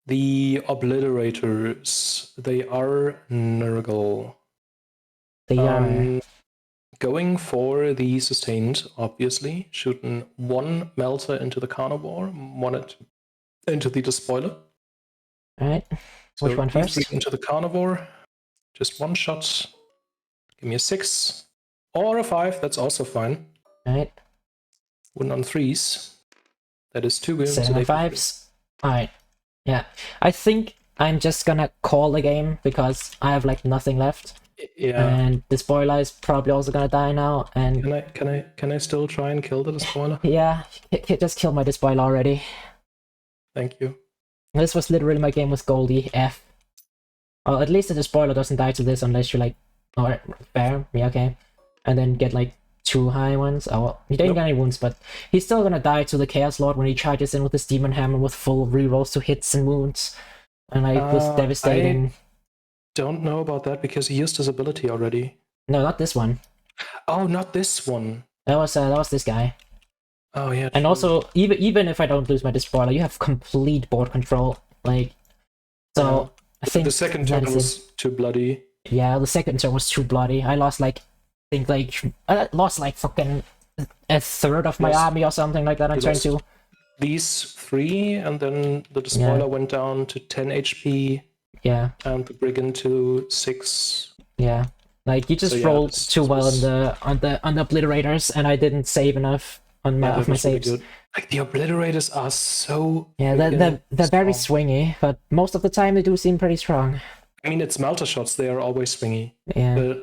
The Obliterators, they are Nurgle.
They are.
Going for the sustained, obviously. Shooting 1 melter into the carnivore, 1 into the despoiler.
Alright. Which one first?
3 into the carnivore. Just 1 shot. Give me a 6. Or a 5, that's also fine.
Alright.
1 on 3s. That is 2 wounds.
7 on 5s. Alright. Yeah. I think I'm just gonna call the game because I have like nothing left.
Yeah.
And the spoiler is probably also gonna die now. And
can I still try and kill the despoiler?
Yeah, just kill my despoiler already.
Thank you.
This was literally my game with Goldie F. Well, at least the despoiler doesn't die to this unless you like, or fair, yeah, okay, and then get like 2 high ones. Oh, well, he didn't get any wounds, but he's still gonna die to the Chaos Lord when he charges in with his Demon Hammer with full rerolls to hits and wounds, and like with devastating.
don't know about that because he used his ability already.
No, not this one.
Oh, not this one.
That was this guy.
Oh yeah.
And
true.
also, even if I don't lose my Despoiler, you have complete board control. Like, so
Yeah.
I think
The second
that
turn
is
was too bloody.
Yeah, the second turn was too bloody. I lost I lost like fucking a third of my
Yes.
army or something like that on
You
turn
lost
2.
These 3, and then the Despoiler went down to 10 HP,
Yeah,
and the Brigand to 6.
yeah. Like you just
So, yeah,
rolled
this
too well
was-
on the obliterators, and I didn't save enough on my
Yeah, that
my
was really
saves.
good. Like the Obliterators are so
Yeah, they're very swingy, but most of the time they do seem pretty strong.
I mean, it's Melter shots. They are always swingy,
Yeah.
but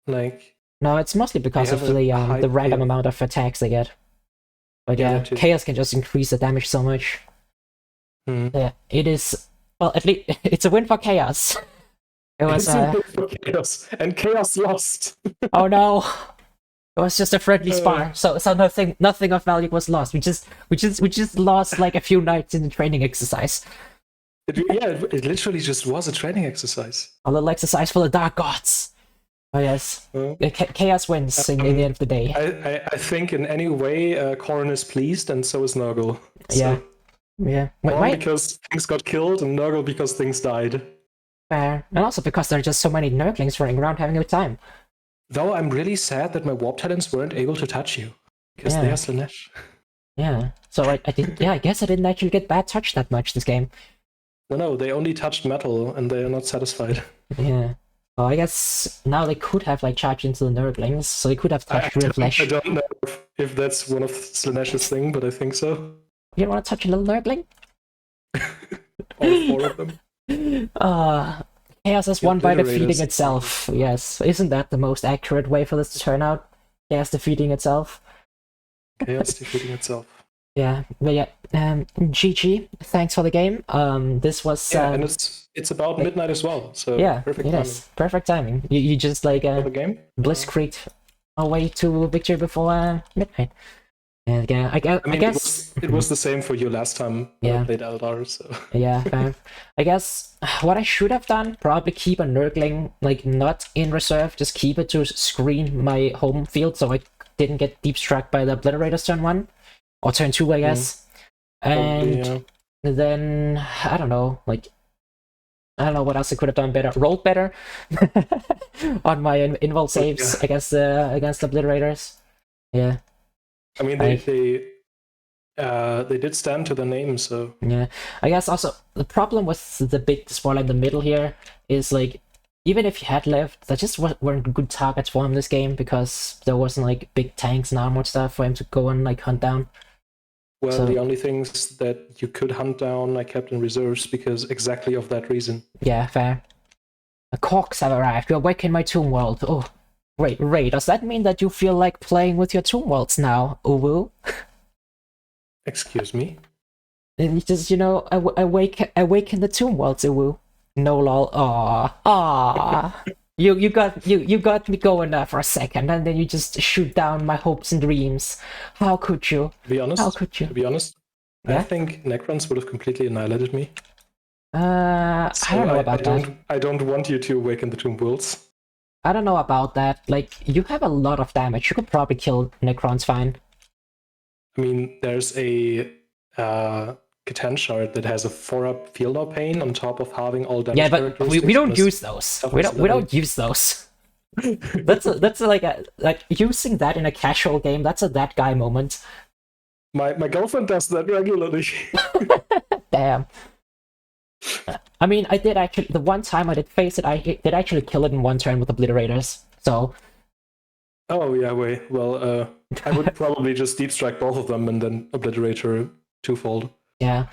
like
No, it's mostly because of
have a high
the random
payoff.
amount of attacks they get. But
Yeah,
yeah,
that too.
Chaos can just increase the damage so much. Yeah, it is. Well, at least it's a win for Chaos. It was.
It's a win for Chaos, and Chaos lost.
Oh no! It was just a friendly spar, so nothing of value was lost. We just lost like a few nights in the training exercise.
It literally just was a training exercise.
A little exercise for the Dark Gods. Oh yes, Chaos wins in the end of the day.
I think in any way, Corrin is pleased, and so is Nurgle. So,
Yeah.
Corrin because things got killed, and Nurgle because things died.
Fair, and also because there are just so many Nurglings running around having a good time.
Though I'm really sad that my Warp Talents weren't able to touch you because they are Slanesh.
Yeah. So I didn't. Yeah, I guess I didn't actually get bad touch that much this game.
No, they only touched metal, and they are not satisfied.
Yeah. Well, I guess now they could have like charged into the Nurglings, so they could have touched real flesh.
I don't know if that's one of Slanesh's thing, but I think so.
You don't want to touch a little Nurgling?
All 4 of them.
Chaos has won by defeating
Obliterators.
itself. Yes, isn't that the most accurate way for this to turn out? Chaos defeating itself.
Chaos defeating itself.
Yeah, but yeah. GG. Thanks for the game. This was.
And it's about midnight as well. So
yeah,
perfect
it
timing.
is perfect timing. You just like
For the game.
blitzkrieged away to victory before midnight. And again, I guess
it was the same for you last time when
Yeah.
I played Eldar. So
yeah, I guess what I should have done, probably keep a Nurgling like not in reserve, just keep it to screen my home field so I didn't get deep struck by the Obliterators turn 1 or turn 2, I guess. And
probably,
then I don't know what else I could have done better. Rolled better on my invul saves against the Obliterators. Yeah.
I mean, they did stand to the name, so
yeah. I guess also the problem with the big spoiler in the middle here is like even if you had left, there just weren't good targets for him this game because there wasn't like big tanks and armored stuff for him to go and like hunt down.
well,
So-
the only things that you could hunt down, I kept in reserves because exactly of that reason.
Yeah, fair. The Corks have arrived. You awaken my tomb world. Oh, wait, Ray, does that mean that you feel like playing with your tomb worlds now, Uwu?
Excuse me.
And you just, awaken the tomb worlds, Uwu. No lol. Aw. You got me going there for a second, and then you just shoot down my hopes and dreams. How could you?
To be honest,
How could you?
I
Yeah?
think Necrons would have completely annihilated me.
I don't know about that.
I don't want you to awaken the Tomb Worlds.
I don't know about that. Like, you have a lot of damage. You could probably kill Necrons fine.
I mean, there's a Catan shard that has a 4-up field of pain on top of having all damage.
Yeah, but we
characteristics
don't
plus
use those. We don't use those. that's like using that in a casual game. That's a that guy moment.
My girlfriend does that regularly.
Damn. I mean, I did actually the one time I did face it. I did actually kill it in one turn with Obliterators. So
Oh yeah, wait. Well, I would probably just deep strike both of them and then Obliterator twofold.
yeah.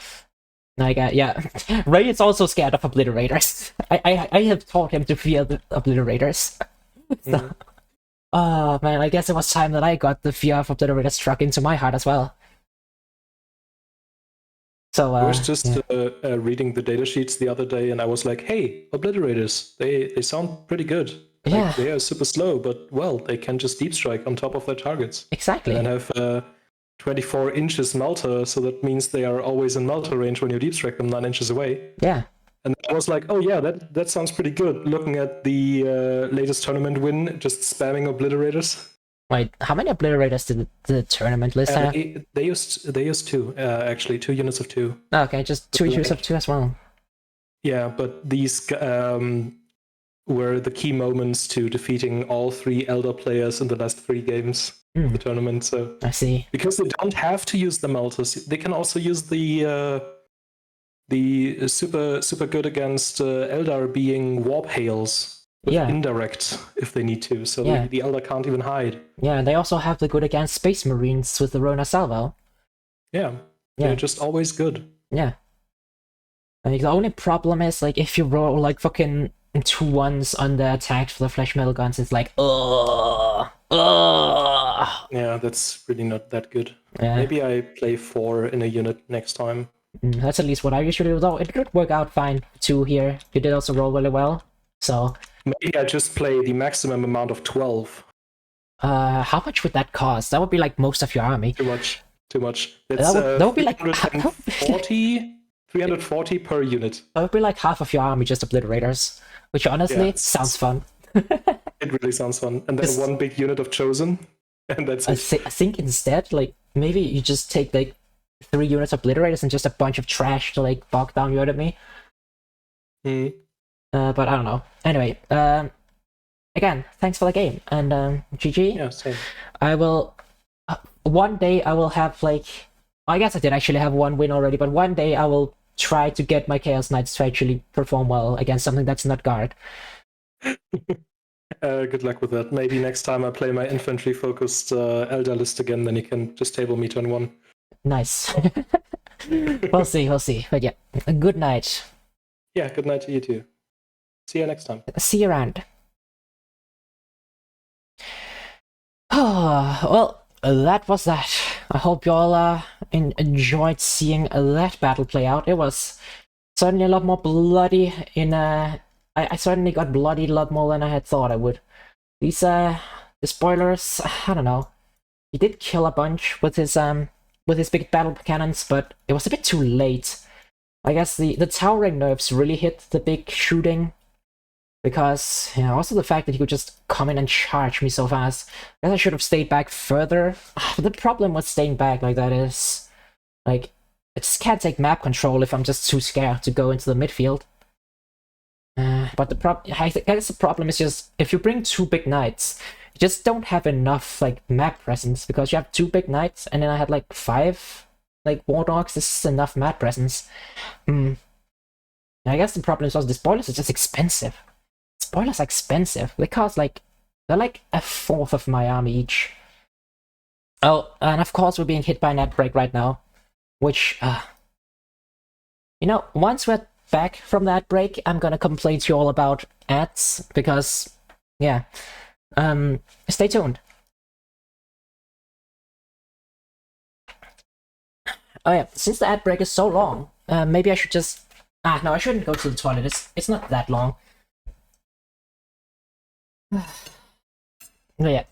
Yeah. Ray is also scared of Obliterators. I have taught him to fear the Obliterators. So, oh man, I guess it was time that I got the fear of Obliterators struck into my heart as well. So
I was just reading the data sheets the other day, and I was like, "Hey, Obliterators, they sound pretty good. Like,
Yeah.
they are super slow, but well, they can just deep strike on top of their targets,
exactly.
and have 24 inches melter, so that means they are always in melter range when you deep strike them 9 inches away.
Yeah.
And I was like, oh yeah, that sounds pretty good. Looking at the latest tournament win, just spamming obliterators.
Wait, how many obliterators did the tournament list have?
They used two, actually, 2 units of 2.
Oh, okay, just 2 units of 2 as well.
Yeah, but these were the key moments to defeating all 3 Elder players in the last 3 games of the tournament. So
I see.
because they don't have to use the melters, they can also use the super good against Eldar being warp hails. With indirect if they need to, so the Elder can't even hide.
Yeah, and they also have the good against Space Marines with the Rona Salvo.
Yeah, they're just always good.
Yeah. Like, the only problem is, like, if you roll, like, fucking 2 1s on the attack for the flesh metal guns, it's like, ugh.
Yeah, that's really not that good.
Yeah.
Maybe I play 4 in a unit next time.
That's at least what I usually do, though. It could work out fine, 2 here. You did also roll really well, so...
Maybe I just play the maximum amount of 12.
How much would that cost? That would be like most of your army.
Too much.
That would be like
340 per unit.
That would be like half of your army, just obliterators. Which honestly sounds fun.
It really sounds fun. And then 1 big unit of Chosen, and that's it.
I think instead, like, maybe you just take like 3 units of obliterators and just a bunch of trash to like bog down your enemy. But I don't know. Anyway, again, thanks for the game, and GG.
Yeah, same.
I will... one day I will have, like... I guess I did actually have 1 win already, but one day I will try to get my Chaos Knights to actually perform well against something that's not guard.
Good luck with that. Maybe next time I play my infantry-focused Elder list again, then you can just table me turn 1.
Nice. We'll see. But yeah, good night.
Yeah, good night to you too. See you next time.
See you around. Well, that was that. I hope you all enjoyed seeing that battle play out. It was certainly a lot more bloody in I certainly got bloodied a lot more than I had thought I would. These the spoilers, I don't know. He did kill a bunch with his big battle cannons, but it was a bit too late. I guess the towering nerfs really hit the big shooting. Because, yeah, also the fact that he could just come in and charge me so fast. I guess I should have stayed back further. But the problem with staying back like that is, like, I just can't take map control if I'm just too scared to go into the midfield. But I guess the problem is just, if you bring 2 big knights, you just don't have enough, like, map presence. Because you have 2 big knights, and then I had, like, 5, like, war dogs. This is enough map presence. I guess the problem is also the spoilers are just expensive. Spoilers are expensive. They cost like... they're like 1/4 of my army each. Oh, and of course we're being hit by an ad break right now. Which, you know, once we're back from that break, I'm gonna complain to you all about ads. Because, yeah. Stay tuned. Oh yeah, since the ad break is so long, maybe I should just... no, I shouldn't go to the toilet. It's not that long. Yeah.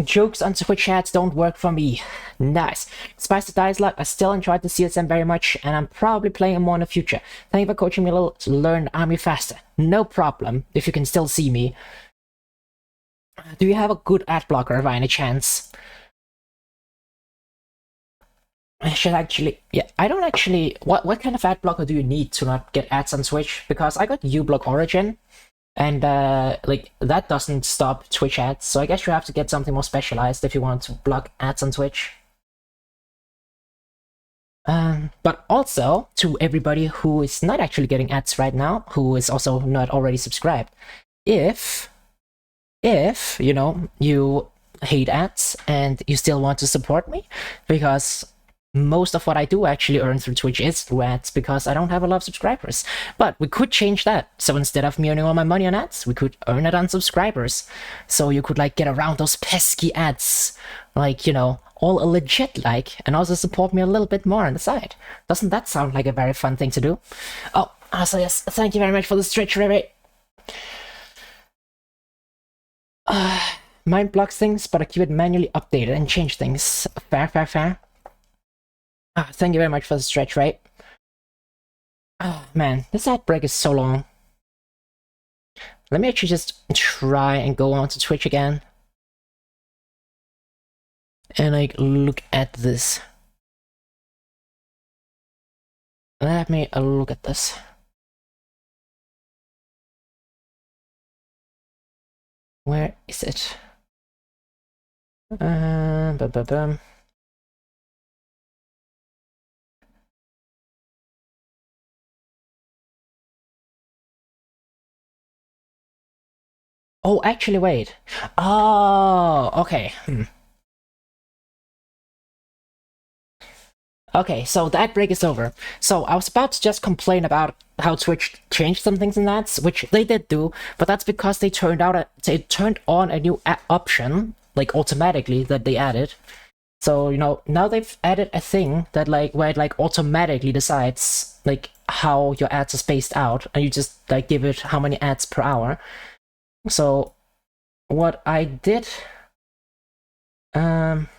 Jokes on Twitch ads don't work for me. Nice. Despite the dice luck, I still enjoyed the CSM very much, and I'm probably playing more in the future. Thank you for coaching me a little to learn army faster. No problem, if you can still see me. Do you have a good ad blocker by any chance? I should actually... yeah, I don't actually... What kind of ad blocker do you need to not get ads on Twitch? Because I got uBlock Origin. And, like, that doesn't stop Twitch ads, so I guess you have to get something more specialized if you want to block ads on Twitch. But also, to everybody who is not actually getting ads right now, who is also not already subscribed, if, you know, you hate ads and you still want to support me, because most of what I do actually earn through Twitch is through ads, because I don't have a lot of subscribers. But we could change that. So instead of me earning all my money on ads, we could earn it on subscribers. So you could, like, get around those pesky ads. Like, you know, all legit, like, and also support me a little bit more on the side. Doesn't that sound like a very fun thing to do? Oh, also, yes, thank you very much for the stretch, Ray. Mine blocks things, but I keep it manually updated and change things. Fair. Thank you very much for the stretch, right? Ah, man, this ad break is so long. Let me actually just try and go on to Twitch again. And like look at this. Let me look at this. Where is it? Bum. Oh, actually, wait. Oh, okay. Okay, so that break is over. So I was about to just complain about how Twitch changed some things in that, which they did do, but that's because they turned on a new option, like automatically, that they added. So, you know, now they've added a thing that like where it like automatically decides like how your ads are spaced out, and you just like give it how many ads per hour. So what I did um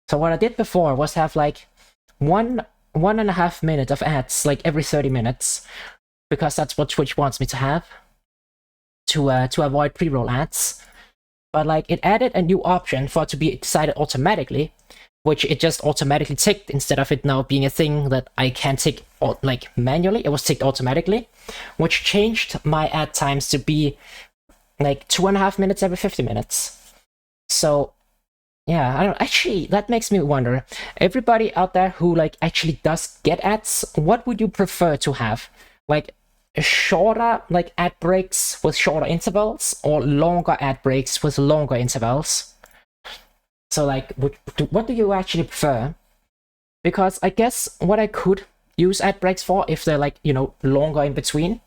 so what I did before was have like 1.5 minutes of ads like every 30 minutes, because that's what Twitch wants me to have to avoid pre-roll ads. But like it added a new option for it to be decided automatically, which it just automatically ticked instead of it now being a thing that I can tick like manually. It was ticked automatically, which changed my ad times to be like 2.5 minutes every 50 minutes. So yeah, I don't actually, that makes me wonder, everybody out there who like actually does get ads, what would you prefer to have? Like shorter like ad breaks with shorter intervals, or longer ad breaks with longer intervals? So like what do you actually prefer? Because I guess what I could use ad breaks for, if they're like, you know, longer in between,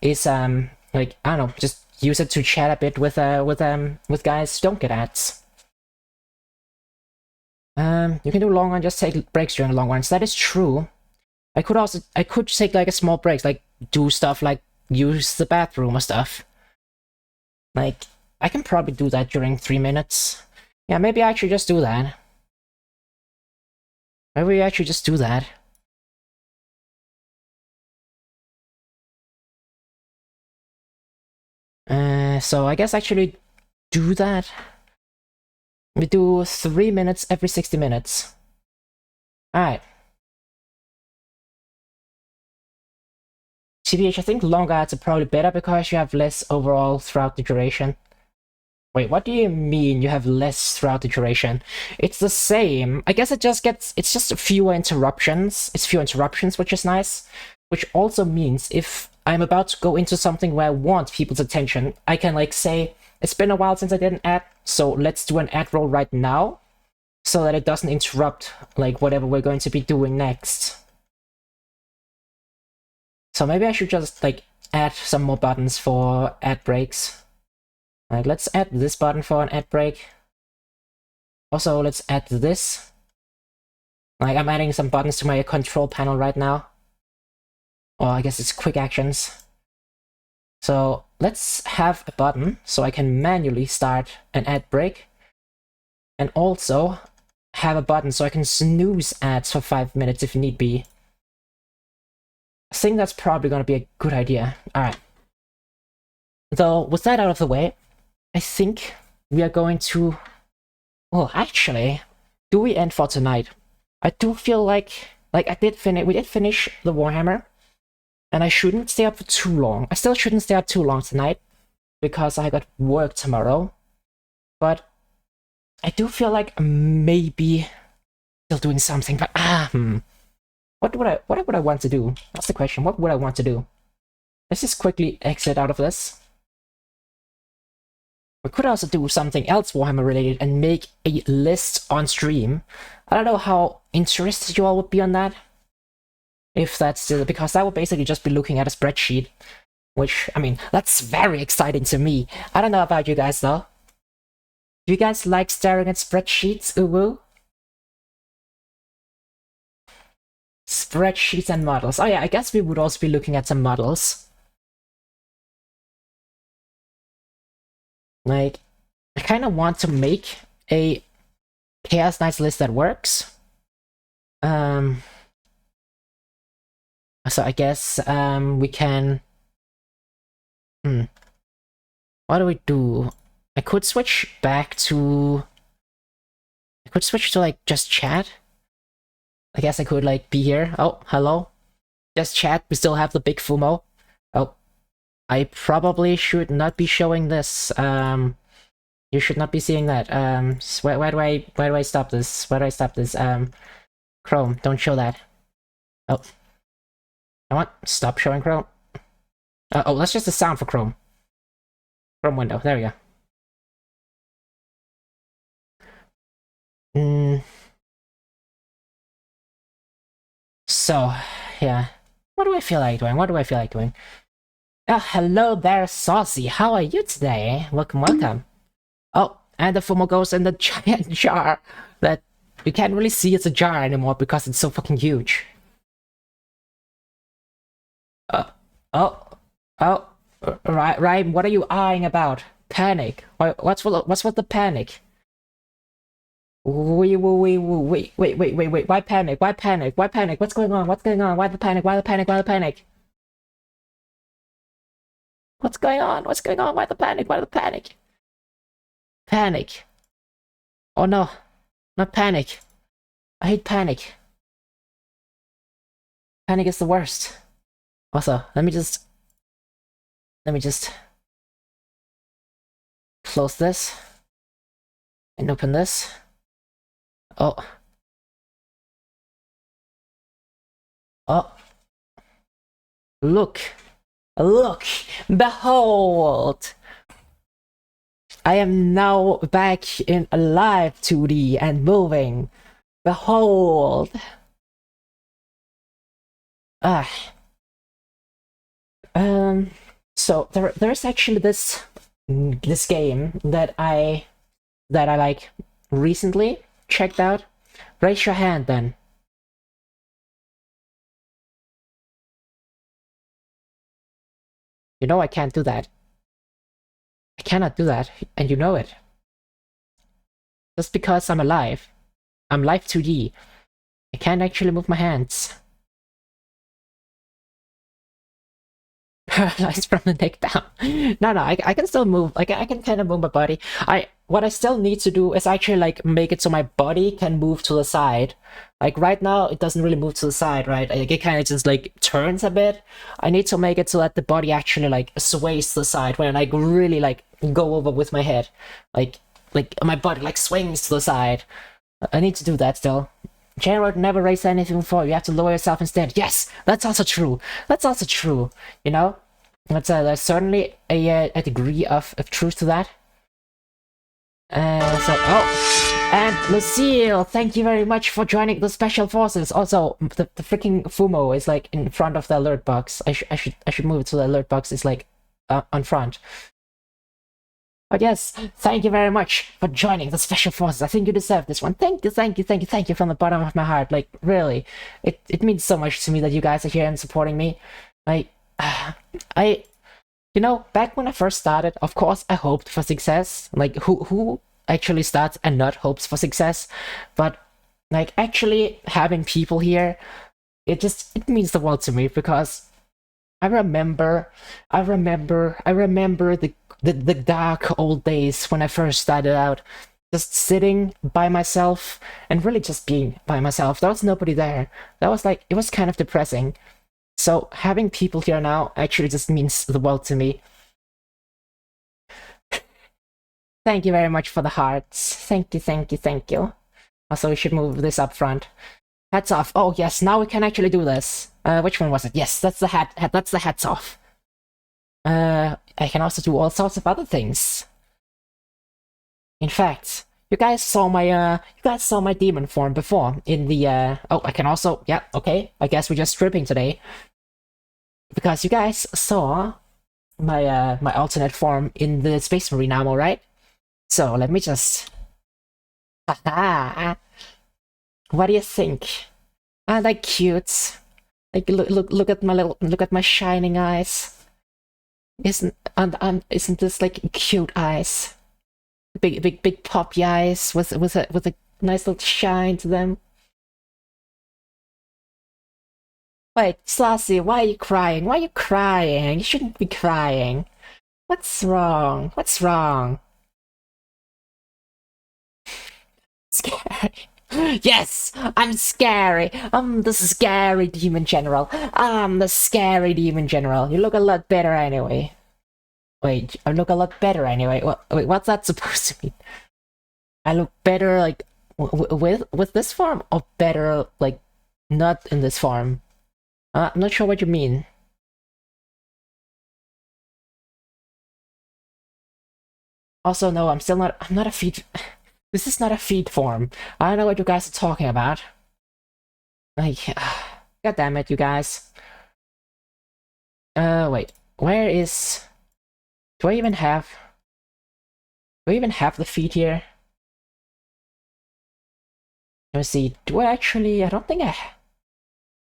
is like, I don't know, just use it to chat a bit with guys who don't get ads. You can do long ones, just take breaks during the long ones. That is true. I could take like a small breaks, like do stuff like use the bathroom or stuff. Like, I can probably do that during 3 minutes. Yeah, maybe I should just do that. Maybe I should just do that. So I guess actually do that. We do 3 minutes every 60 minutes. Alright. TBH, I think long ads are probably better because you have less overall throughout the duration. Wait, what do you mean you have less throughout the duration? It's the same. I guess it's just fewer interruptions. It's fewer interruptions, which is nice. Which also means if I'm about to go into something where I want people's attention, I can like say, it's been a while since I did an ad, so let's do an ad roll right now, so that it doesn't interrupt like whatever we're going to be doing next. So maybe I should just like add some more buttons for ad breaks. Like, let's add this button for an ad break. Also, let's add this. Like, I'm adding some buttons to my control panel right now. Or I guess it's quick actions. So let's have a button so I can manually start an ad break. And also have a button so I can snooze ads for 5 minutes if need be. I think that's probably going to be a good idea. Alright. Though, with that out of the way, I think we are going to... Well, actually, do we end for tonight? I do feel like we did finish the Warhammer, and I shouldn't stay up for too long. I still shouldn't stay up too long tonight, because I got work tomorrow. But I do feel like maybe still doing something, but what would I want to do? That's the question. What would I want to do? Let's just quickly exit out of this. We could also do something else Warhammer related and make a list on stream. I don't know how interested you all would be on that. If that's still, because that would basically just be looking at a spreadsheet. Which, I mean, that's very exciting to me. I don't know about you guys though. Do you guys like staring at spreadsheets, uwu? Spreadsheets and models. Oh yeah, I guess we would also be looking at some models. Like, I kind of want to make a Chaos Knights list that works. So I guess we can. What do we do? I could switch back to. I could switch to like just chat. I guess I could like be here. Oh, hello. Just chat. We still have the big Fumo. Oh, I probably should not be showing this. You should not be seeing that. Why do I stop this? Why do I stop this? Chrome, don't show that. Oh, I want stop showing Chrome. Oh, that's just the sound for Chrome. Chrome window. There we go. So, yeah. What do I feel like doing? What do I feel like doing? Oh, hello there, Saucy. How are you today? Welcome, welcome. Oh, and the Fumo goes in the giant jar that you can't really see it's a jar anymore because it's so fucking huge. Oh, right, what are you eyeing about? Panic. What's with the panic? Wait, why panic? Why panic? Why panic? What's going on? What's going on? Why the panic? Why the panic? Why the panic? What's going on? What's going on? Why the panic? Why the panic? Panic. Oh no, not panic. I hate panic. Panic is the worst. Also, let me just close this and open this. Oh. Oh. Look. Look. Behold. I am now back in alive 2D and moving. Behold. Ah. So there's actually this game that I like recently checked out. Raise your hand then. You know I can't do that. I cannot do that, and you know it. Just because I'm alive. I'm live 2D. I can't actually move my hands. Paralyzed from the neck down. No, I can still move. Like I can kind of move my body. What I still need to do is actually like make it so my body can move to the side. Like right now, it doesn't really move to the side, right? Like, it kind of just like turns a bit. I need to make it so that the body actually like sways to the side when I like really like go over with my head, like my body like swings to the side. I need to do that still. General never raised anything before. You have to lower yourself instead. Yes, that's also true. That's also true. You know, there's certainly a degree of truth to that. And Lucille, thank you very much for joining the special forces. Also, the freaking Fumo is like in front of the alert box. I should move it so the alert box is like on front. But yes, thank you very much for joining the Special Forces. I think you deserve this one. Thank you from the bottom of my heart. Like, really, it means so much to me that you guys are here and supporting me. Like, you know, back when I first started, of course, I hoped for success. Like, who actually starts and not hopes for success? But, like, actually having people here, it means the world to me because I remember the dark old days when I first started out, just sitting by myself and really just being by myself. There was nobody there. That was like, it was kind of depressing. So having people here now actually just means the world to me. Thank you very much for the hearts. Thank you. Also, we should move this up front. Hats off. Oh yes, now we can actually do this. Which one was it? Yes, that's the that's the hats off. I can also do all sorts of other things. In fact, you guys saw my demon form before in the oh, I can also, yeah, okay, I guess we're just stripping today. Because you guys saw my my alternate form in the Space Marine ammo, right? So let me just haha. What do you think? Aren't they cute? Like look at my look at my shining eyes. Isn't this like cute eyes? Big poppy eyes with a nice little shine to them. Wait, Slashy, why are you crying? Why are you crying? You shouldn't be crying. What's wrong? What's wrong? Scary. Yes, I'm scary. I'm the scary demon general. I'm the scary demon general. You look a lot better anyway. Wait, I look a lot better anyway. Wait, what's that supposed to mean? I look better like with this form, or better like not in this form? I'm not sure what you mean. Also, no, I'm not a feed. This is not a feed form. I don't know what you guys are talking about. Like, god damn it, you guys. Wait, where is? Do I even have? Do I even have the feed here? Let me see. Do I actually? I don't think I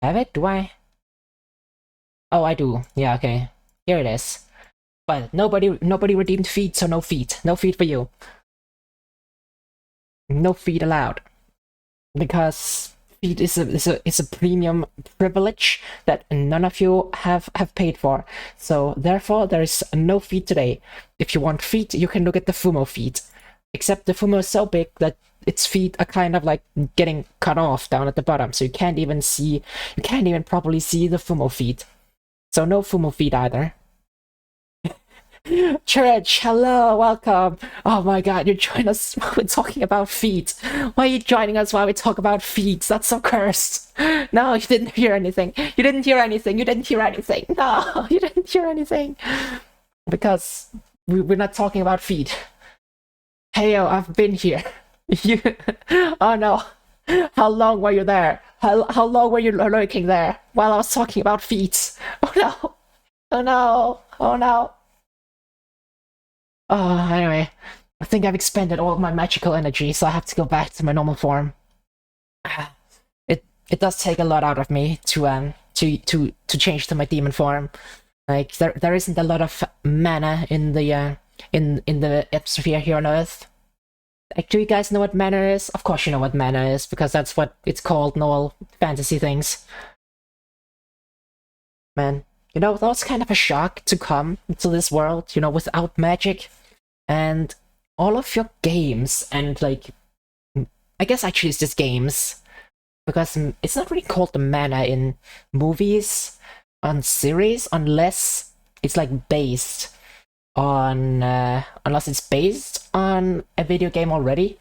have it. Do I? Oh, I do. Yeah, okay. Here it is. But nobody redeemed feed, so no feed. No feed for you. No feed allowed. Because feed is a premium privilege that none of you have paid for. So therefore there is no feed today. If you want feed, you can look at the Fumo feed. Except the Fumo is so big that its feet are kind of like getting cut off down at the bottom, so you can't even properly see the Fumo feed. So no Fumo feed either. Church, hello, welcome. Oh my god, you're joining us while we're talking about feet. Why are you joining us while we talk about feet? That's so cursed. No, you didn't hear anything. You didn't hear anything. You didn't hear anything. No, you didn't hear anything. Because we're not talking about feet. Hey, yo, I've been here. You... Oh no. How long were you there? How long were you lurking there while I was talking about feet? Oh no. Oh no. Oh no. Oh, anyway, I think I've expended all my magical energy, so I have to go back to my normal form. It does take a lot out of me to change to my demon form. Like there isn't a lot of mana in the atmosphere here on Earth. Like, do you guys know what mana is? Of course you know what mana is, because that's what it's called in all fantasy things. Man, you know, that was kind of a shock to come to this world, you know, without magic. And all of your games, and like, I guess actually it's just games, because it's not really called the mana in movies, on series, unless it's like based on, unless it's based on a video game already.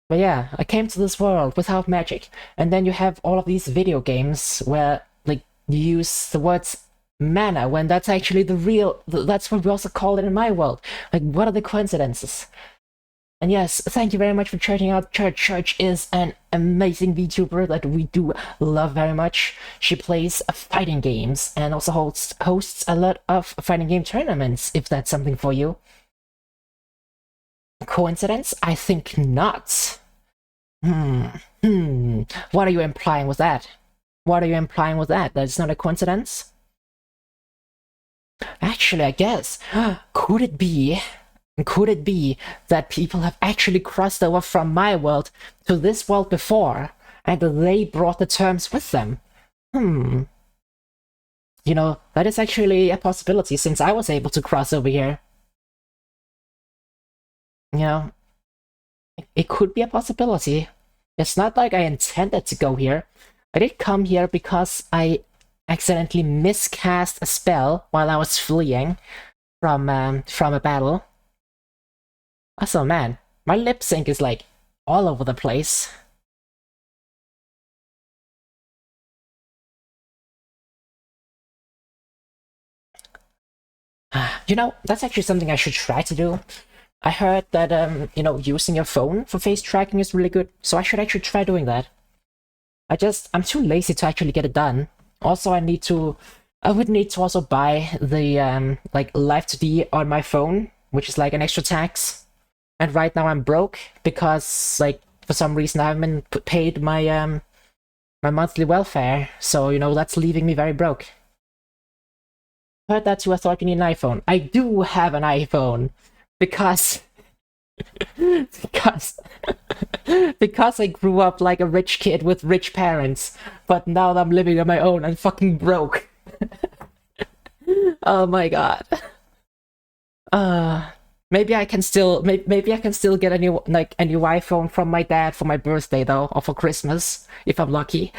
But yeah, I came to this world without magic, and then you have all of these video games where like you use the words mana when that's actually that's what we also call it in my world. Like, what are the coincidences? And yes, thank you very much for checking out Church. Church is an amazing VTuber that we do love very much. She plays fighting games and also hosts a lot of fighting game tournaments, if that's something for you. Coincidence? I think not. What are you implying with that? What are you implying with that? That it's not a coincidence? Actually, I guess. Could it be that people have actually crossed over from my world to this world before, and they brought the terms with them? You know, that is actually a possibility, since I was able to cross over here. You know, it could be a possibility. It's not like I intended to go here. I did come here because I accidentally miscast a spell while I was fleeing from a battle. Also, man, my lip sync is like all over the place. You know, that's actually something I should try to do. I heard that, you know, using your phone for face tracking is really good, so I should actually try doing that. I'm too lazy to actually get it done. Also, I would need to also buy the, like, Live 2D on my phone, which is like an extra tax. And right now I'm broke, because, like, for some reason I haven't been paid my, my monthly welfare, so, you know, that's leaving me very broke. Heard that too, I thought you need an iPhone. I do have an iPhone, because because because I grew up like a rich kid with rich parents, but now I'm living on my own and fucking broke. Oh my god. Maybe I can still maybe I can still get a new iPhone from my dad for my birthday though, or for Christmas if I'm lucky.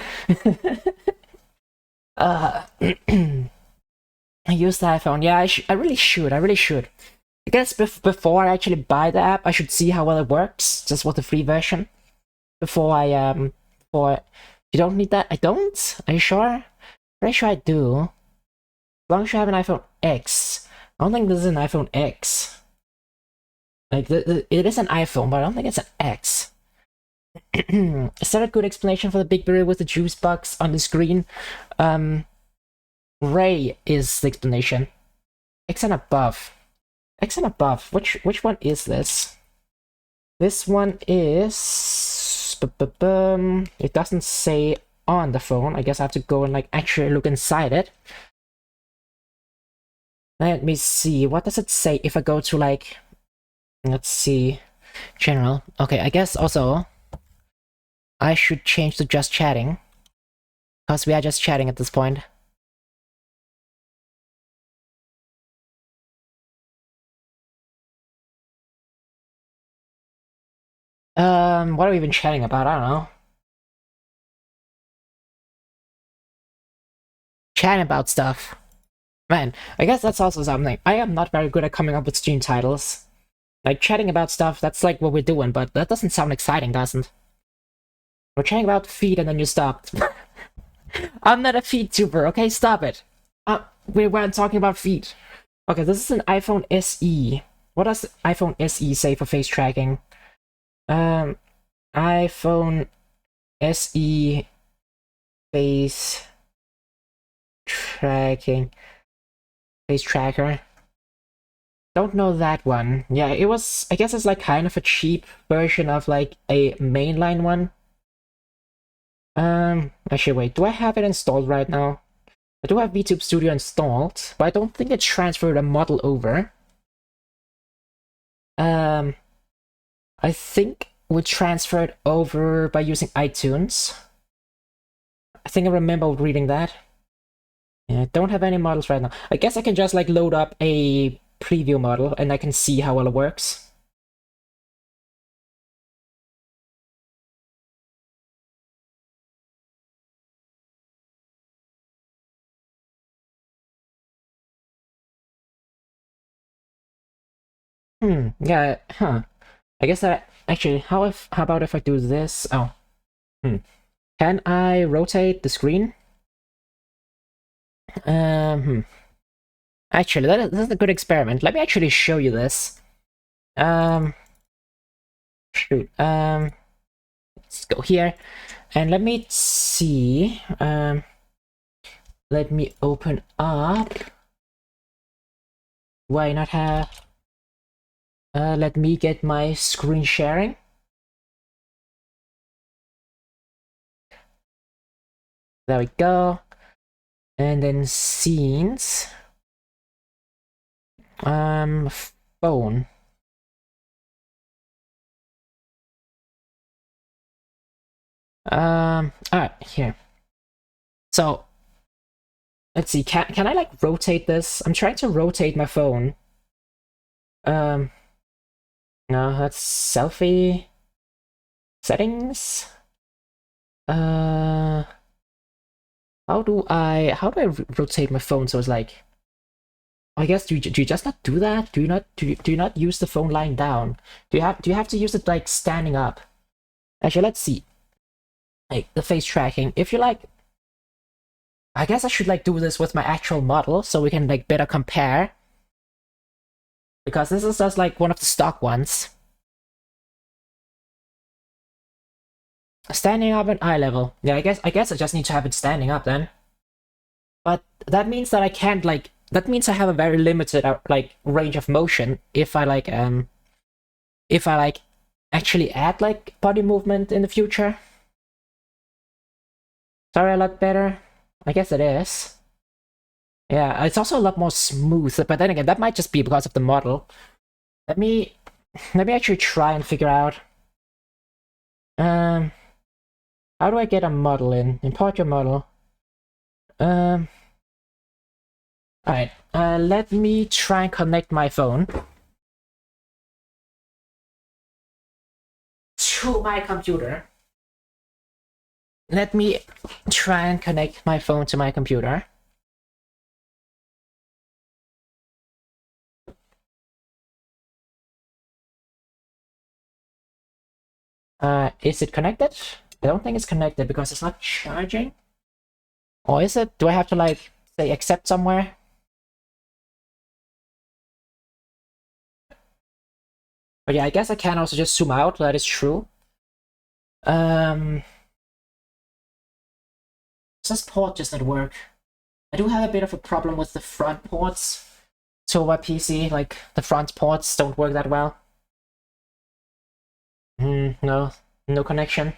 I use the iPhone. Yeah, I really should. I really should. I guess before I actually buy the app, I should see how well it works, just with the free version. Before before you don't need that. I don't. Are you sure? Pretty sure I do. As long as you have an iPhone X. I don't think this is an iPhone X. Like it is an iPhone, but I don't think it's an X. Is that a good explanation for the big berry with the juice box on the screen? Ray is the explanation. X and above. X and above. Which one is this? This one is. It doesn't say on the phone. I guess I have to go and like actually look inside it. Let me see. What does it say if I go to like? Let's see. General. Okay, I guess also I should change to just chatting, because we are just chatting at this point. What are we even chatting about? I don't know. Chatting about stuff. Man, I guess that's also something. I am not very good at coming up with stream titles. Like, chatting about stuff, that's like what we're doing, but that doesn't sound exciting, doesn't? We're chatting about feet and then you stopped. I'm not a feet tuber, okay? Stop it. We weren't talking about feet. Okay, this is an iPhone SE. What does iPhone SE say for face tracking? iPhone SE face tracking. Face tracker. Don't know that one. Yeah, it was, I guess it's like kind of a cheap version of like a mainline one. Actually wait, do I have it installed right now? I do have VTube Studio installed, but I don't think it transferred a model over. I think we transferred over by using iTunes. I think I remember reading that. Yeah, I don't have any models right now. I guess I can just like load up a preview model and I can see how well it works. Yeah, huh. I guess that actually, how about if I do this? Oh, Can I rotate the screen? Actually, this is a good experiment. Let me actually show you this. Shoot. Let's go here, and let me see. Let me open up. Why not have? Let me get my screen sharing. There we go. And then scenes. Phone. Alright, here. So, let's see, can I like rotate this? I'm trying to rotate my phone. No, that's selfie settings. How do I rotate my phone so it's like, I guess do you just not do that? Do you not use the phone lying down? Do you have to use it like standing up? Actually, let's see. Like the face tracking. If you like, I guess I should like do this with my actual model so we can like better compare. Because this is just like one of the stock ones. Standing up and eye level. Yeah, I guess I just need to have it standing up then. But that means that I can't like, that means I have a very limited like range of motion if I like actually add like body movement in the future. Sorry, a lot better. I guess it is. Yeah, it's also a lot more smooth, but then again, that might just be because of the model. Let me let me actually try and figure out. How do I get a model in? Import your model. Alright, let me try and connect my phone to my computer. Let me try and connect my phone to my computer. Is it connected? I don't think it's connected because it's not charging. Or is it? Do I have to like say accept somewhere? But yeah, I guess I can also just zoom out, that is true. This port does not work. I do have a bit of a problem with the front ports to my PC, like the front ports don't work that well. No connection.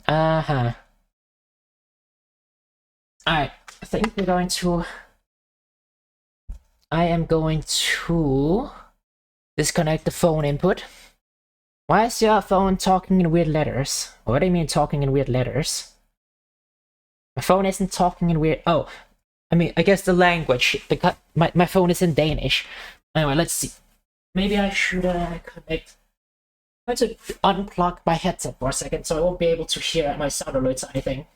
Uh-huh. Alright, I think we're going to... I am going to disconnect the phone input. Why is your phone talking in weird letters? What do you mean talking in weird letters? My phone isn't talking in weird... Oh, I mean, I guess the language. My phone is in Danish. Anyway, let's see. Maybe I should connect... I'm going to unplug my headset for a second so I won't be able to hear my sound alerts or anything.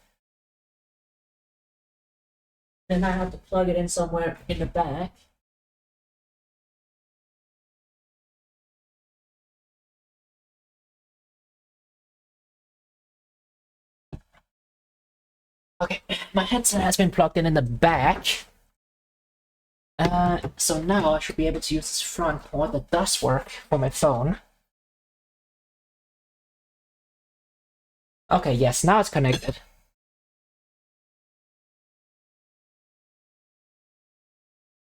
Then I have to plug it in somewhere in the back. Okay, my headset has been plugged in the back. So now I should be able to use this front port that does work for my phone. Okay, yes, now it's connected.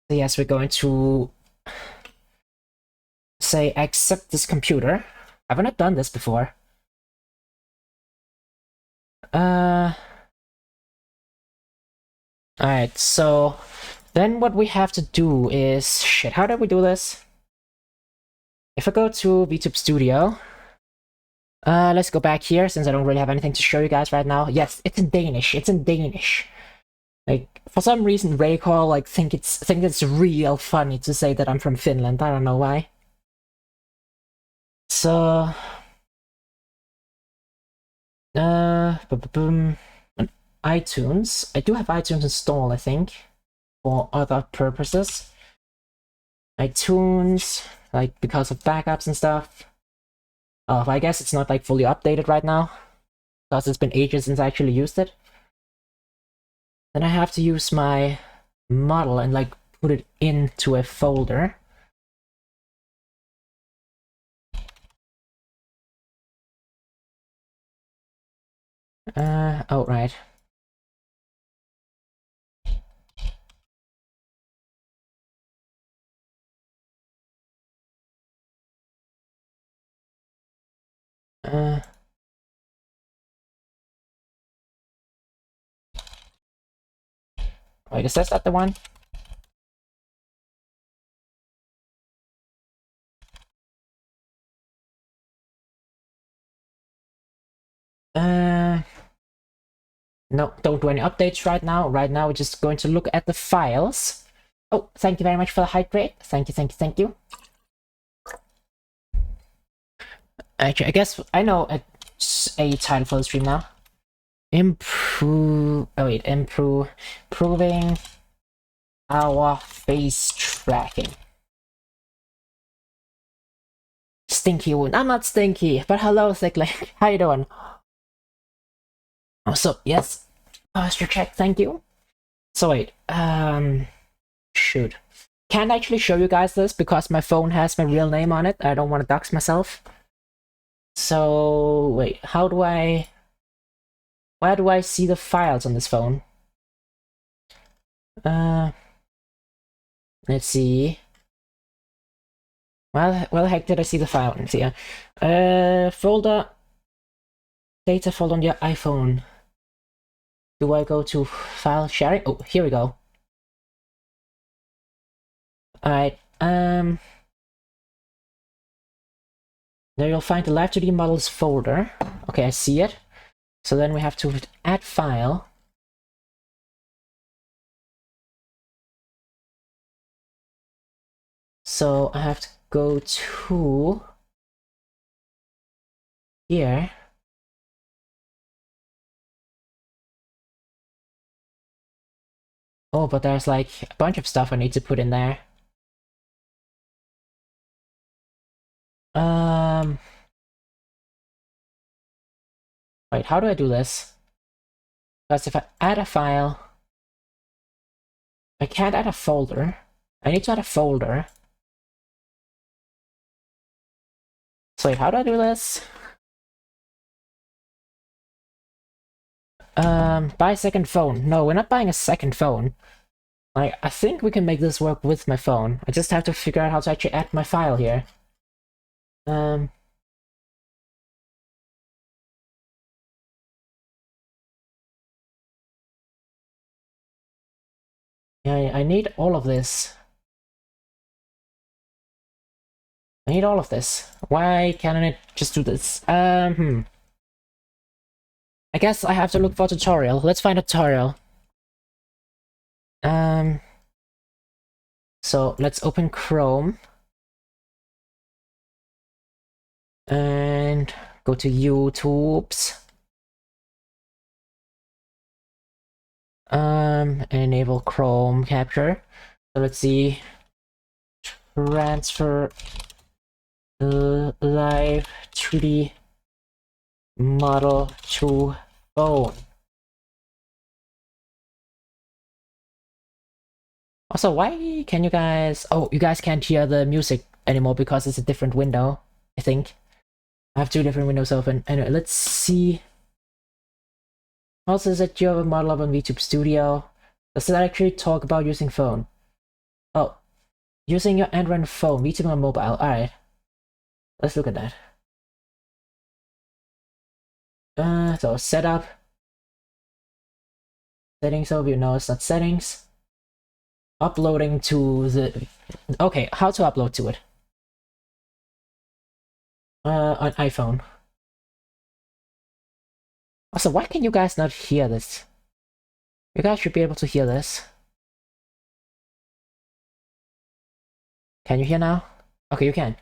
So yes, we're going to say accept this computer. Have I not done this before? Alright, so then what we have to do is... Shit, how did we do this? If I go to VTube Studio... let's go back here, since I don't really have anything to show you guys right now. Yes, it's in Danish, it's in Danish. Like, for some reason, Raycall, like, think it's real funny to say that I'm from Finland, I don't know why. So... iTunes. I do have iTunes installed, I think, for other purposes. iTunes, like, because of backups and stuff. I guess it's not, like, fully updated right now, because it's been ages since I actually used it. Then I have to use my model and, like, put it into a folder. Oh, right. Wait, is that the one? No, don't do any updates right now. Right now, we're just going to look at the files. Oh, thank you very much for the hydrate. Thank you, thank you, thank you. Actually, I guess I know a title for the stream now. Improving our face tracking. Stinky wound. I'm not stinky, but hello, Thickling. How you doing? Oh, so yes, posture check. Thank you. So wait, shoot. Can't actually show you guys this because my phone has my real name on it. I don't want to dox myself. So wait, where do I see the files on this phone? Let's see. Well, the heck did I see the file? Let's see. Folder, data folder on your iPhone. Do I go to file sharing? Oh, here we go. Alright, There you'll find the Live 2D Models folder. Okay, I see it. So then we have to add file. So I have to go to here. Oh, but there's like a bunch of stuff I need to put in there. Wait, how do I do this? Because if I add a file, I can't add a folder. I need to add a folder. So wait, how do I do this? Buy a second phone. No, we're not buying a second phone. Like, I think we can make this work with my phone. I just have to figure out how to actually add my file here. Yeah, I need all of this. I need all of this. Why can't I just do this? I guess I have to look for a tutorial. Let's find a tutorial. So let's open Chrome. And go to YouTube's. Enable Chrome capture. So let's see. Transfer live 3D model to phone. Also, why can you guys... Oh, you guys can't hear the music anymore because it's a different window, I think. I have two different windows open. Anyway, let's see. Also, is that you have a model up on VTube Studio? Does it actually talk about using phone? Oh, using your Android phone, VTube on mobile. Alright. Let's look at that. So setup. Settings overview. No, it's not settings. Uploading to the... Okay, how to upload to it? On iPhone. Also, why can you guys not hear this? You guys should be able to hear this. Can you hear now? Okay, you can.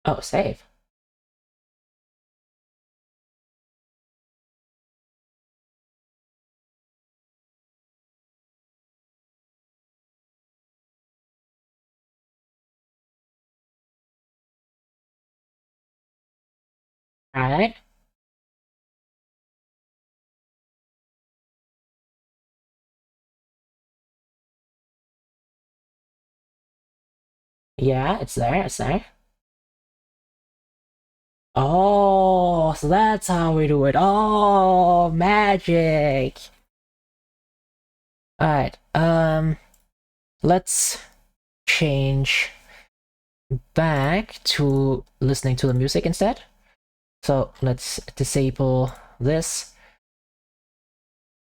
Oh, save. Alright. Yeah, it's there, it's there. Oh, so that's how we do it. Oh, magic. Alright, let's change back to listening to the music instead. So let's disable this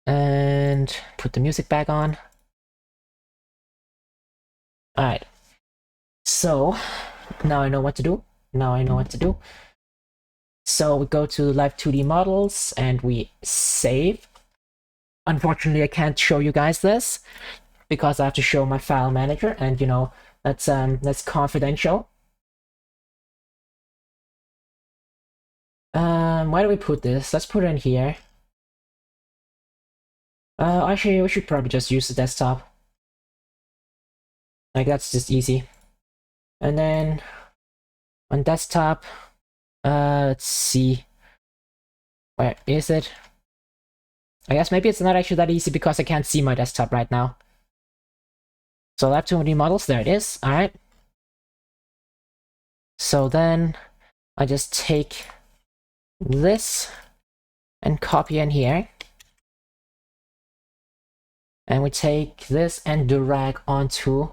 and put the music back on. Alright, so now I know what to do. Now I know what to do. So we go to Live 2D Models and we save. Unfortunately, I can't show you guys this because I have to show my file manager, and you know that's confidential. Why do we put this? Let's put it in here. Actually, we should probably just use the desktop. Like, that's just easy. And then on desktop, let's see. Where is it? I guess maybe it's not actually that easy because I can't see my desktop right now. So Live 2D Models, there it is. Alright. So then I just take this and copy in here. And we take this and drag onto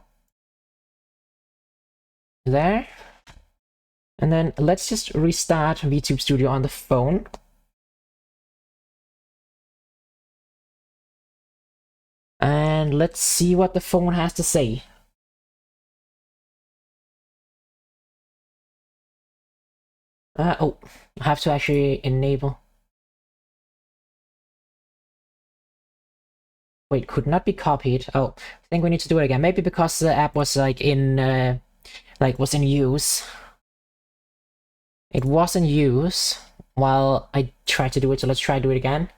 there. And then let's just restart VTube Studio on the phone. And let's see what the phone has to say. Oh, I have to actually enable. Wait, could not be copied. Oh, I think we need to do it again. Maybe because the app was like was in use. It was in use while I tried to do it, so let's try to do it again.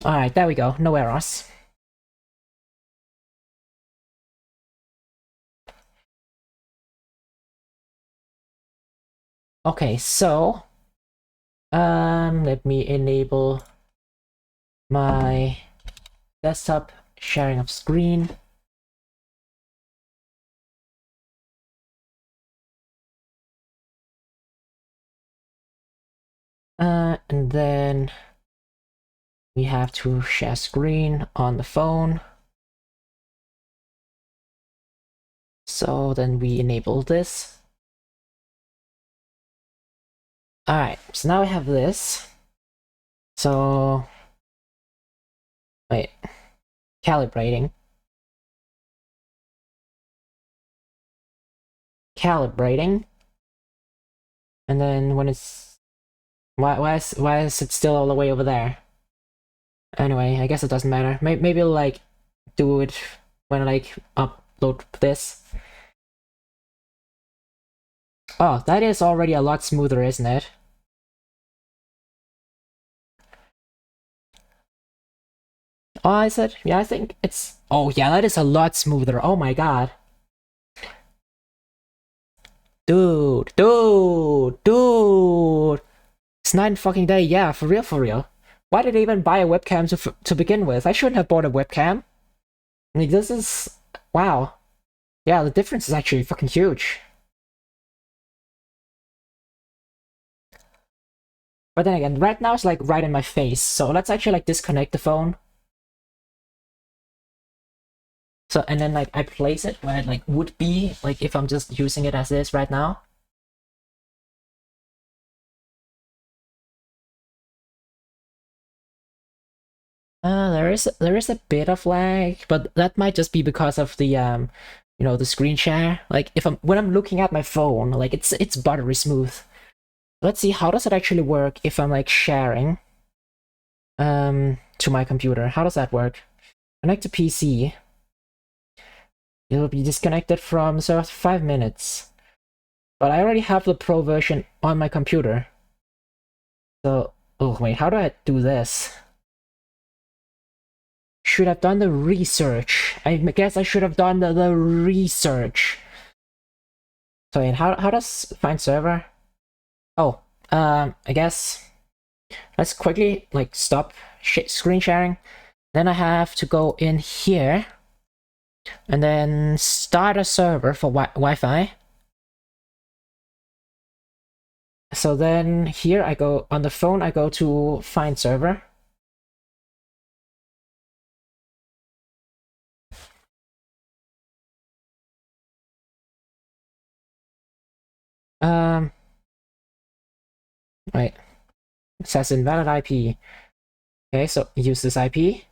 Alright, there we go. No errors. Okay, so let me enable my desktop sharing of screen. And then we have to share screen on the phone. So then we enable this. Alright, so now we have this. So wait, calibrating. And then when it's why is it still all the way over there? Anyway, I guess it doesn't matter. Maybe I'll like do it when I like upload this. Oh, that is already a lot smoother, isn't it? Oh, I said, yeah, I think it's. Oh, yeah, that is a lot smoother. Oh my god. Dude. It's 9 fucking day. Yeah, for real. Why did I even buy a webcam to begin with? I shouldn't have bought a webcam. Like, this is. Wow. Yeah, the difference is actually fucking huge. But then again, right now it's like right in my face. So let's actually like disconnect the phone. So, and then like I place it where it like would be like if I'm just using it as is right now. There is a bit of lag, but that might just be because of the the screen share. Like if when I'm looking at my phone, like it's buttery smooth. Let's see, how does it actually work if I'm like sharing to my computer? How does that work? Connect to PC. It will be disconnected from the server 5 minutes. But I already have the pro version on my computer. So, oh wait, how do I do this? Should have done the research. I guess I should have done the research. So, and how does find server? Oh, I guess let's quickly like stop screen sharing. Then I have to go in here and then start a server for Wi-Fi. So then here I go on the phone, I go to find server. Right. It says invalid IP. Okay, so use this IP.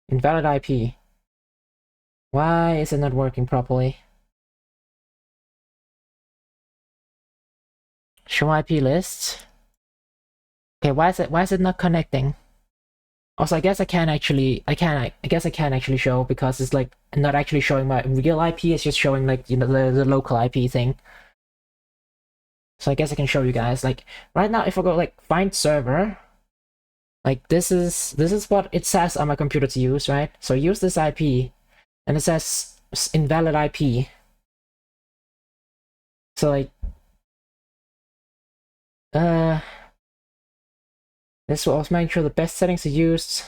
Invalid IP. Why is it not working properly? Show IP list. Okay, why is it not connecting? Also, I guess I can actually show because it's like not actually showing my real IP, it's just showing like the local IP thing. So I guess I can show you guys. Like right now, if I go like find server, like this is what it says on my computer to use, right? So use this IP, and it says invalid IP. So like this will also make sure the best settings are used.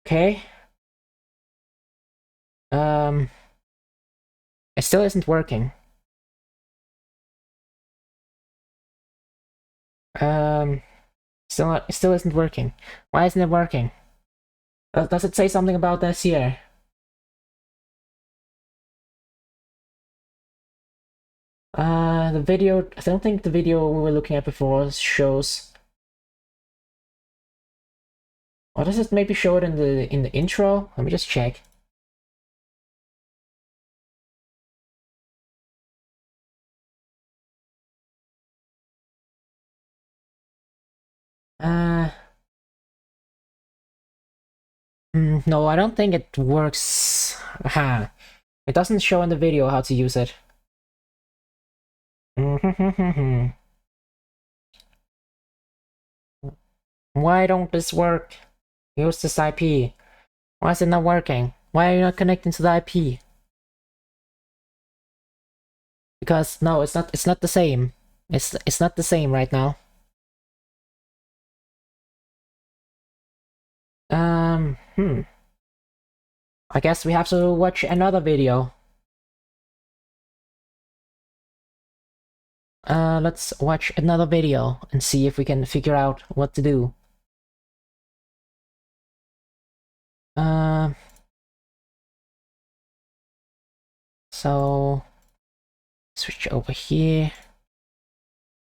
Okay. It still isn't working. Still isn't working. Why isn't it working? Does it say something about this here? The video, I don't think the video we were looking at before shows. Or does it maybe show it in the intro? Let me just check. No, I don't think it works. Aha. It doesn't show in the video how to use it. Why don't this work? Use this IP. Why is it not working? Why are you not connecting to the IP? Because no, it's not the same. It's not the same right now. I guess we have to watch another video. Let's watch another video and see if we can figure out what to do. So switch over here.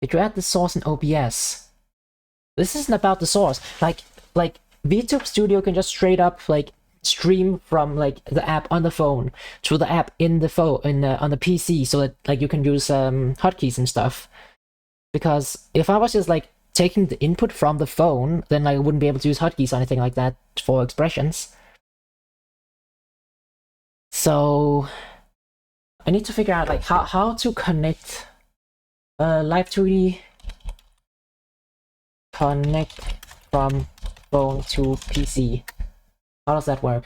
Did you add the source in OBS? This isn't about the source. Like VTube Studio can just straight up like stream from like the app on the phone to the app in the phone on the PC, so that like you can use hotkeys and stuff. Because if I was just like taking the input from the phone, then like, I wouldn't be able to use hotkeys or anything like that for expressions. So I need to figure out like how to connect Live 2D connect from phone to PC. How does that work?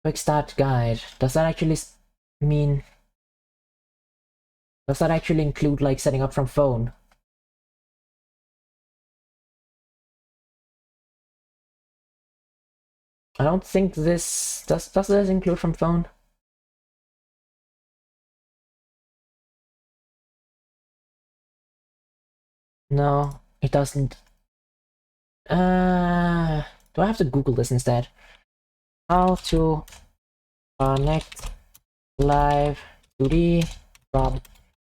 Quick start guide. Does that actually mean? Does that actually include like setting up from phone? I don't think this does this include from phone? No, it doesn't. Do I have to Google this instead? How to connect Live 2D from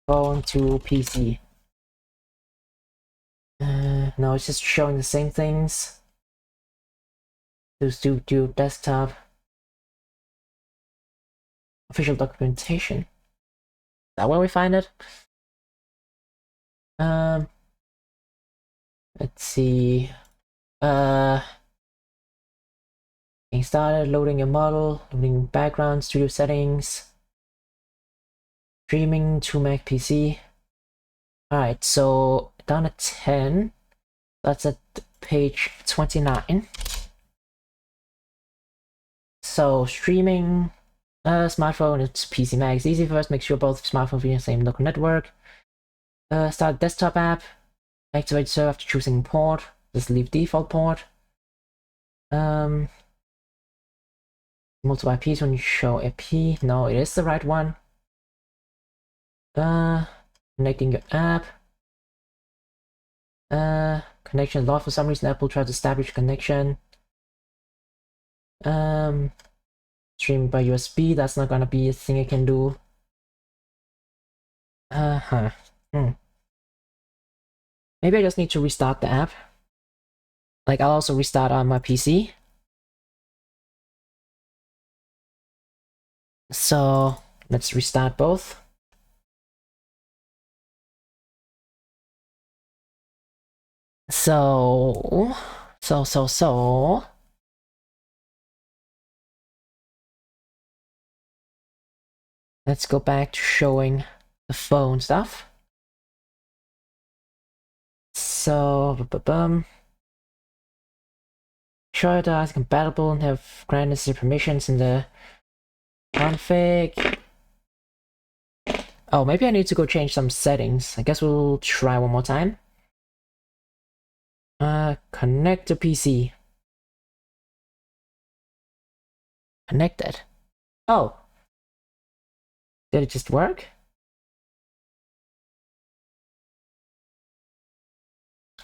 phone to PC. No, it's just showing the same things. Do desktop. Official documentation. Is that where we find it? Let's see. Getting started, loading your model, loading background, studio settings, streaming to Mac PC. Alright, so down at 10. That's at page 29. So streaming, smartphone, it's PC Mac. It's easy first, make sure both smartphones are in the same local network. Start desktop app. Activate server after choosing port. Just leave default port. Multiple IPs when you show IP. No, it is the right one. Connecting your app. Connection lost for some reason. Apple tried to establish connection. Stream by USB. That's not gonna be a thing I can do. Maybe I just need to restart the app. Like, I'll also restart on my PC. So, let's restart both. So... Let's go back to showing the phone stuff. So, sure that it's compatible and have grant necessary permissions in the config. Oh, maybe I need to go change some settings. I guess we'll try one more time. Connect to PC. Connected. Oh. Did it just work?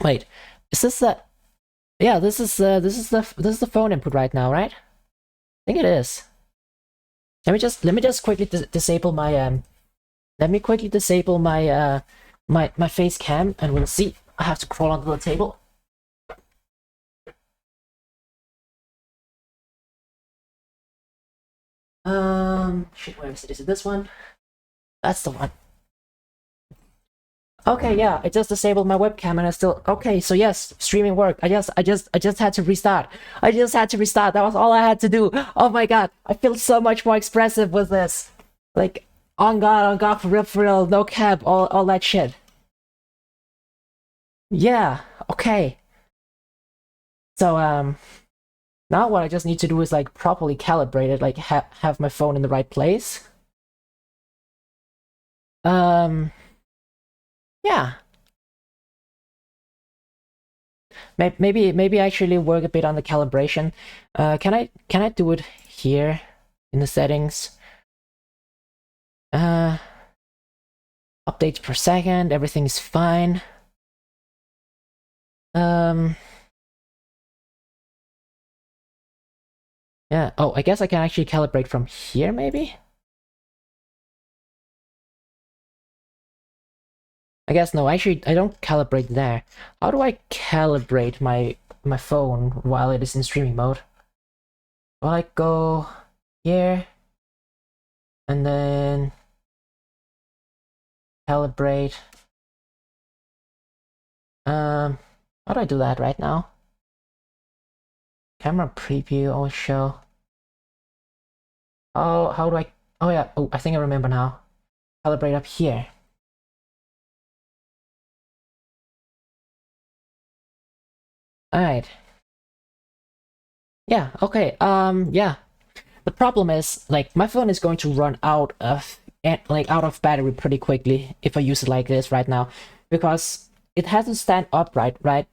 Wait, is this the? Yeah, this is the phone input right now, right? I think it is. Let me just quickly disable my Let me quickly disable my my face cam, and we'll see. I have to crawl onto the table. Shit, where is it? Is it this one? That's the one. Okay, yeah, I just disabled my webcam and I still okay. So yes, streaming worked. I just had to restart. I just had to restart. That was all I had to do. Oh my god, I feel so much more expressive with this. Like on God, for real, no cap, all that shit. Yeah, okay. So now what I just need to do is like properly calibrate it, like have my phone in the right place. Yeah. Maybe actually work a bit on the calibration. Can I do it here in the settings? Updates per second, everything's fine. Yeah. Oh, I guess I can actually calibrate from here, maybe? I guess no, actually I don't calibrate there. How do I calibrate my phone while it is in streaming mode? Well, I go here and then calibrate. How do I do that right now? Camera preview or show. Oh, how do I? Oh yeah. Oh, I think I remember now. Calibrate up here. All right. Yeah. Okay. Yeah. The problem is like my phone is going to run out of out of battery pretty quickly if I use it like this right now, because it has to stand upright, right?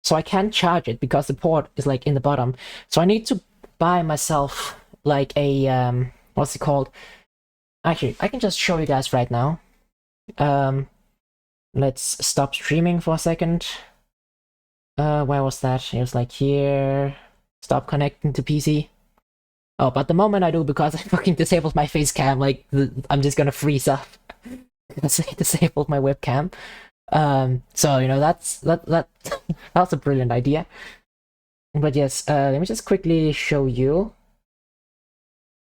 So I can't charge it because the port is like in the bottom. So I need to buy myself like a what's it called? Actually, I can just show you guys right now. Let's stop streaming for a second. Where was that? It was like here. Stop connecting to PC. Oh, but the moment I do, because I fucking disabled my face cam, like I'm just gonna freeze up because I disabled my webcam. So you know that's a brilliant idea. But yes, let me just quickly show you.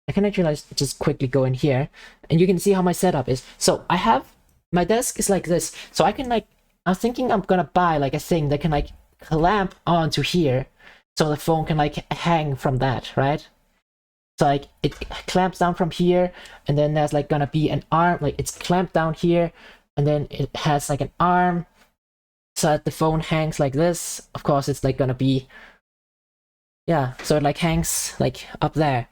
I can actually just quickly go in here, and you can see how my setup is. So I have my desk is like this, so I can like I'm thinking I'm gonna buy like a thing that can like clamp onto here, so the phone can like hang from that, right? So like it clamps down from here, and then there's like gonna be an arm, like it's clamped down here, and then it has like an arm, so that the phone hangs like this. Of course, it's like gonna be, yeah. So it like hangs like up there.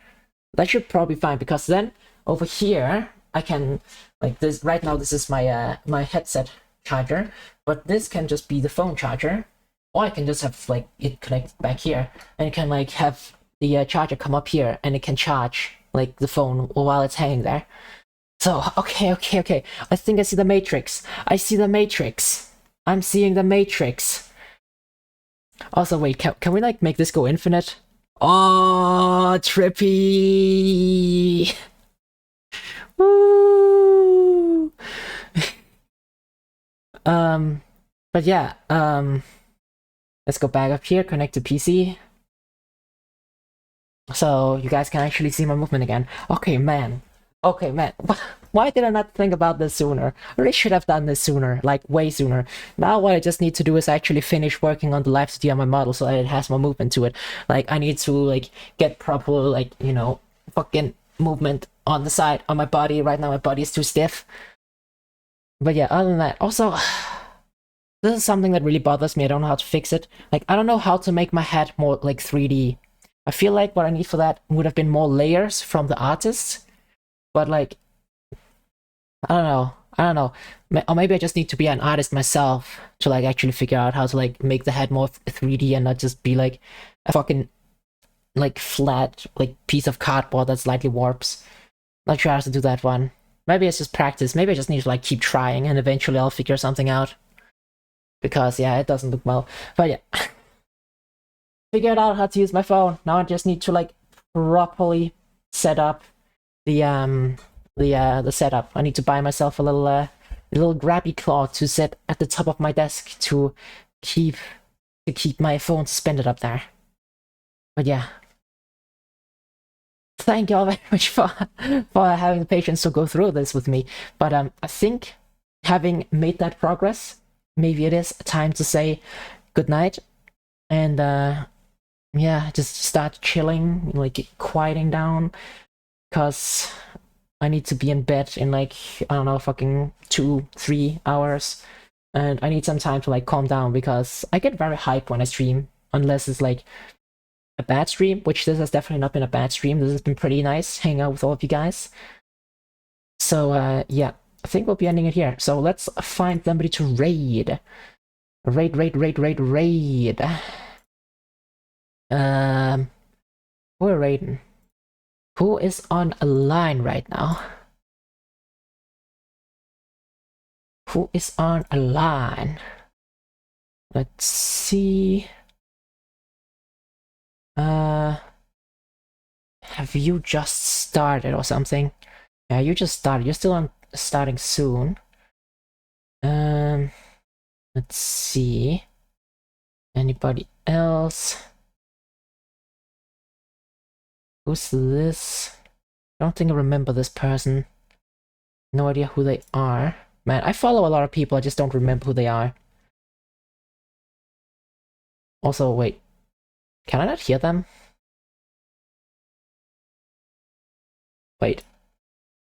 That should probably be fine, because then over here I can like this. Right now this is my my headset charger, but this can just be the phone charger, or I can just have like it connect back here, and it can like have the charger come up here, and it can charge like the phone while it's hanging there. So okay. I think I see the matrix. I see the matrix. I'm seeing the matrix. Also, wait, can we like make this go infinite? Oh, trippy. Woo. But yeah, let's go back up here, connect to PC. So you guys can actually see my movement again. Okay, man. Why did I not think about this sooner? I really should have done this sooner, like way sooner. Now what I just need to do is actually finish working on the live city on my model so that it has more movement to it. Like I need to like get proper like, you know, fucking movement on the side on my body. Right now my body is too stiff. But yeah, other than that, also this is something that really bothers me. I don't know how to fix it. Like I don't know how to make my head more like 3D. I feel like what I need for that would have been more layers from the artists, but like, I don't know, or maybe I just need to be an artist myself to like actually figure out how to like make the head more 3D and not just be like a fucking like flat like piece of cardboard that slightly warps. Not sure how to do that one. Maybe it's just practice. Maybe I just need to like keep trying, and eventually I'll figure something out. Because yeah, it doesn't look well. But yeah, figured out how to use my phone. Now I just need to like properly set up the setup. I need to buy myself a little grabby cloth to set at the top of my desk to keep my phone suspended up there. But yeah, thank you all very much for having the patience to go through this with me. But I think having made that progress, maybe it is time to say good night, and yeah, just start chilling, like quieting down, because I need to be in bed in like, I don't know, fucking 2-3 hours, and I need some time to like calm down, because I get very hyped when I stream, unless it's like a bad stream, which this has definitely not been a bad stream. This has been pretty nice hanging out with all of you guys. So yeah, I think we'll be ending it here. So let's find somebody to raid. Raid. Who are raiding? Who is on a line right now? Who is on a line? Let's see. Have you just started or something? Yeah, you just started. You're still on starting soon. Let's see. Anybody else? Who's this? I don't think I remember this person. No idea who they are. Man, I follow a lot of people, I just don't remember who they are. Also, wait. Can I not hear them? Wait.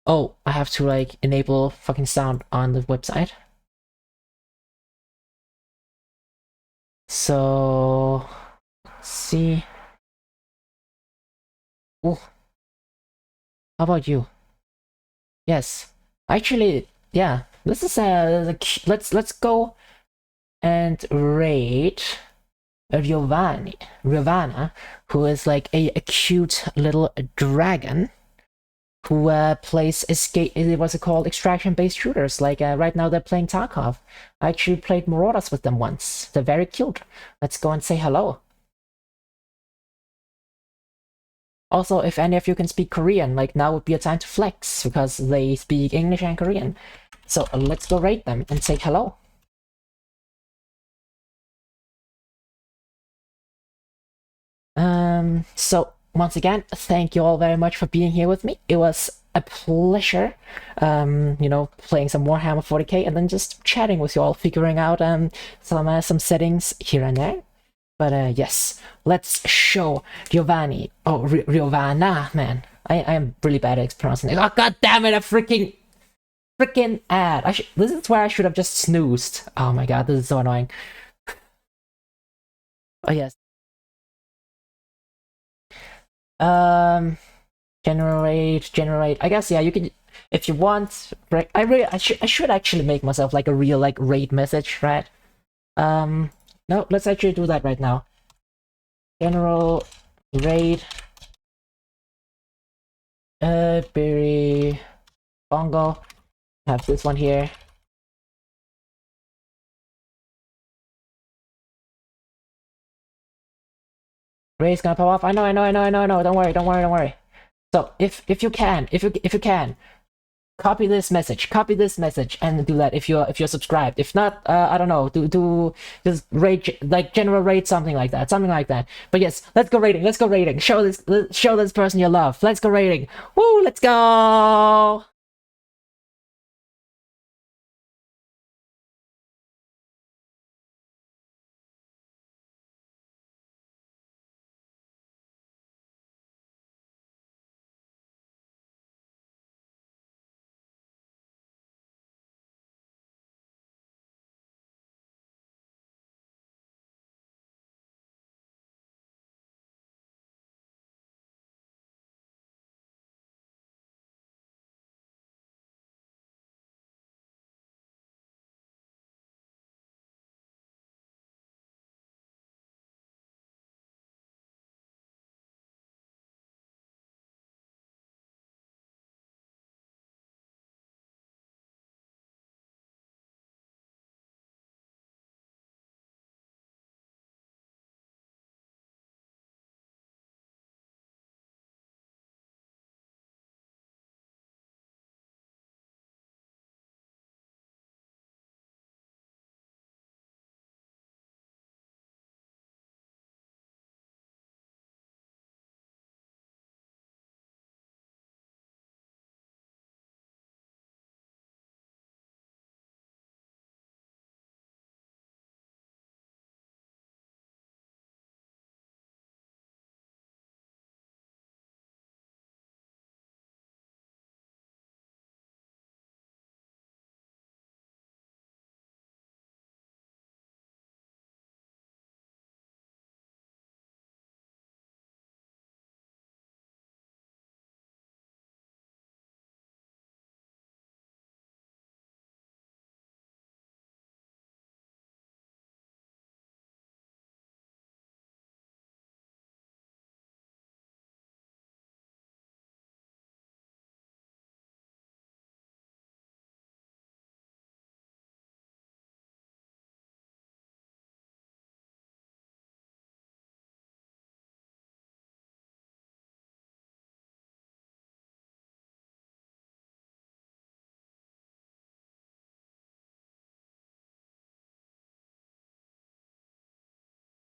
Oh, I have to like enable fucking sound on the website. So let's see. Oh, how about you? Yes, actually, yeah. This is let's go and raid Ravana, who is like a cute little dragon who plays what's it called, extraction-based shooters. Like right now they're playing Tarkov. I actually played Marauders with them once. They're very cute. Let's go and say hello. Also, if any of you can speak Korean, like now would be a time to flex, because they speak English and Korean. So let's go raid them and say hello. So once again, thank you all very much for being here with me. It was a pleasure, you know, playing some Warhammer 40k and then just chatting with you all, figuring out some settings here and there. But yes, let's show Giovanni. Oh, Riovana, man. I am really bad at pronouncing it. Oh, god damn it, a freaking ad. This is where I should have just snoozed. Oh my god, this is so annoying. Oh yes. Generate. I guess yeah, you can if you want. I should actually make myself like a real like raid message, right? No, let's actually do that right now. General raid. Berry Bongo. Have this one here. Ray's gonna pop off. I know. Don't worry. So if you can, copy this message, and do that if you're subscribed. If not, I don't know, do just rate, like general rate, something like that. But yes, let's go rating. Show this person your love. Let's go rating. Woo, let's go.